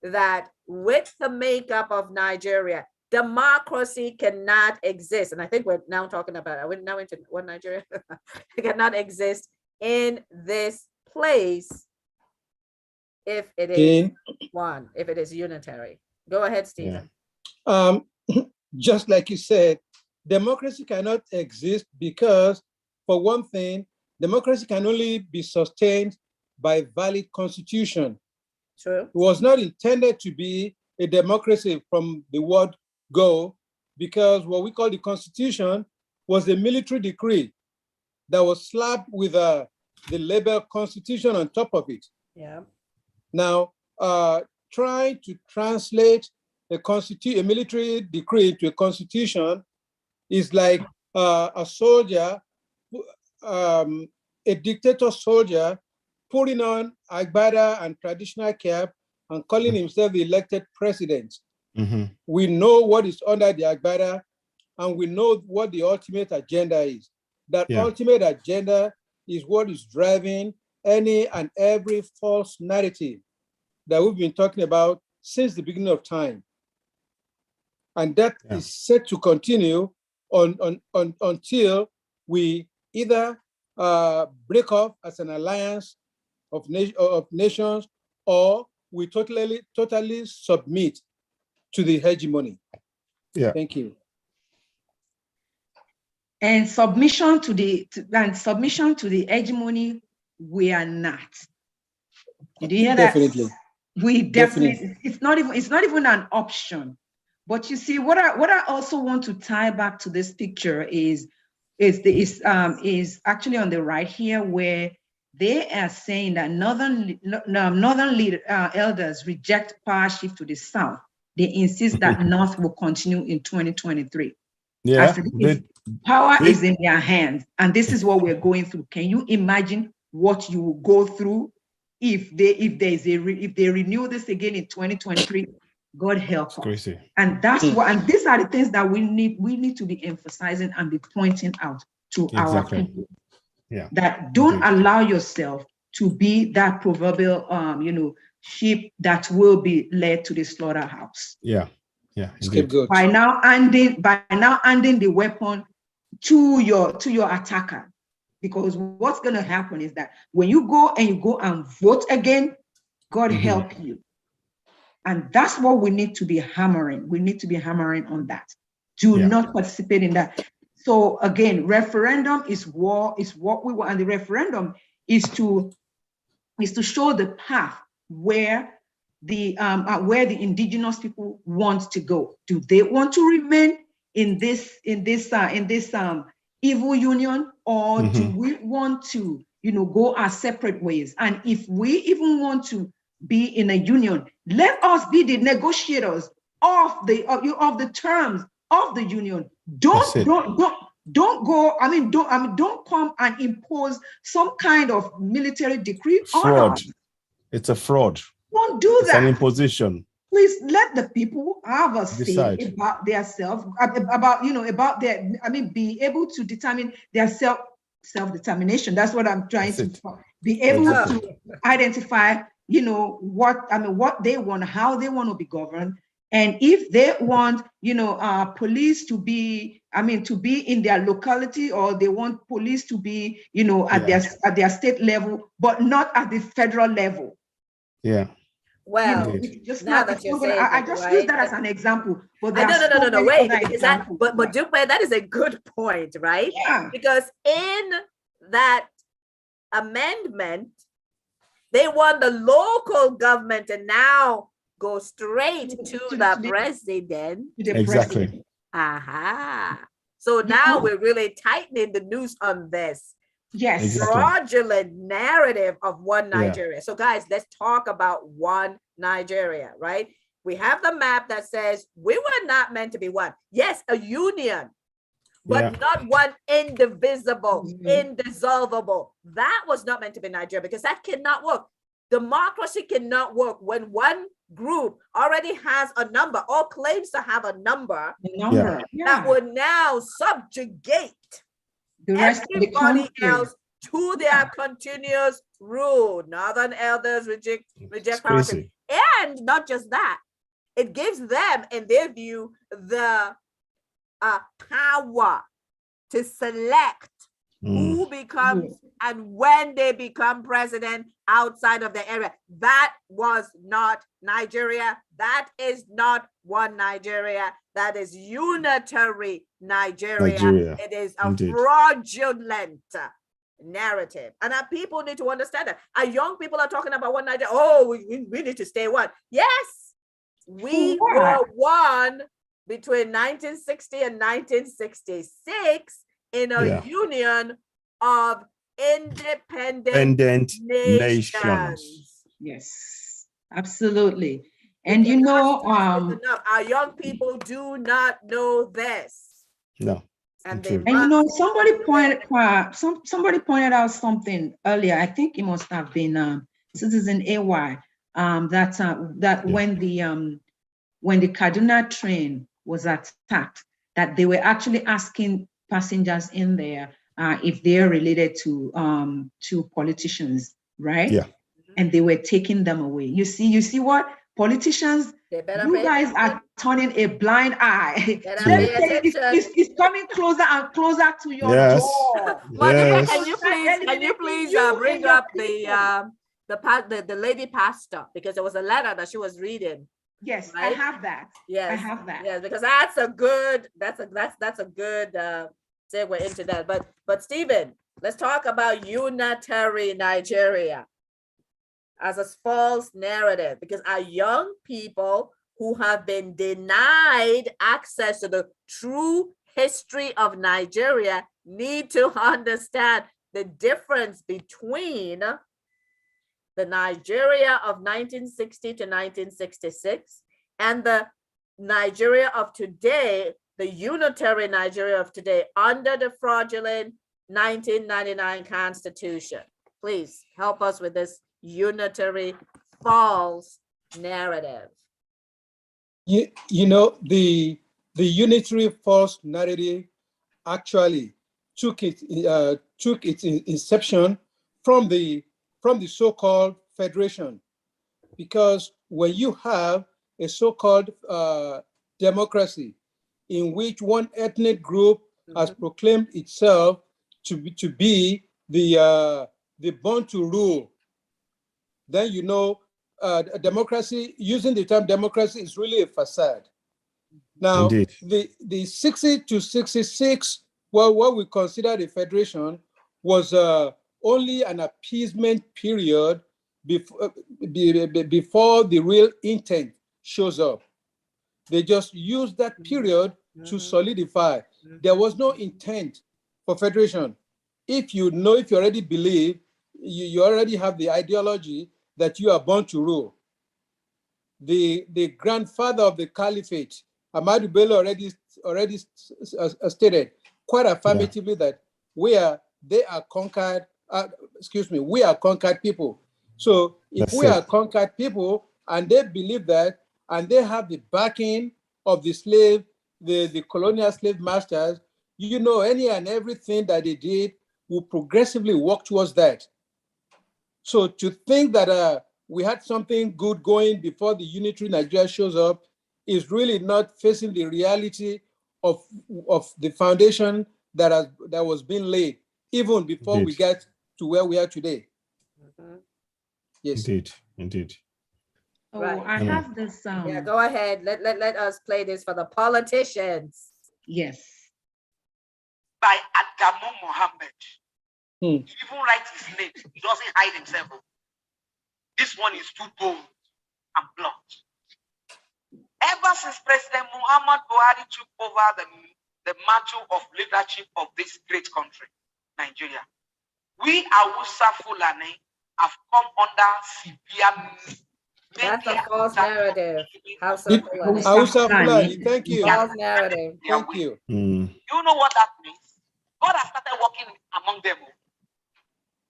that with the makeup of Nigeria, democracy cannot exist. And I think we're now talking about, we're now into one Nigeria, it cannot exist in this place if it is one, if it is unitary. Go ahead, Stephen. Just like you said, democracy cannot exist because, for one thing, democracy can only be sustained by valid constitution. True. It was not intended to be a democracy from the word go, because what we call the constitution was a military decree that was slapped with the label constitution on top of it. Yeah. Now, trying to translate a military decree to a constitution is like a soldier, a dictator soldier, putting on agbada and traditional cap and calling himself the elected president. We know what is under the agbada, and we know what the ultimate agenda is. That ultimate agenda is what is driving any and every false narrative that we've been talking about since the beginning of time. And that is set to continue until we either break off as an alliance of nations, or we totally submit to the hegemony. Yeah. Thank you. And submission to the hegemony, we are not. Did you hear that? Definitely. We definitely. It's not even an option. But you see, what I also want to tie back to this picture is actually on the right here, where they are saying that northern elders reject power shift to the south. They insist that North will continue in 2023. Yeah, power is in their hands, and this is what we're going through. Can you imagine what you will go through if they renew this again in 2023? God help us. Crazy. And that's what, and these are the things that we need to be emphasizing and be pointing out to our people. Yeah. That don't allow yourself to be that proverbial sheep that will be led to the slaughterhouse. Yeah. Yeah. By now handing the weapon to your attacker. Because what's going to happen is that when you go and vote again, God help you. And that's what we need to be hammering. We need to be hammering on that. Do not participate in that. So again, referendum is what we want, and the referendum is to show the path where the indigenous people want to go. Do they want to remain in this evil union, or do we want to go our separate ways? And if we even want to be in a union, let us be the negotiators of the terms of the union. Don't come and impose some kind of military decree on us. It's a fraud. Don't do that. It's an imposition. Please let the people have a say about their be able to determine their self-determination. That's what I'm trying to be able to identify, what they want, how they want to be governed. And if they want, police to be in their locality, or they want police to be, at their state level, but not at the federal level. Yeah. Well, just now not, that you're saying I just use that as an example. But no, wait, because but Dupe, that is a good point, right? Yeah. Because in that amendment, they want the local government to now go straight to the president. Exactly. So now we're really tightening the noose on this. Yes. Exactly. Fraudulent narrative of one Nigeria. So guys, let's talk about one Nigeria, right? We have the map that says we were not meant to be one. Yes, a union, but not one indivisible, indissoluble. That was not meant to be Nigeria, because that cannot work. Democracy cannot work when one group already has a number or claims to have a number that would now subjugate the rest everybody else to their continuous rule. Northern elders reject power. And not just that, it gives them, in their view, the power to select who becomes and when they become president outside of the area. That was not Nigeria. That is not one Nigeria. That is unitary Nigeria. It is a fraudulent narrative. And our people need to understand that. Our young people are talking about one Nigeria. Oh, we need to stay one. Yes, we were one between 1960 and 1966 in a union of independent nations. Yes, absolutely. And our young people do not know this. No. And somebody pointed out something earlier. I think it must have been Citizen AY, that when the Kaduna train was attacked, that they were actually asking passengers in there if they're related to politicians, right? Yeah. And they were taking them away. You see what? Politicians, you guys are turning a blind eye. It's coming closer and closer to your door. Yes. Can you please bring up the lady pastor, because there was a letter that she was reading. Yes, right? I have that. Yes, I have that. Yes, because that's a good segue into that. But Stephen, let's talk about unitary Nigeria. as a false narrative, because our young people who have been denied access to the true history of Nigeria need to understand the difference between the Nigeria of 1960 to 1966 and the Nigeria of today, the unitary Nigeria of today under the fraudulent 1999 Constitution. Please help us with this unitary false narrative. You know, the unitary false narrative actually took its inception from the so-called federation, because when you have a so-called democracy in which one ethnic group has proclaimed itself to be the born to rule, then you know a democracy, using the term democracy, is really a facade. Now, Indeed. the 60 to 66, well, what we consider the federation was only an appeasement period before the real intent shows up. They just used that period to solidify. There was no intent for federation. If you already believe, you already have the ideology that you are born to rule. The grandfather of the caliphate, Ahmadu Bello, already stated quite affirmatively that we are conquered people. So if we are conquered people and they believe that, and they have the backing of the colonial slave masters, you know, any and everything that they did will progressively work towards that. So to think that we had something good going before the unitary Nigeria shows up is really not facing the reality of the foundation that was being laid even before we get to where we are today. Yes. Indeed. Oh, right. I have this. Yeah, go ahead. Let us play this for the politicians. Yes. By Adama Mohammed. He even writes his name. He doesn't hide himself. This one is too bold and blunt. Ever since President Muhammad Buhari took over the mantle of leadership of this great country, Nigeria, we Hausa Fulani have come under severe. That's a false narrative. Hausa Fulani, thank you. False narrative. Thank you. You know what that means? God has started working among them.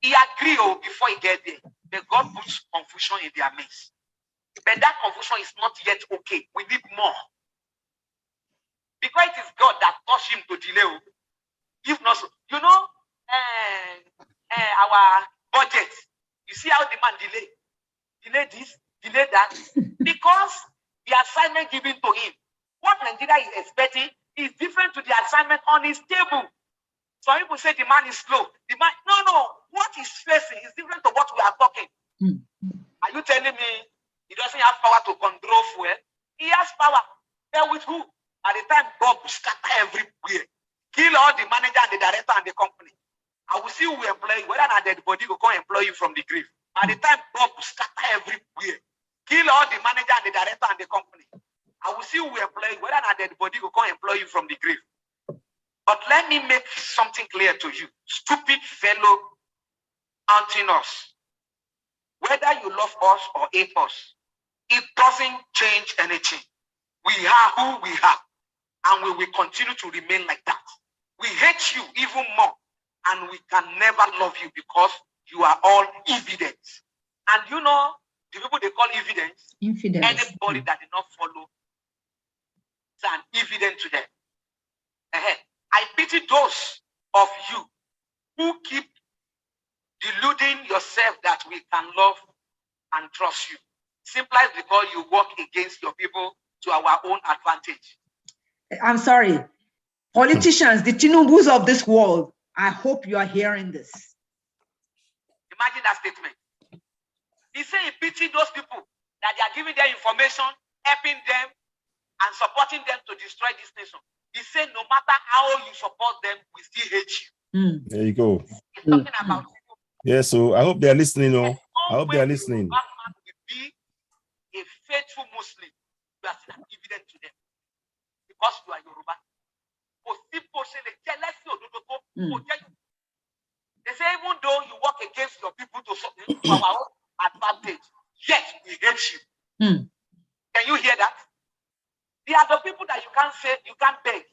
He agreed before he get there. But God puts confusion in their midst. But that confusion is not yet okay. We need more. Because it is God that caused him to delay. If not so, you know, our budget. You see how the man delay this, delay that, because the assignment given to him, what Nigeria is expecting is different to the assignment on his table. Some people say the man is slow. The man, no. What he's facing is different to what we are talking. Are you telling me he doesn't have power to control fuel? He has power. But with who? At the time, God will scatter everywhere. Kill all the manager and the director and the company. I will see who employ you. Whether or not dead body will come employ you from the grave. At the time, God will scatter everywhere. Kill all the manager and the director and the company. I will see who employ you. Whether or not dead body will come employ you from the grave. But let me make something clear to you. Stupid fellow haunting us. Whether you love us or hate us, it doesn't change anything. We are who we are, and we will continue to remain like that. We hate you even more, and we can never love you because you are all evidence. And you know, the people they call evidence, anybody that did not follow is an evidence to them. I pity those of you who keep deluding yourself that we can love and trust you, simply because you work against your people to our own advantage. I'm sorry. Politicians, the Tinubus of this world, I hope you are hearing this. Imagine that statement. He said he pity those people that they are giving their information, helping them, and supporting them to destroy this nation. He said no matter how you support them, we still hate you. There you go. He's talking about yeah, so I hope they're listening. All I hope they are listening. Yoruba man will be a faithful Muslim. You are still an evidence to them because you are Yoruba. They say even though you work against your people to for our own advantage, yet we hate you. Can you hear that? They are the people that you can't say, you can't beg.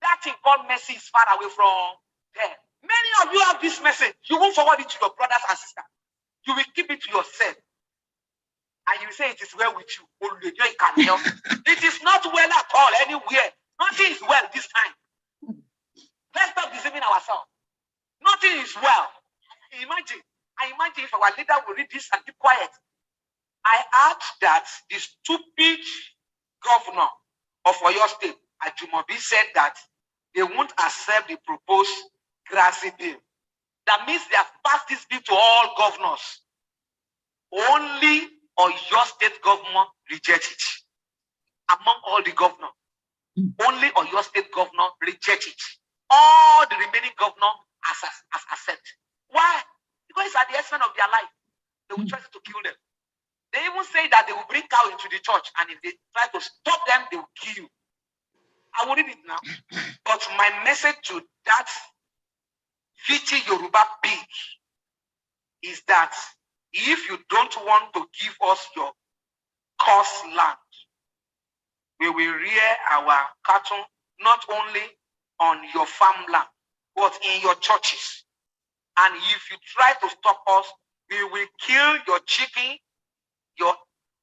That thing called mercy is far away from them. Many of you have this message. You won't forward it to your brothers and sisters. You will keep it to yourself. And you say it is well with you. It is not well at all anywhere. Nothing is well this time. Let's stop deceiving ourselves. Nothing is well. I imagine if our leader will read this and keep quiet. I heard that the stupid governor of Oyo State, Ajumobi, said that they won't accept the proposed grassy bill. That means they have passed this bill to all governors. Only Oyo State governor rejects it. Among all the governors, only Oyo State governor rejects it. All the remaining governors accept. Why? Because it's at the expense of their life. They will try to kill them. They even say that they will bring cow into the church, and if they try to stop them, they will kill you. I will read it now. But my message to that VT Yoruba pig is that if you don't want to give us your coast land, we will rear our cattle not only on your farmland, but in your churches. And if you try to stop us, we will kill your chicken, your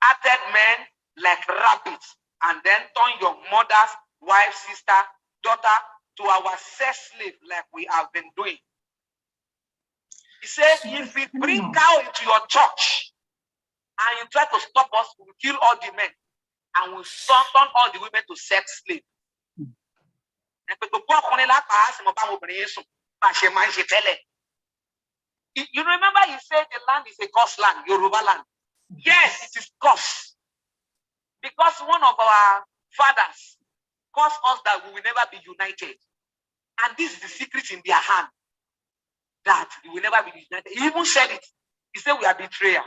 added men like rabbits, and then turn your mother's wife, sister, daughter to our sex slave like we have been doing. He said, if we bring cow into your church and you try to stop us, we'll kill all the men and we'll turn all the women to sex slaves. You remember he said the land is a cursed land, Yoruba land. Yes, it is cursed. Because one of our fathers caused us that we will never be united. And this is the secret in their hand, that we will never be united. He even said it. He said we are betrayers.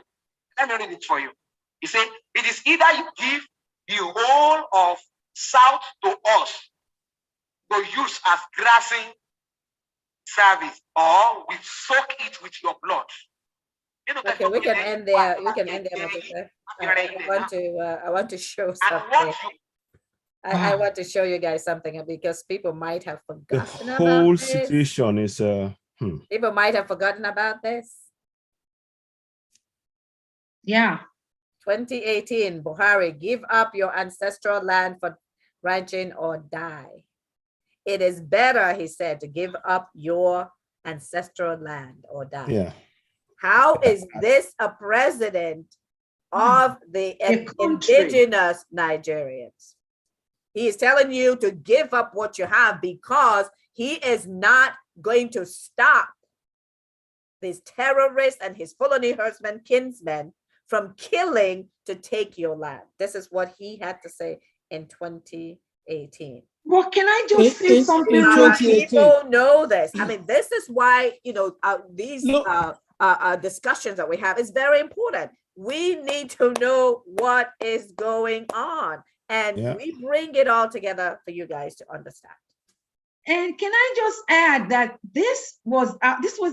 Let me read it for you. He said, it is either you give the whole of South to us to use as grazing service, or we soak it with your blood. Okay, we can end there. We can end there. I want to show something. I want to show you guys something because people might have forgotten the about whole this. situation is People might have forgotten about this. Yeah. 2018, Buhari, give up your ancestral land for ranching or die. It is better, he said, to give up your ancestral land or die. Yeah. How is this a president of the indigenous Nigerians? He is telling you to give up what you have because he is not going to stop these terrorists and his Fulani herdsmen, kinsmen from killing to take your land. This is what he had to say in 2018. Well, can I just say something? People know this. I mean, this is why, you know, these discussions that we have is very important. We need to know what is going on, and we bring it all together for you guys to understand. And can I just add that this was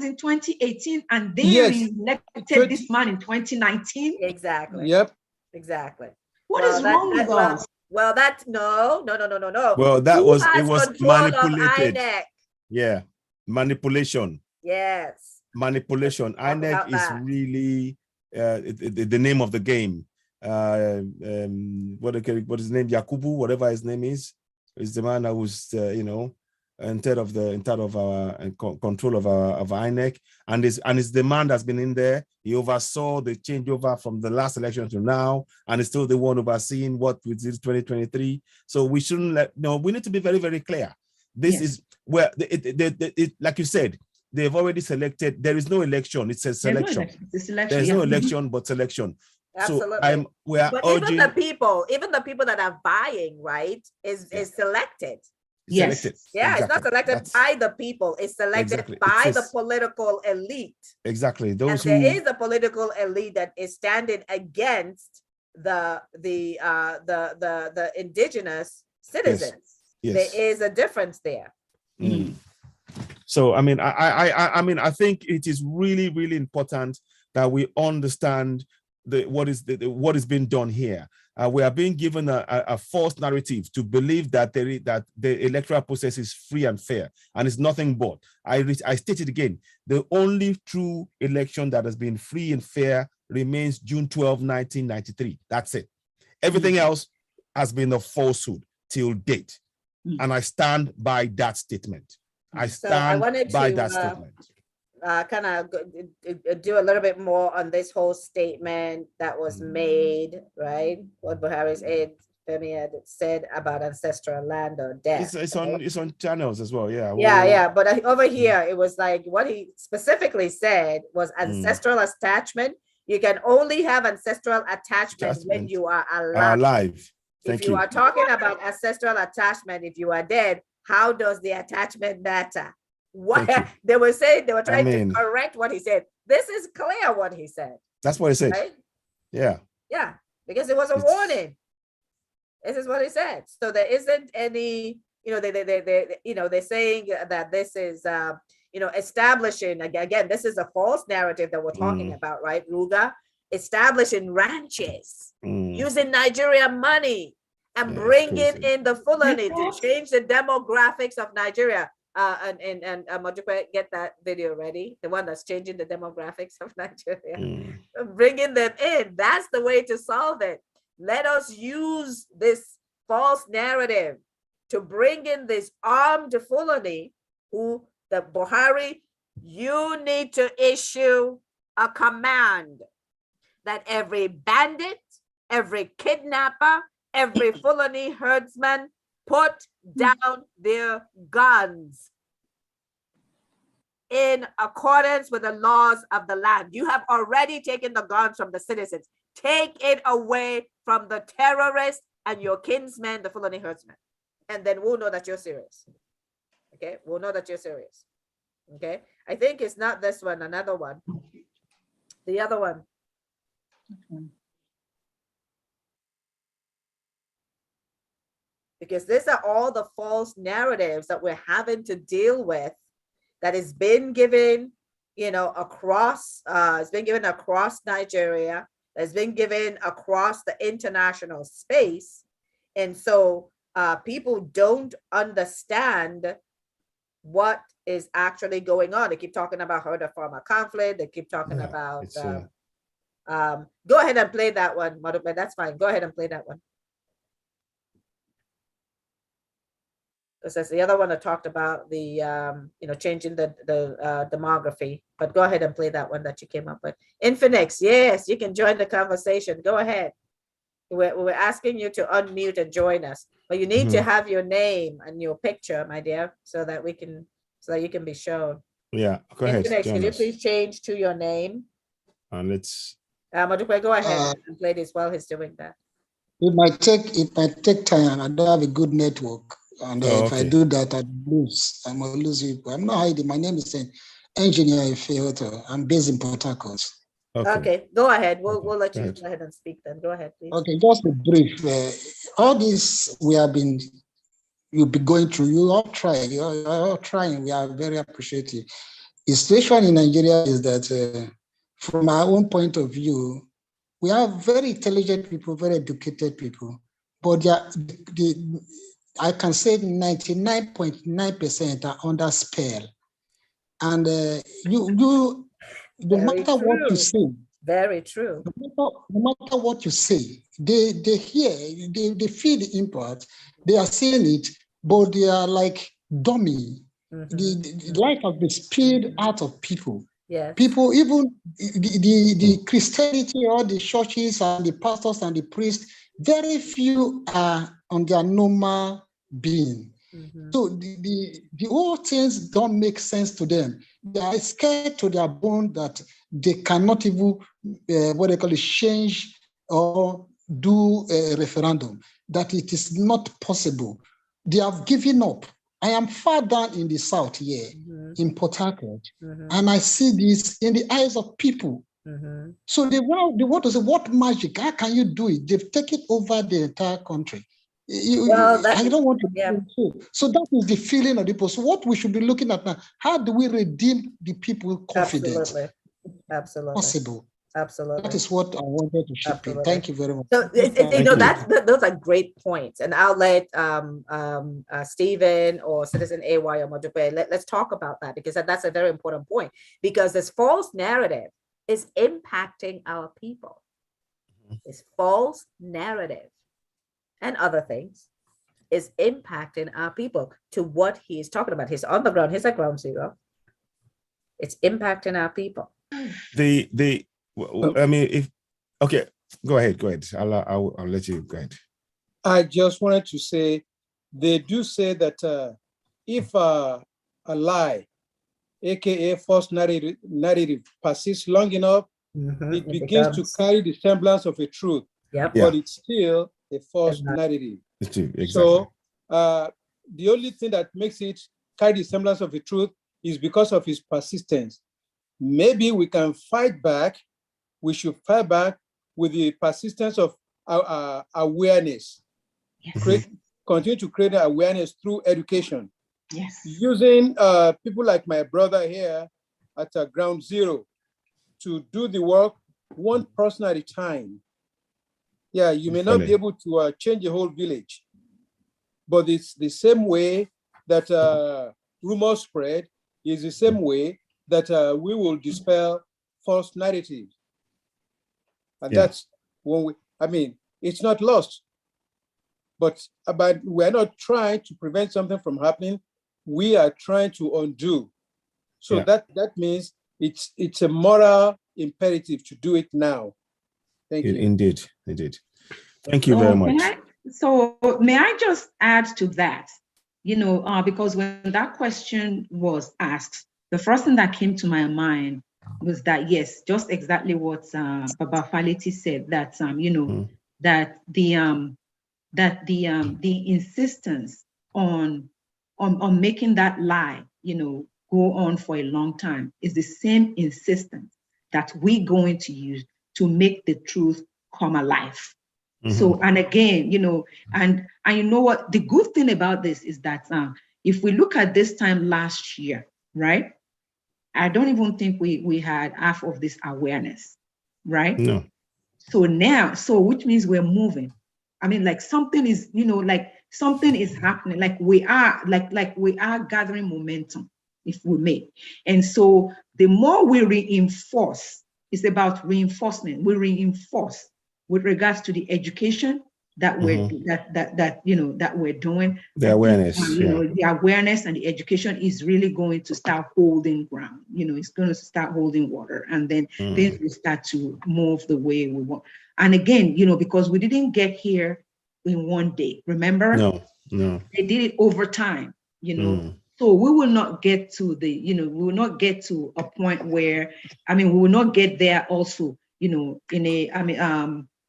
in 2018, and they elected this man in 2019. Exactly. Yep. Exactly. What is wrong with us? Well, that's no. Well, that was manipulated. Yeah, manipulation. Yes. Manipulation. INEC is really the name of the game. What is his name? Yakubu, whatever his name is the man that was you know, in charge of our control of INEC, and it's the man that's been in there. He oversaw the changeover from the last election to now, and is still the one overseeing what we did 2023. So we shouldn't we need to be very, very clear. This is where like you said, they've already selected. There is no election. It says selection. There's no election, but selection. Absolutely. So we are but urging, even the people that are buying, right, is selected. Yes. Selected. Yeah, exactly. it's not selected by the people. It's selected Exactly. by the political elite. Exactly. Those and who there is a political elite that is standing against the indigenous citizens. Yes. There is a difference there. Mm. So I mean, I think it is really, really important that we understand what is being done here. We are being given a false narrative to believe that the electoral process is free and fair, and it's nothing but. I state it again: the only true election that has been free and fair remains June 12, 1993. That's it. Everything else has been a falsehood till date, and I stand by that statement. I stand by that statement. Kind of do a little bit more on this whole statement that was made, right? What Buhari said about ancestral land or death. It's on channels as well, yeah. Yeah. But over here, it was like what he specifically said was ancestral attachment. You can only have ancestral attachment when you are alive. If you are talking about ancestral attachment, if you are dead, how does the attachment matter? What they were trying to correct what he said. This is clear what he said. That's what he said. Right? Yeah. Yeah, because it was a warning. This is what he said. So there isn't any, they're saying that this is establishing again, this is a false narrative that we're talking about, right? RUGA establishing ranches using Nigerian money and bringing in the Fulani to change the demographics of Nigeria. And get that video ready, the one that's changing the demographics of Nigeria, bringing them in. That's the way to solve it. Let us use this false narrative to bring in this armed Fulani who the Buhari, you need to issue a command that every bandit, every kidnapper, every Fulani herdsman put down their guns in accordance with the laws of the land. You have already taken the guns from the citizens. Take it away from the terrorists and your kinsmen, the Fulani herdsmen. And then we'll know that you're serious. Okay, we'll know that you're serious. Okay, I think it's not this one, another one. The other one. Because these are all the false narratives that we're having to deal with that has been given, across, it's been given across Nigeria, has been given across the international space. And so people don't understand what is actually going on. They keep talking about herder farmer conflict. They keep talking about, go ahead and play that one, Madupe, that's fine. Go ahead and play that one. Because the other one that talked about the changing the demography, but go ahead and play that one that you came up with. Infinix, yes, you can join the conversation. Go ahead. We're asking you to unmute and join us, but you need to have your name and your picture, my dear, so that you can be shown. Yeah, go ahead. Infinix, can you please change to your name? Let's. Madupe, go ahead and play this while he's doing that. It might take time. I don't have a good network. And if I do that, I might lose people. I'm not hiding. My name is Engineer Ifeoto. I'm based in Port Harcourt. Okay, go ahead. We'll let you go ahead and speak then. Go ahead, please. Okay, just a brief. All this you'll be going through. You all try. You're all trying. We are very appreciative. The situation in Nigeria is that, from our own point of view, we have very intelligent people, very educated people, but I can say 99.9% are under spell. And no matter what you say. Very true. No matter what you say, they hear, they feel the impact, they are saying it, but they are like dummy. The life has been spilled out of people. Yes. People, even the Christianity, all the churches and the pastors and the priests, very few are on their normal being. So the whole things don't make sense to them. They are scared to their bone that they cannot even change or do a referendum, that it is not possible. They have given up I am far down in the south here, in Port Harcourt, Mhm. and I see this in the eyes of people. Mhm. So they want to say, what magic? How can you do it? They've taken over the entire country. Well, I don't want to. yeah. So that is the feeling of the people. So what we should be looking at now, how do we redeem the people confidence? Absolutely. Absolutely. Possible. Absolutely. That is what I wanted to ship in. Thank you very much. So those are great points, and I'll let Stephen or Citizen AY or Modupe, let's talk about that, because that's a very important point, because this false narrative is impacting our people. This false narrative and other things is impacting our people to what he's talking about. He's on the ground. He's at ground zero. It's impacting our people. I mean, okay, go ahead. I'll let you go ahead. I just wanted to say, they do say that if a lie, aka false narrative persists long enough, it begins to carry the semblance of a truth, but it's still a false narrative. Exactly. So the only thing that makes it carry the semblance of a truth is because of its persistence. Maybe we can fight back. We should fight back with the persistence of awareness. Continue to create awareness through education. Yes. Using people like my brother here at ground zero to do the work one person at a time. Yeah, you may not be able to change a whole village, but it's the same way that rumors spread, is the same way that we will dispel false narratives. And that's when it's not lost, but we're not trying to prevent something from happening. We are trying to undo. So that means it's a moral imperative to do it now. Thank you. Indeed. Thank you very much. May I just add to that? Because when that question was asked, the first thing that came to my mind was that, yes, just exactly what Baba Faleti said, that that the insistence on making that lie, go on for a long time is the same insistence that we're going to use to make the truth come alive. So, and again, and you know what, the good thing about this is that if we look at this time last year, right? I don't even think we had half of this awareness, right? No. So now, which means we're moving. I mean, like something is, something is happening. Like we are gathering momentum, if we may. And so the more we reinforce, it's about reinforcement. We reinforce with regards to the education that we're that we're doing. The awareness, the awareness and the education is really going to start holding ground. It's going to start holding water, and then things will start to move the way we want. And again, because we didn't get here in one day. Remember? No. They did it over time. So we will not get to we will not get to a point where, we will not get there also, in a,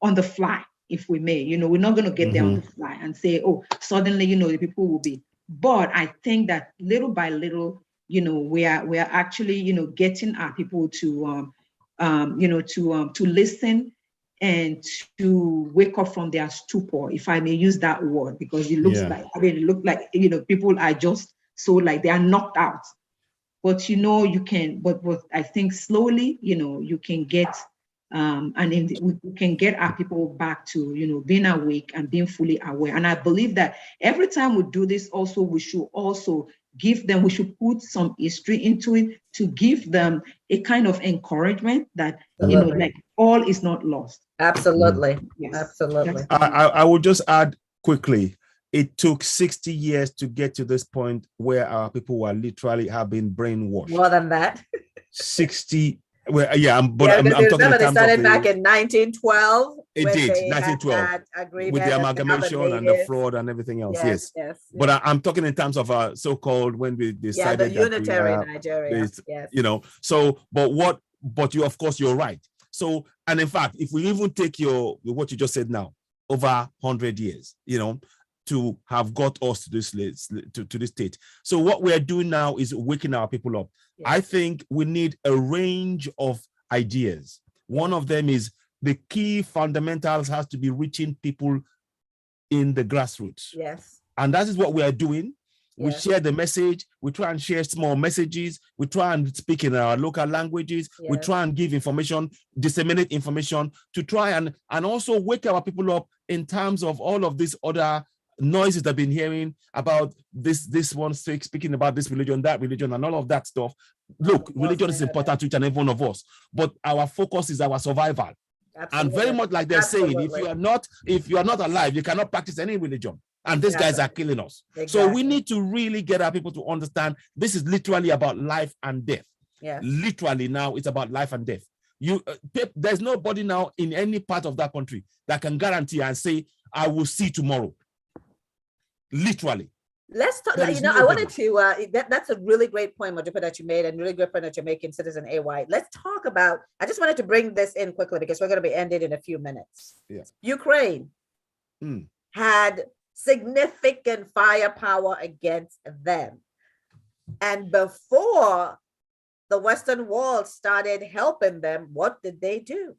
on the fly, if we may, we're not going to get there on the fly and say, oh, suddenly, the people will be. But I think that little by little, we are actually, getting our people to, to listen and to wake up from their stupor, if I may use that word, because it looks like, it looked like, people are just so like they are knocked out. But, you can, but I think slowly, you can get, we can get our people back to, being awake and being fully aware. And I believe that every time we do this also, we should also give them, we should put some history into it to give them a kind of encouragement that, like all is not lost. Absolutely. Yes. Absolutely. I will just add quickly, it took 60 years to get to this point where our people were literally have been brainwashed. More than that. 60. Well, I'm talking in terms they started back in 1912. It did, 1912, with the amalgamation and the fraud and everything else. Yes. But I'm talking in terms of so-called when we decided the unitary Nigeria. Yes. So, but you, of course, you're right. So, and in fact, if we even take what you just said now, over 100 years, to have got us to this to this state. So what we're doing now is waking our people up. Yes. I think we need a range of ideas. One of them is the key fundamentals has to be reaching people in the grassroots. Yes. And that is what we are doing. We share the message. We try and share small messages. We try and speak in our local languages. Yes. We try and give information, disseminate information to try and also wake our people up in terms of all of these other noises that I've been hearing about this one speaking about this religion, that religion, and all of that stuff. Look, religion is important to each and every one of us, but our focus is our survival. Absolutely. And very much like they're saying, if you are not alive, you cannot practice any religion. And these guys are killing us. Exactly. So we need to really get our people to understand this is literally about life and death. Yes. Literally now it's about life and death. There's nobody now in any part of that country that can guarantee and say, I will see tomorrow. Literally. Let's talk, I wanted to, that's a really great point, Modupe, that you made, and really good point that you're making, Citizen AY. Let's talk about, I just wanted to bring this in quickly because we're going to be ended in a few minutes. Yes. Ukraine had significant firepower against them. And before the Western world started helping them, what did they do?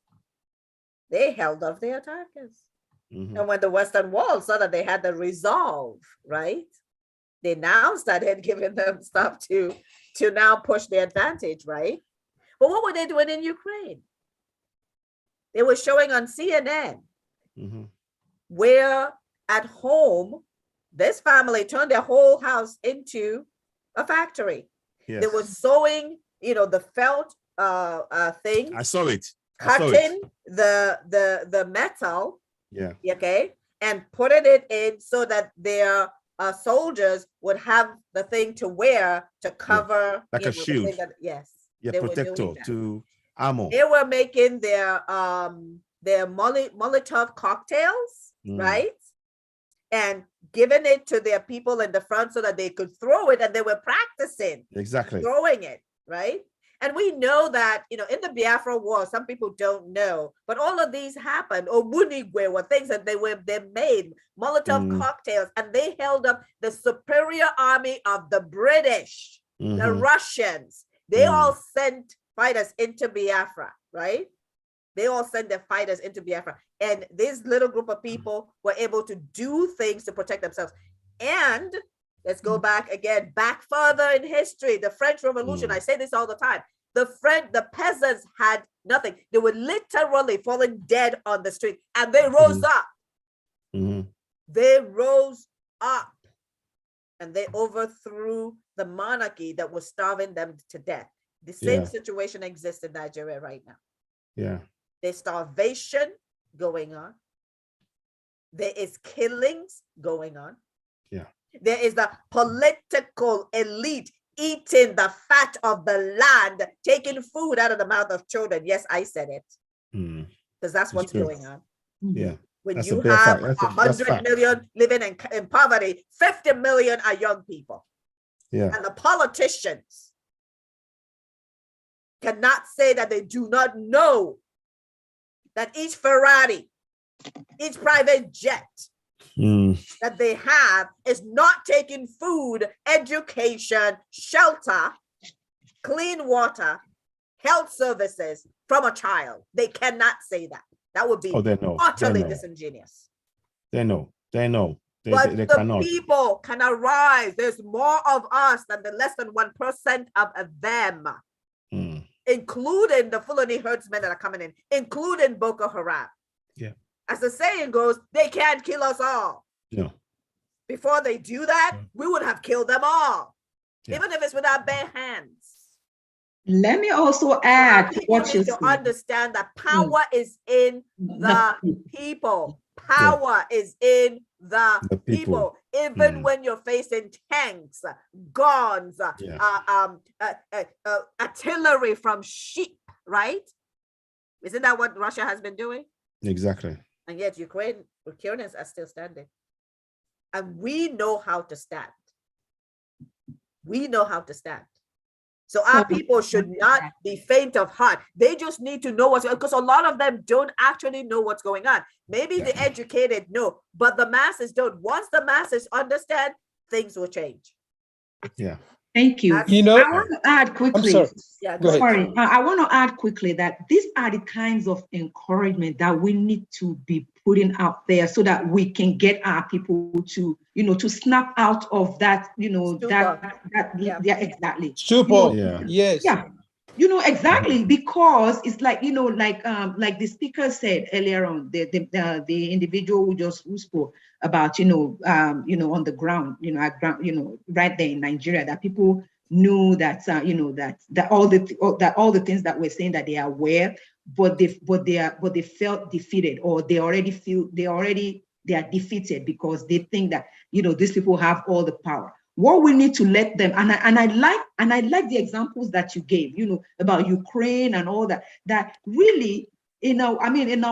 They held off the attackers. And when the Western world saw that they had the resolve, right? They now started giving them stuff to now push the advantage, right? But what were they doing in Ukraine? They were showing on CNN where at home, this family turned their whole house into a factory. Yes. They were sewing, the felt thing. I saw it. Cutting the metal. Yeah. Okay. And putting it in so that their soldiers would have the thing to wear to cover. Like a shield. Yes. Yeah, protector to armor. They were making their Molotov cocktails, right? And giving it to their people in the front so that they could throw it, and they were practicing throwing it, right? And we know that, in the Biafra War, some people don't know, but all of these happened. Obunigwe were things that they made, Molotov cocktails, and they held up the superior army of the British, the Russians. They all sent fighters into Biafra, right? They all sent their fighters into Biafra. And this little group of people were able to do things to protect themselves. And let's go back further in history, the French Revolution. I say this all the time. The peasants had nothing. They were literally falling dead on the street, and they rose up. They rose up, and they overthrew the monarchy that was starving them to death. The same situation exists in Nigeria right now. Yeah. There's starvation going on. There is killings going on. Yeah. There is the political elite eating the fat of the land, taking food out of the mouth of children. Yes, I said it. Because that's what's going on. Yeah. When you have 100 million living in poverty, 50 million are young people. Yeah. And the politicians cannot say that they do not know that each Ferrari, each private jet that they have is not taking food, education, shelter, clean water, health services from a child. They cannot say that. That would be utterly disingenuous. They know. But they the cannot. people can arise. There's more of us than the less than 1% of them. Including the Fulani herdsmen that are coming in, including Boko Haram. Yeah. As the saying goes, they can't kill us all. No. Before they do that, we would have killed them all, even if it's with our bare hands. Let me also add what you to understand that power is in the people. Power is in the people. Even when you're facing tanks, guns, artillery from sheep, right? Isn't that what Russia has been doing? Exactly. And yet Ukrainians are still standing. And we know how to stand. We know how to stand. So our people should not be faint of heart. They just need to know what's, because a lot of them don't actually know what's going on. Maybe the educated know, but the masses don't. Once the masses understand, things will change. Yeah. Thank you. You know, I want to add quickly. I'm sorry. Yeah, Go ahead. Sorry, I want to add quickly that these are the kinds of encouragement that we need to be putting out there so that we can get our people to, you know, to snap out of that, you know, yeah, exactly. Super. You know, Yes. Yeah. You know, exactly, because it's like, you know, like the speaker said earlier on, the individual who spoke about, you know, on the ground, you know, right there in Nigeria, that people knew that, you know, that all the things that we're saying that they are aware, but they felt defeated, or they are defeated because they think that, you know, these people have all the power. What we need to let them, and I like the examples that you gave, you know, about Ukraine and all that, that really, in a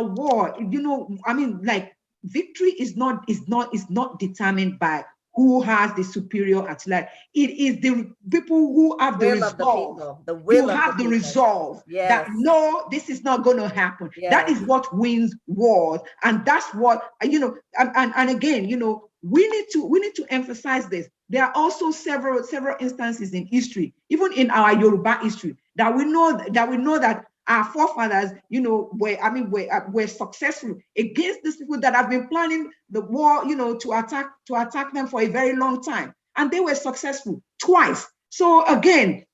war, you know, like victory is not determined by who has the superior artillery. It is the people who have the resolve, who have the resolve that no, this is not going to happen. That is what wins wars, and that's what, you know. And again, you know, we need to emphasize this. There are also several instances in history, even in our Yoruba history, that we know that our forefathers, you know, were successful against these people that have been planning the war, you know, to attack them for a very long time, and they were successful twice. So again,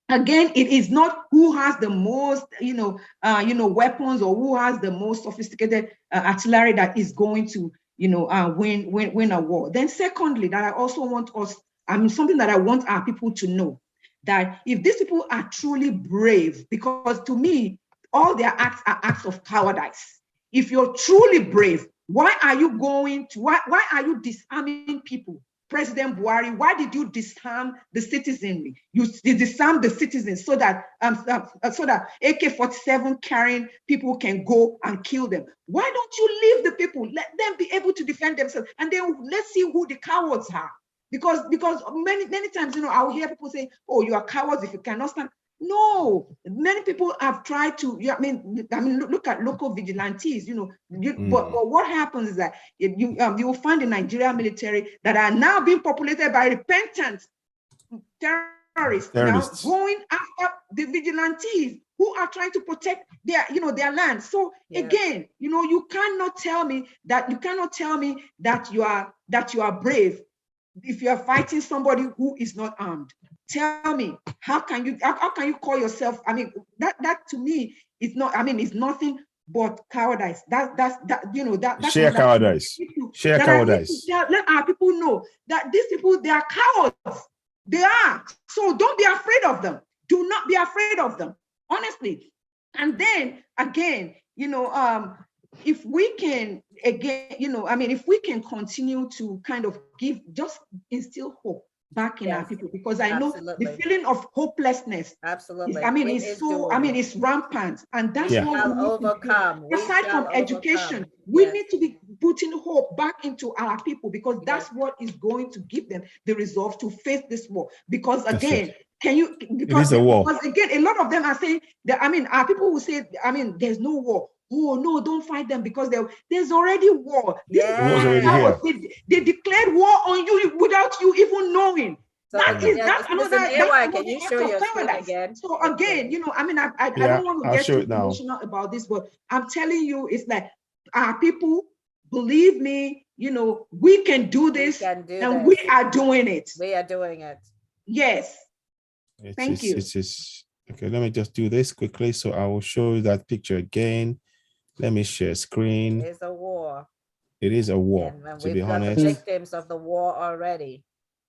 it is not who has the most, weapons, or who has the most sophisticated artillery that is going to, you know, win a war. Then secondly, that I also want us, something that I want our people to know, that if these people are truly brave, because to me, all their acts are acts of cowardice. If you're truly brave, why are you disarming people? President Buhari, why did you disarm the citizenry? You disarm the citizens so that AK-47 carrying people can go and kill them. Why don't you leave the people? Let them be able to defend themselves, and then let's see who the cowards are. Because many times, you know, I'll hear people say, "Oh, you are cowards if you cannot stand." No, many people have tried to. Look at local vigilantes. You know, but what happens is that you will find the Nigerian military that are now being populated by repentant terrorists now going after the vigilantes who are trying to protect their land. So again, you know, you cannot tell me that you are brave if you are fighting somebody who is not armed. Tell me, how can you call yourself? That to me is not. It's nothing but cowardice. That's sheer cowardice. Sheer cowardice. Let our people know that these people, they are cowards. They are. So don't be afraid of them. Do not be afraid of them, honestly. And then again, you know, if we can if we can continue to kind of instill hope back in our people, because I know the feeling of hopelessness. It's rampant, and that's what we need to do. Aside from education, we need to be putting hope back into our people, because that's what is going to give them the resolve to face this war. Because again, because a lot of them are saying that, our people will say, there's no war. Oh no, don't fight them, because there's already war. They declared war on you without you even knowing. So that's another. Can you show your screen again? So again, you know, I don't want to get too emotional about this, but I'm telling you, it's like our people, believe me, you know, we can do this, and we are doing it. We are doing it. Yes. Thank you. Okay, let me just do this quickly. So I will show you that picture again. Let me share screen. It is a war. It is a war, to be honest. The victims of the war already.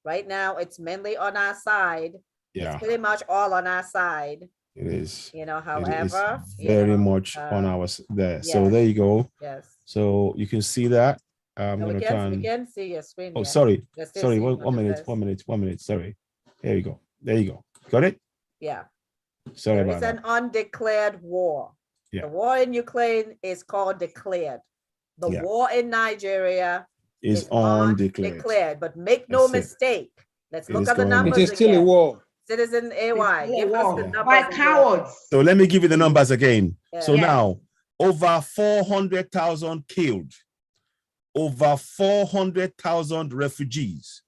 Right now, it's mainly on our side. Yeah. It's pretty much all on our side. It is. You know, however. Very much on our there. Yes. So there you go. Yes. So you can see that. I'm going to turn. We can see your screen. Oh, sorry. Sorry. 1 minute. Sorry. There you go. There you go. Got it? Yeah. Sorry about that. It's an undeclared war. Yeah. The war in Ukraine is called declared. The war in Nigeria is undeclared. But make no mistake. Let's look at the numbers. It is still a war. Citizen AY, give us the numbers. By cowards. So let me give you the numbers again. Yeah. So now, over 400,000 killed, over 400,000 refugees,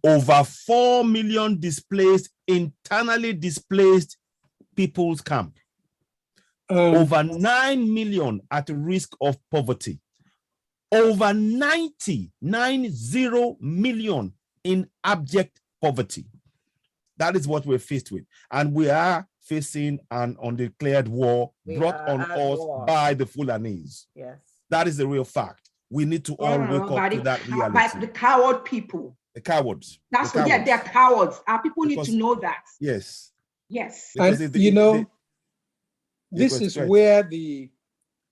over 4 million displaced, internally displaced people's camp, over 9 million at risk of poverty, over 90 million in abject poverty. That is what we're faced with. And we are facing an undeclared war brought on us by the Fulanis. Yes. That is the real fact. We need to all wake up to that reality. By the coward people. The cowards. That's what, yeah, they're cowards. Our people need to know that. Yes. Yes. And this is where the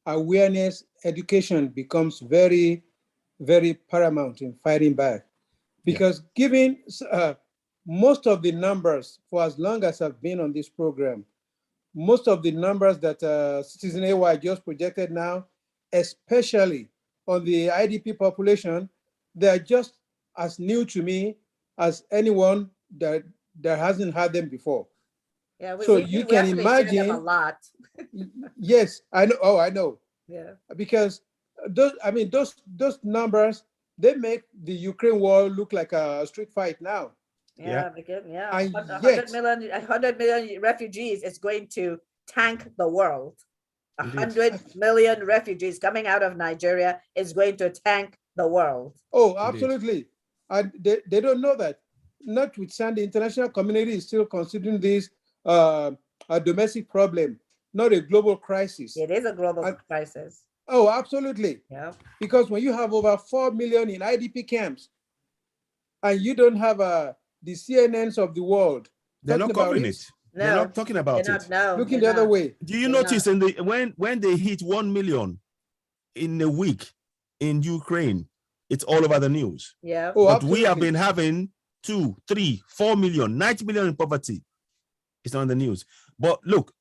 awareness education becomes very, very paramount in fighting back. Because given most of the numbers, for as long as I've been on this program, most of the numbers that Citizen AY just projected now, especially on the IDP population, they are just as new to me as anyone that hasn't had them before. Yeah, so you can imagine them a lot. Yes, I know. Oh, I know. Yeah. Because those numbers, they make the Ukraine war look like a street fight now. Yeah, because 100 100 million refugees is going to tank the world. 100 million refugees coming out of Nigeria is going to tank the world. Oh, absolutely. And they don't know that. Notwithstanding, the international community is still considering this a domestic problem, not a global crisis. It is a global crisis. Oh, absolutely. Yeah. Because when you have over 4 million in IDP camps, and you don't have the CNNs of the world, they're not covering it. No, they're not talking about it. Looking the other way. Do you notice when they hit 1 million in a week in Ukraine, it's all over the news. Yeah. Oh, but absolutely. we have been having 2, 3, 4 million, 90 million in poverty. It's not on the news. But look,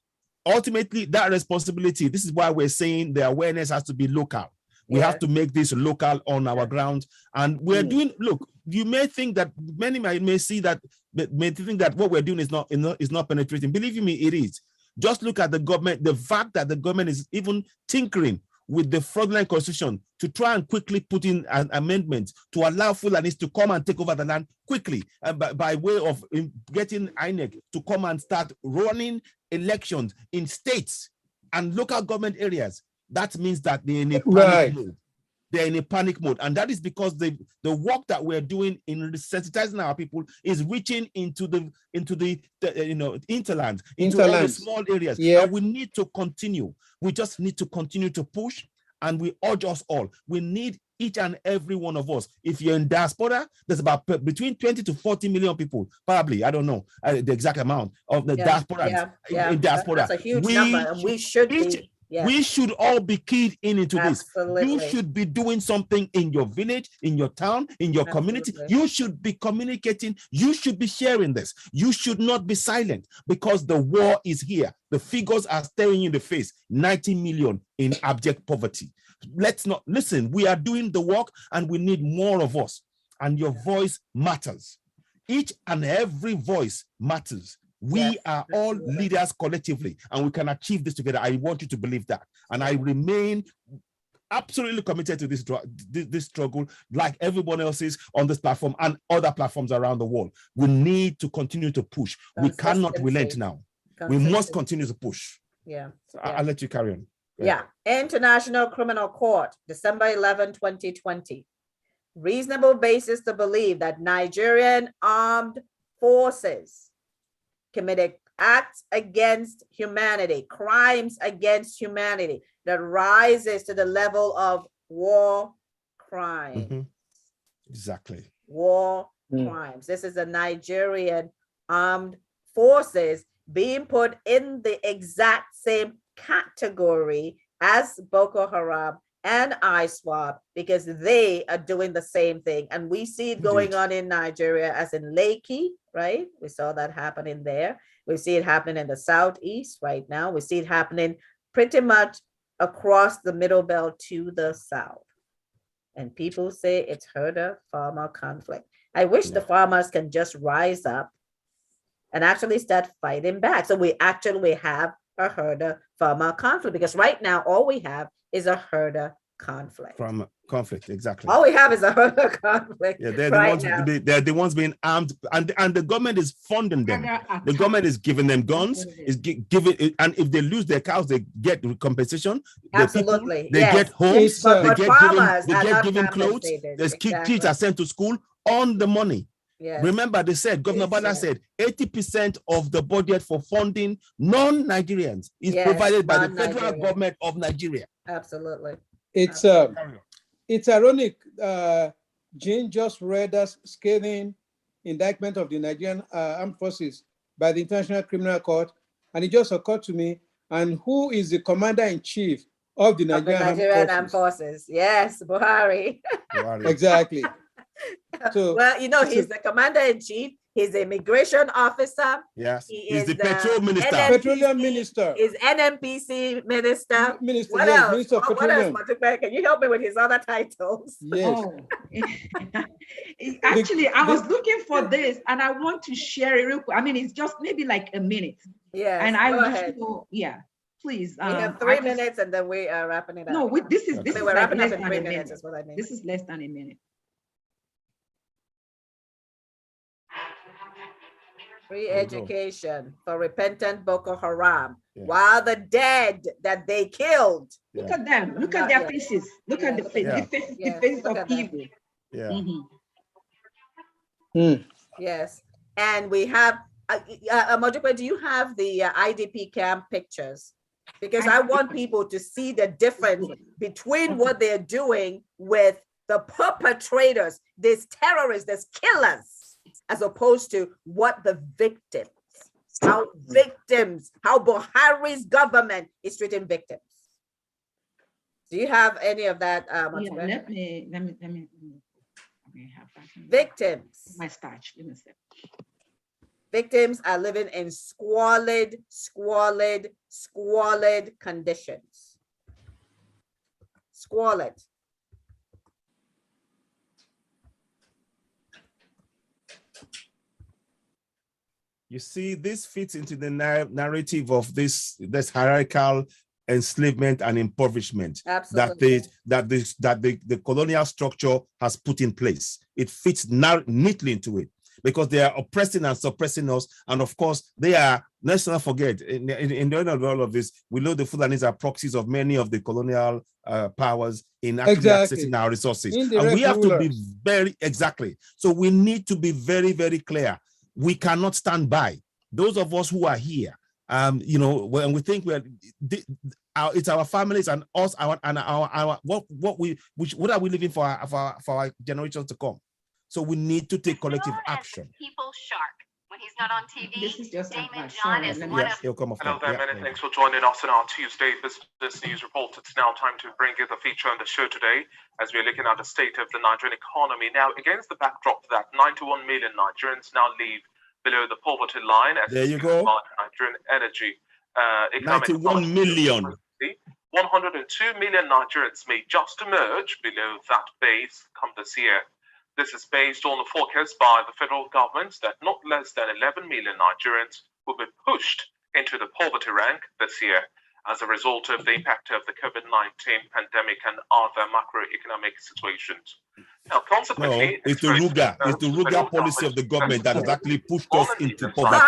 ultimately, that responsibility, this is why we're saying the awareness has to be local. We have to make this local on our ground. And we're doing, look, you may think that many may see that, may think that what we're doing is not penetrating. Believe me, it is. Just look at the government, the fact that the government is even tinkering with the fraudulent constitution to try and quickly put in an amendment to allow Fulanis to come and take over the land quickly by way of getting INEC to come and start running elections in states and local government areas. That means that they're in a panic mode. They're in a panic mode. And that is because the work that we're doing in sensitizing our people is reaching into the hinterlands, into all the small areas. Yep. And we need to continue. We just need to continue to push. And we urge us all. We need each and every one of us. If you're in diaspora, there's about between 20 to 40 million people, probably, I don't know the exact amount of the diaspora. In diaspora. That's a huge number. And we should be. Yes. We should all be keyed into Absolutely. this. You should be doing something in your village, in your town, in your community. You should be communicating. You should be sharing this. You should not be silent because the war is here. The figures are staring you in the face. 90 million in abject poverty. Let's not listen. We are doing the work and we need more of us. And your voice matters. Each and every voice matters. We are all leaders collectively, and we can achieve this together. I want you to believe that. And I remain absolutely committed to this struggle, like everyone else is on this platform and other platforms around the world. We need to continue to push. We cannot relent now. We must continue to push. Yeah. So I'll let you carry on. Yeah. International Criminal Court, December 11, 2020. Reasonable basis to believe that Nigerian armed forces committed acts against humanity, crimes against humanity that rises to the level of war crime. Exactly. War crimes. This is the Nigerian armed forces being put in the exact same category as Boko Haram and ISWAP because they are doing the same thing. And we see it going on in Nigeria as in Lekki, right? We saw that happening there. We see it happening in the Southeast right now. We see it happening pretty much across the Middle Belt to the South. And people say it's herder-farmer conflict. I wish the farmers can just rise up and actually start fighting back. So we actually have a herder-farmer conflict, because right now all we have is a herder conflict. From conflict, exactly. All we have is a herder conflict. Yeah, they're right the now. ones. They're the ones being armed, and the government is funding them. The government is giving them guns. Is giving, and if they lose their cows, they get compensation. Absolutely, they get homes. But farmers they are get not given clothes. There's kids are sent to school on the money. Yes. Remember, they said, Governor Bala said 80% of the budget for funding non-Nigerians is provided by the federal government of Nigeria. Absolutely. It's ironic. Jane just read us scathing indictment of the Nigerian Armed Forces by the International Criminal Court, and it just occurred to me, and who is the commander-in-chief of the Nigerian Armed Forces? Yes, Buhari. Exactly. So, well, you know, he's the commander-in-chief. He's the immigration officer. Yes. He's the petroleum minister. Petroleum minister. He's NNPC minister. Minister. What Yes, else? Minister of Petroleum. What else? Can you help me with his other titles? Yes. Oh. Actually, I was looking for this, and I want to share it real quick. I mean, it's just maybe like a minute. Yeah. And I go just ahead. know, yeah. Please. We have 3 minutes, and then we are wrapping it up. No, this is we're like wrapping less up in than 3 a minutes. minute. Is what I mean. This is less than a minute. Free education for repentant Boko Haram, while the dead that they killed. Look at them. Look at their faces. Look at the faces of evil. Yeah. Yes. And we have, Mojupe, do you have the IDP camp pictures? Because I want people to see the difference between what they're doing with the perpetrators, these terrorists, these killers, as opposed to what the victims, how Buhari's government is treating victims. Do you have any of that? Let me have that. Victims. My starch. Let me see. Victims are living in squalid conditions. Squalid. You see, this fits into the narrative of this hierarchical enslavement and impoverishment that the colonial structure has put in place. It fits neatly into it because they are oppressing and suppressing us. And of course, they are, let's not forget, in the end of all of this, we know the Fulanis are proxies of many of the colonial powers in actually accessing our resources. And we have to be so we need to be very, very clear. We cannot stand by. Those of us who are here, you know, when we think it's our families and us, what are we living for our generations to come? So we need to take collective action. People's shark. When he's not on TV, this is just Damon John is one of. He'll come off. Hello there, many thanks for joining us on our Tuesday Business News Report. It's now time to bring you the feature on the show today as we're looking at the state of the Nigerian economy. Now, against the backdrop that 91 million Nigerians now live below the poverty line, as there you go. Nigerian energy, 91 million. 102 million Nigerians may just emerge below that base come this year. This is based on the forecast by the federal government that not less than 11 million Nigerians will be pushed into the poverty rank this year as a result of the impact of the COVID-19 pandemic and other macroeconomic situations. Now, consequently, it's the RUGA. It's the RUGA policy of the government that has actually pushed us into poverty.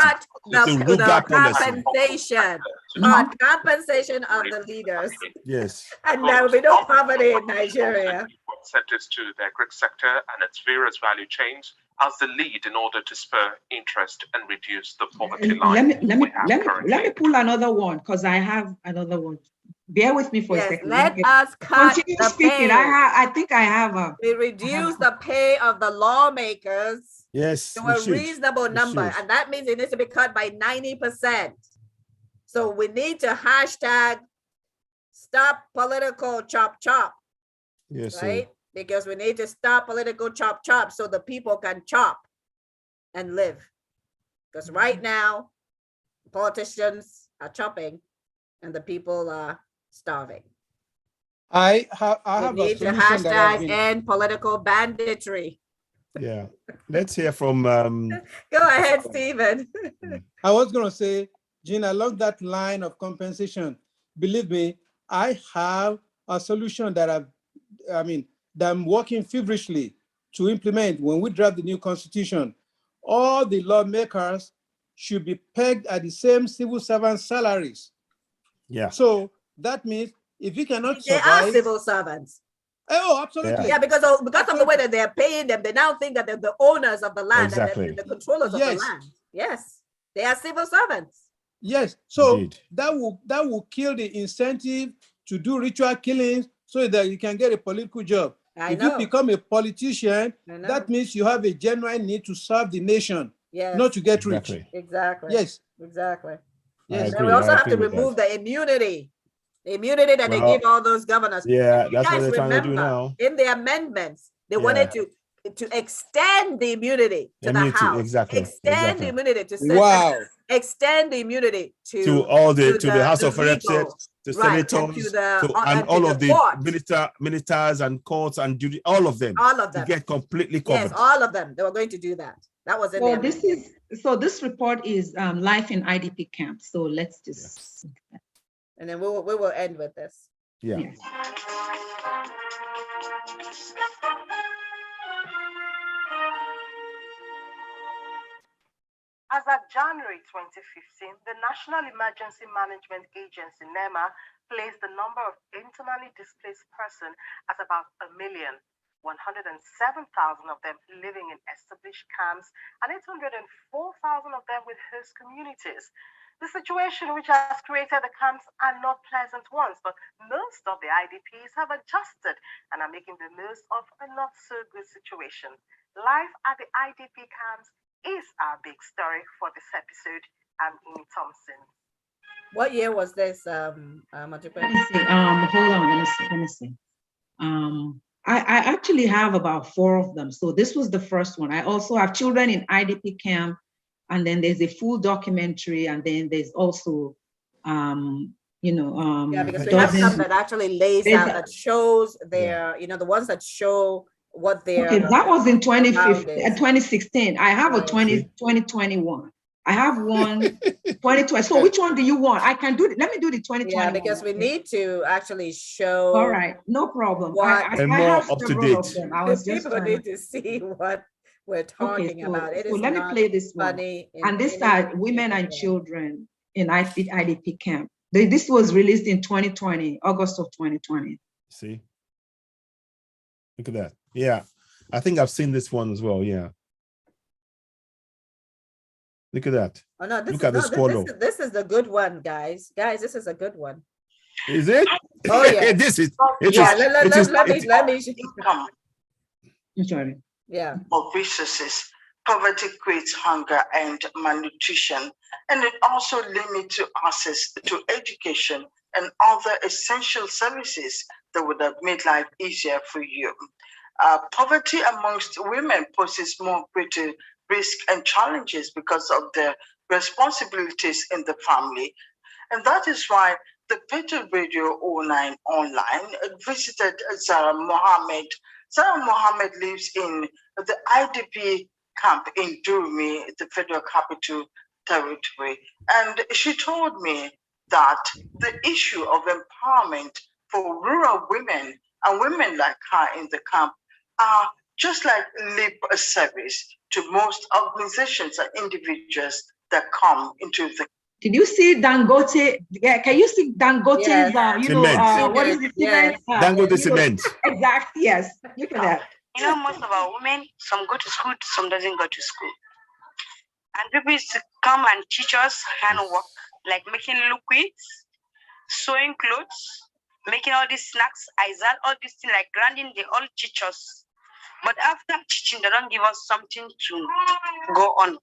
Compensation of the leaders. Yes. And there will be no poverty in Nigeria. Incentives to the agri sector and its various value chains as the lead in order to spur interest and reduce the poverty line. Let me pull another one because I have another one. Bear with me for a second. Let us cut Continue the speaking. pay. I think I have a. We reduce the pay of the lawmakers to a reasonable number, and that means it needs to be cut by 90%. So we need to hashtag stop political chop chop. Yes, right? Because we need to stop political chop chop so the people can chop and live. Because right now, politicians are chopping and the people are starving. I have we need to hashtag end political banditry. Yeah. Let's hear from. Go ahead, Stephen. I was going to say, Jean, along that line of compensation, believe me, I have a solution that I'm working feverishly to implement when we draft the new constitution. All the lawmakers should be pegged at the same civil servant salaries. Yeah. So that means if you cannot They survive, are civil servants. Oh, absolutely. Yeah, because of the way that they're paying them, they now think that they're the owners of the land Exactly. and the controllers of the land. Yes, they are civil servants. Yes, so Indeed. that will kill the incentive to do ritual killings so that you can get a political job. If you become a politician, that means you have a genuine need to serve the nation, not to get rich. Exactly. Yes. Exactly. Yes. And we also have to remove the immunity. The immunity that they give all those governors. Yeah, you that's what guys they're trying to do remember, now. in the amendments, they wanted to extend the immunity to the House. Exactly. Extend the immunity to Senate. Wow. Extend the immunity to all the House of Representatives, to right, senators, and all to of the ministers and courts and duty, all of them. All of them. To get completely covered. Yes, all of them. They were going to do that. That was in there. This report is life in IDP camps. So let's just and then we will end with this. Yeah. Yes. As of January 2015, the National Emergency Management Agency, NEMA, placed the number of internally displaced persons at about 1,107,000 of them living in established camps and 804,000 of them with host communities. The situation which has created the camps are not pleasant ones, but most of the IDPs have adjusted and are making the most of a not so good situation. Life at the IDP camps is our big story for this episode. I'm Amy Thompson. What year was this, Let me see. Hold on. Let me see. I actually have about 4 of them. So this was the first one. I also have children in IDP camp, and then there's a full documentary, and then there's also, because we have some that actually lays out that shows their, the ones that show what their. Okay, that was in 2016. I have a 2021. I have one 2020. So which one do you want? I can do it. Let me do the 2020. Yeah, because we need to actually show. All right, no problem. And more up to date. I was just people need to see what we're talking about. It is let me play this one. And these are women and children in IDP camp. This was released in 2020, August of 2020. See? Look at that. Yeah. I think I've seen this one as well. Yeah. Look at that. Oh no, look at the squalor. This is the good one, guys. Guys, this is a good one. Is it? Oh yeah. This is let me sorry. Yeah. Of resources. Poverty creates hunger and malnutrition, and it also limits access to education and other essential services that would have made life easier for you. Poverty amongst women poses more greater risk and challenges because of their responsibilities in the family. And that is why the Patriot Radio 09 online visited Zara Mohammed. Zara Mohammed lives in the IDP camp in Durumi, the Federal Capital Territory. And she told me that the issue of empowerment for rural women and women like her in the camp are just like lip service to most organizations and individuals that come into the. Did you see Dangote? Yeah, can you see Dangote's, what is it? Yes. Dangote cement. Exactly, yes. Look at that. Most of our women, some go to school, some doesn't go to school. And people used to come and teach us handwork, like making liquids, sewing clothes, making all these snacks, all these things like grinding, they all teach us. But after teaching, they don't give us something to go on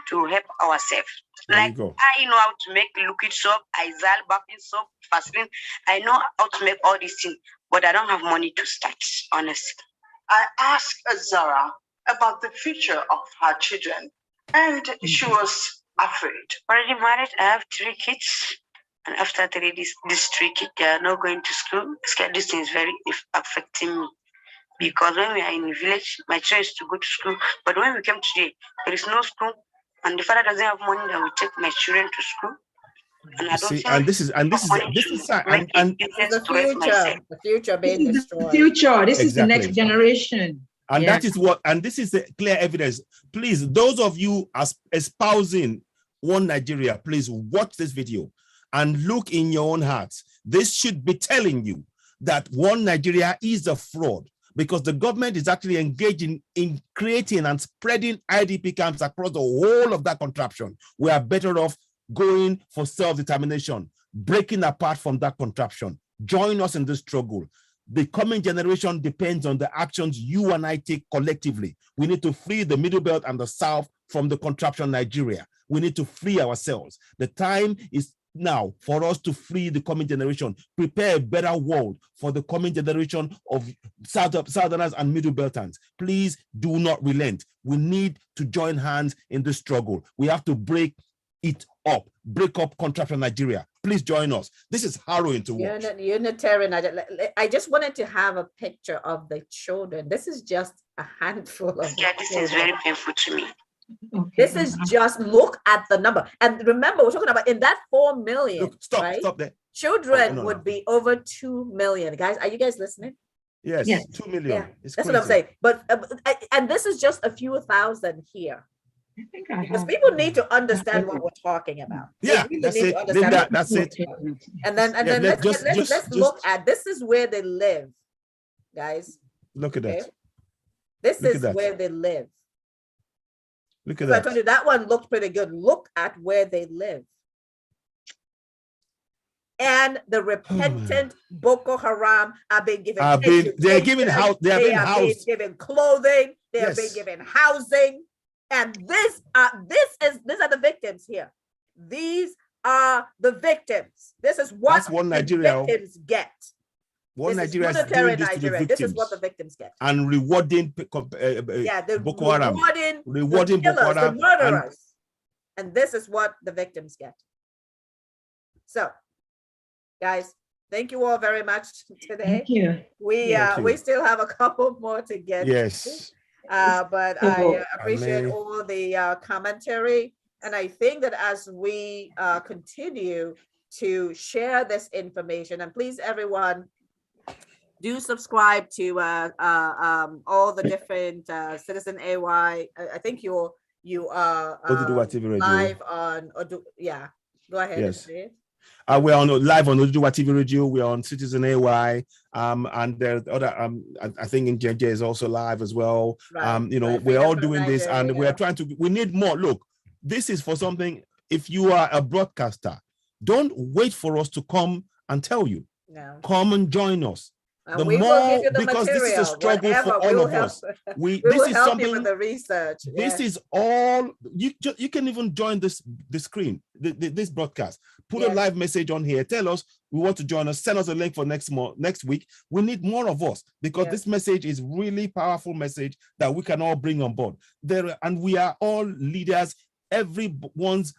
to help ourselves. Like I know how to make liquid soap, bathing soap, Vaseline. I know how to make all these things, but I don't have money to start, honestly. I asked Zara about the future of her children, and she was afraid. Already married, I have 3 kids. And after 3, these 3 kids, they are not going to school. This thing is very affecting me. Because when we are in the village, my children used to go to school. But when we came today, there is no school, and the father doesn't have money that will take my children to school. And I don't See, think and this is the future being destroyed. The future. This is the Exactly. next generation. And that is what, and this is the clear evidence. Please, those of you as espousing one Nigeria, please watch this video and look in your own hearts. This should be telling you that one Nigeria is a fraud, because the government is actually engaging in creating and spreading IDP camps across the whole of that contraption. We are better off going for self-determination, breaking apart from that contraption. Join us in this struggle. The coming generation depends on the actions you and I take collectively. We need to free the Middle Belt and the South from the contraption Nigeria. We need to free ourselves. The time is now for us to free the coming generation, prepare a better world for the coming generation of Southerners and Middle Beltans. Please do not relent. We need to join hands in this struggle. We have to break it up, break up contraption Nigeria. Please join us. This is harrowing to watch. Unitarian, I just wanted to have a picture of the children. This is just a handful of this is very painful to me. Okay. This is just, look at the number. And remember, we're talking about in that 4 million. Look, stop there. Children would be over 2 million. Guys, are you guys listening? Yes, 2 million. Yeah, that's what I'm saying. But and this is just a few thousand here. I think because people need to understand what we're talking about. Yeah, that's it. Linda, that's it. And then let's look at, this is where they live, guys. Look at that. This is where they live. Look at that. that. I told you that one looked pretty good. Look at where they live. And the repentant Boko Haram are being given they're given house, they are being given clothing, they are being given housing. And these are the victims here. These are the victims. This is what that's one Nigeria. The victims get. One Nigeria is doing this to the victims. This is what the victims get. And rewarding Boko Haram. Rewarding the Boko Haram. The murderers. And this is what the victims get. So, guys, thank you all very much today. Thank you. We still have a couple more to get. Yes. But I appreciate all the commentary, and I think that as we continue to share this information, and please everyone do subscribe to all the different Citizen AY. I think you are live on go ahead. Yes. And say it. We're on live on Oduduwa TV Radio. We're on Citizen AY, and there are other. I think Njenje is also live as well. Right, we're all doing this, and we're trying to. We need more. Look, this is for something. If you are a broadcaster, don't wait for us to come and tell you. No. Come and join us. The more, because this is a struggle for all of us. This is something with the research. This is all you can even join the screen, this broadcast. Put a live message on here. Tell us we want to join us. Send us a link for next week. We need more of us, because this message is really powerful message that we can all bring on board. And we are all leaders. Everyone's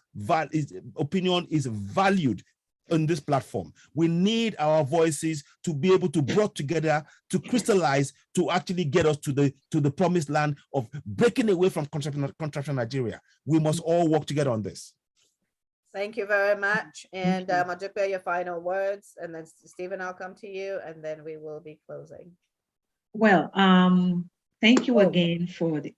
opinion is valued on this platform. We need our voices to be able to brought together, to crystallize, to actually get us to the promised land of breaking away from contraption Nigeria. We must all work together on this. Thank you very much. And Madupe, your final words, and then Stephen, I'll come to you, and then we will be closing. Well, thank you again for the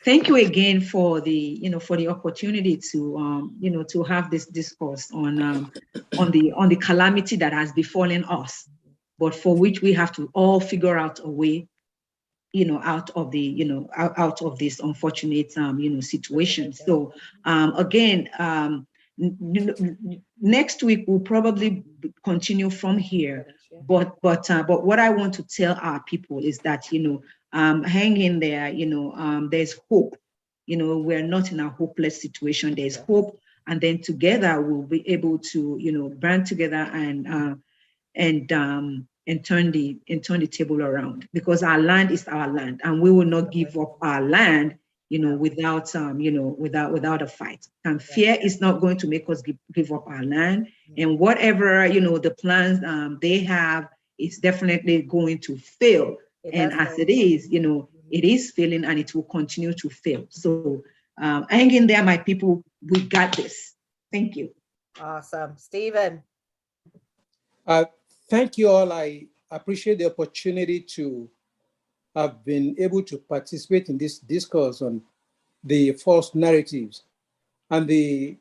thank you again for the for the opportunity to to have this discourse on the calamity that has befallen us, but for which we have to all figure out a way out of the out of this unfortunate situation. So again, next week we'll probably continue from here, but what I want to tell our people is that hang in there. There's hope. We're not in a hopeless situation. There's hope, and then together we'll be able to band together and turn the table around, because our land is our land, and we will not give up our land without without a fight. And fear is not going to make us give up our land, and whatever the plans they have is definitely going to fail. And as it is, it is failing and it will continue to fail. So hang in there, my people. We got this. Thank you. Awesome. Stephen. Thank you all. I appreciate the opportunity to have been able to participate in this discourse on the false narratives and the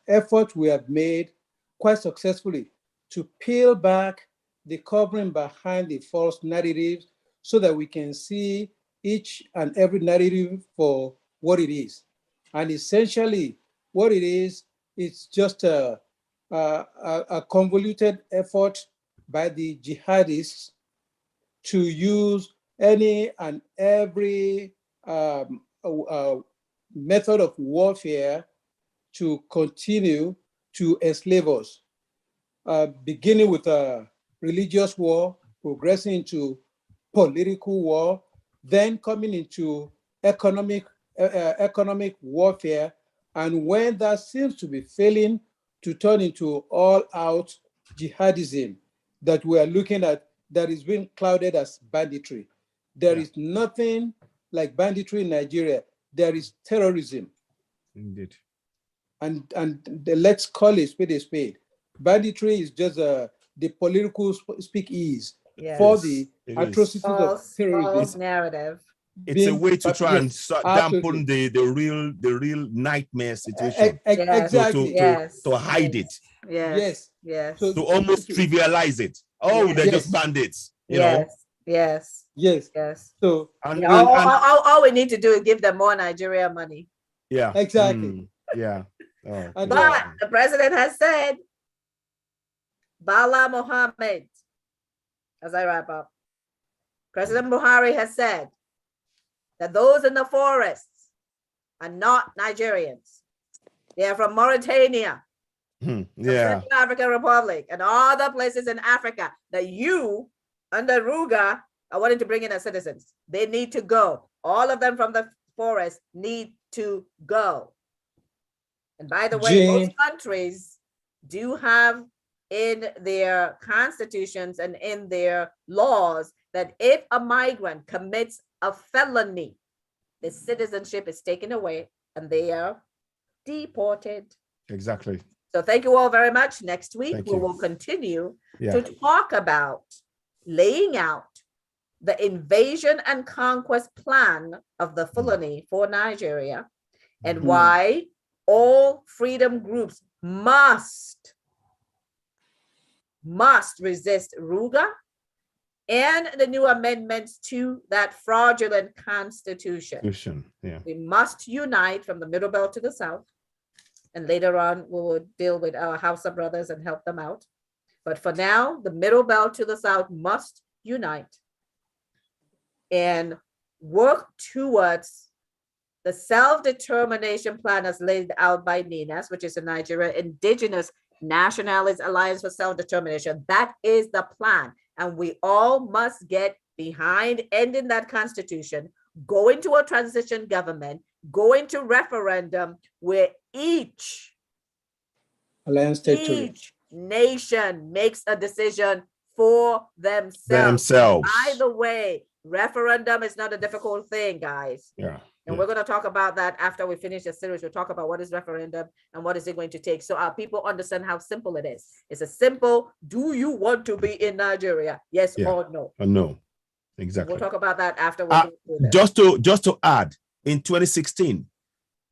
effort we have made quite successfully to peel back the covering behind the false narratives so that we can see each and every narrative for what it is. And essentially, what it is, it's just a convoluted effort by the jihadists to use any and every method of warfare to continue to enslave us, beginning with a religious war, progressing into political war, then coming into economic warfare, and when that seems to be failing, to turn into all-out jihadism that we are looking at, that is being clouded as banditry. There is nothing like banditry in Nigeria. There is terrorism. Indeed. And let's call it spade a spade. Banditry is just the political speak-ease for the atrocities of terrorism. False narrative. It's a way to try and dampen the real nightmare situation. Exactly. To hide it. Yes. So, to almost trivialize it. Oh, they're just bandits. You know? Yes. So all we need to do is give them more Nigeria money. Yeah. Exactly. Yeah. Oh, but the president has said, Bala Mohammed, as I wrap up, President Buhari has said that those in the forests are not Nigerians. They are from Mauritania, Central African Republic, and other places in Africa that you, under RUGA, are wanting to bring in as citizens. They need to go. All of them from the forest need to go. And by the way, most countries do have in their constitutions and in their laws that if a migrant commits a felony, the citizenship is taken away and they are deported. Exactly. So thank you all very much. Next week, we will continue to talk about laying out the invasion and conquest plan of the Fulani for Nigeria and why all freedom groups must resist RUGA and the new amendments to that fraudulent constitution. We must unite from the Middle Belt to the South. And later on, we will deal with our Hausa brothers and help them out. But for now, the Middle Belt to the South must unite and work towards the self-determination plan as laid out by NINAS, which is the Nigeria Indigenous Nationalist Alliance for Self-Determination. That is the plan. And we all must get behind ending that constitution, go into a transition government, go into referendum where each nation makes a decision for themselves. By the way, referendum is not a difficult thing, guys. And we're going to talk about that after we finish the series. We'll talk about what is referendum and what is it going to take. So our people understand how simple it is. It's a simple, do you want to be in Nigeria? Yes or no? No, exactly. We'll talk about that after we just to add, in 2016,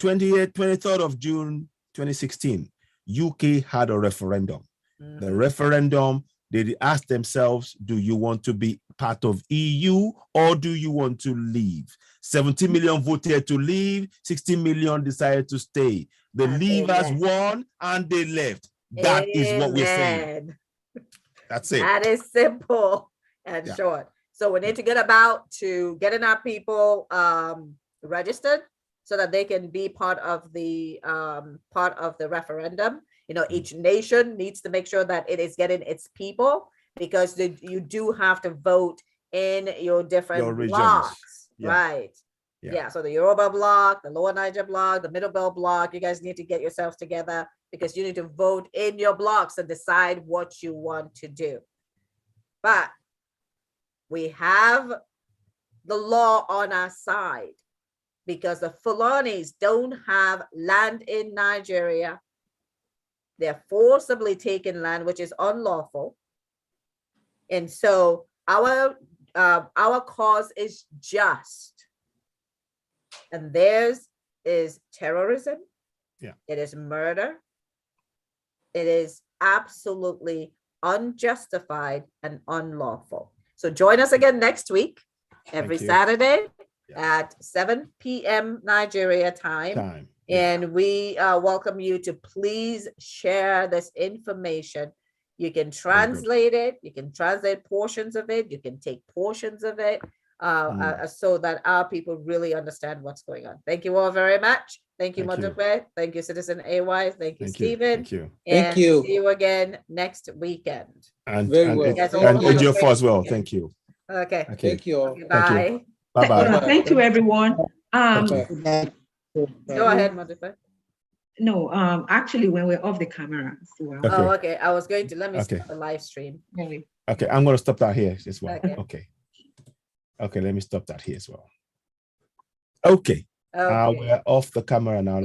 23rd of June, 2016, UK had a referendum. The referendum, they asked themselves, do you want to be part of EU or do you want to leave? 70 million voted to leave, 60 million decided to stay. The leavers won and they left. That is what we're saying. That's it. That is simple and short. So we need to get about to getting our people registered so that they can be part of the referendum. You know, each nation needs to make sure that it is getting its people, because you do have to vote in your different blocks, right? So the Yoruba block, the Lower Niger block, the Middle Belt block, you guys need to get yourselves together because you need to vote in your blocks and decide what you want to do. But We have the law on our side because the Fulanis don't have land in Nigeria. They're forcibly taking land, which is unlawful. And so our cause is just. And theirs is terrorism. Yeah. It is murder. It is absolutely unjustified and unlawful. So join us again next week, every Saturday at 7 p.m. Nigeria time. And we welcome you to please share this information. You can translate it. You can translate portions of it. You can take portions of it so that our people really understand what's going on. Thank you all very much. Thank you, Modupe. Thank you, Citizen AY. Thank you, Stephen. Thank you. And see you again next weekend. And Ejiofor as well. Thank you. Okay. Thank you all. Okay, bye. Bye-bye. Thank you, everyone. Go ahead, Modupe. No, actually, when we're off the camera. So, Oh, okay. I was going to let me stop the live stream. Okay, I'm going to stop that here as well. Okay. Okay, let me stop that here as well. Okay. We're off the camera now.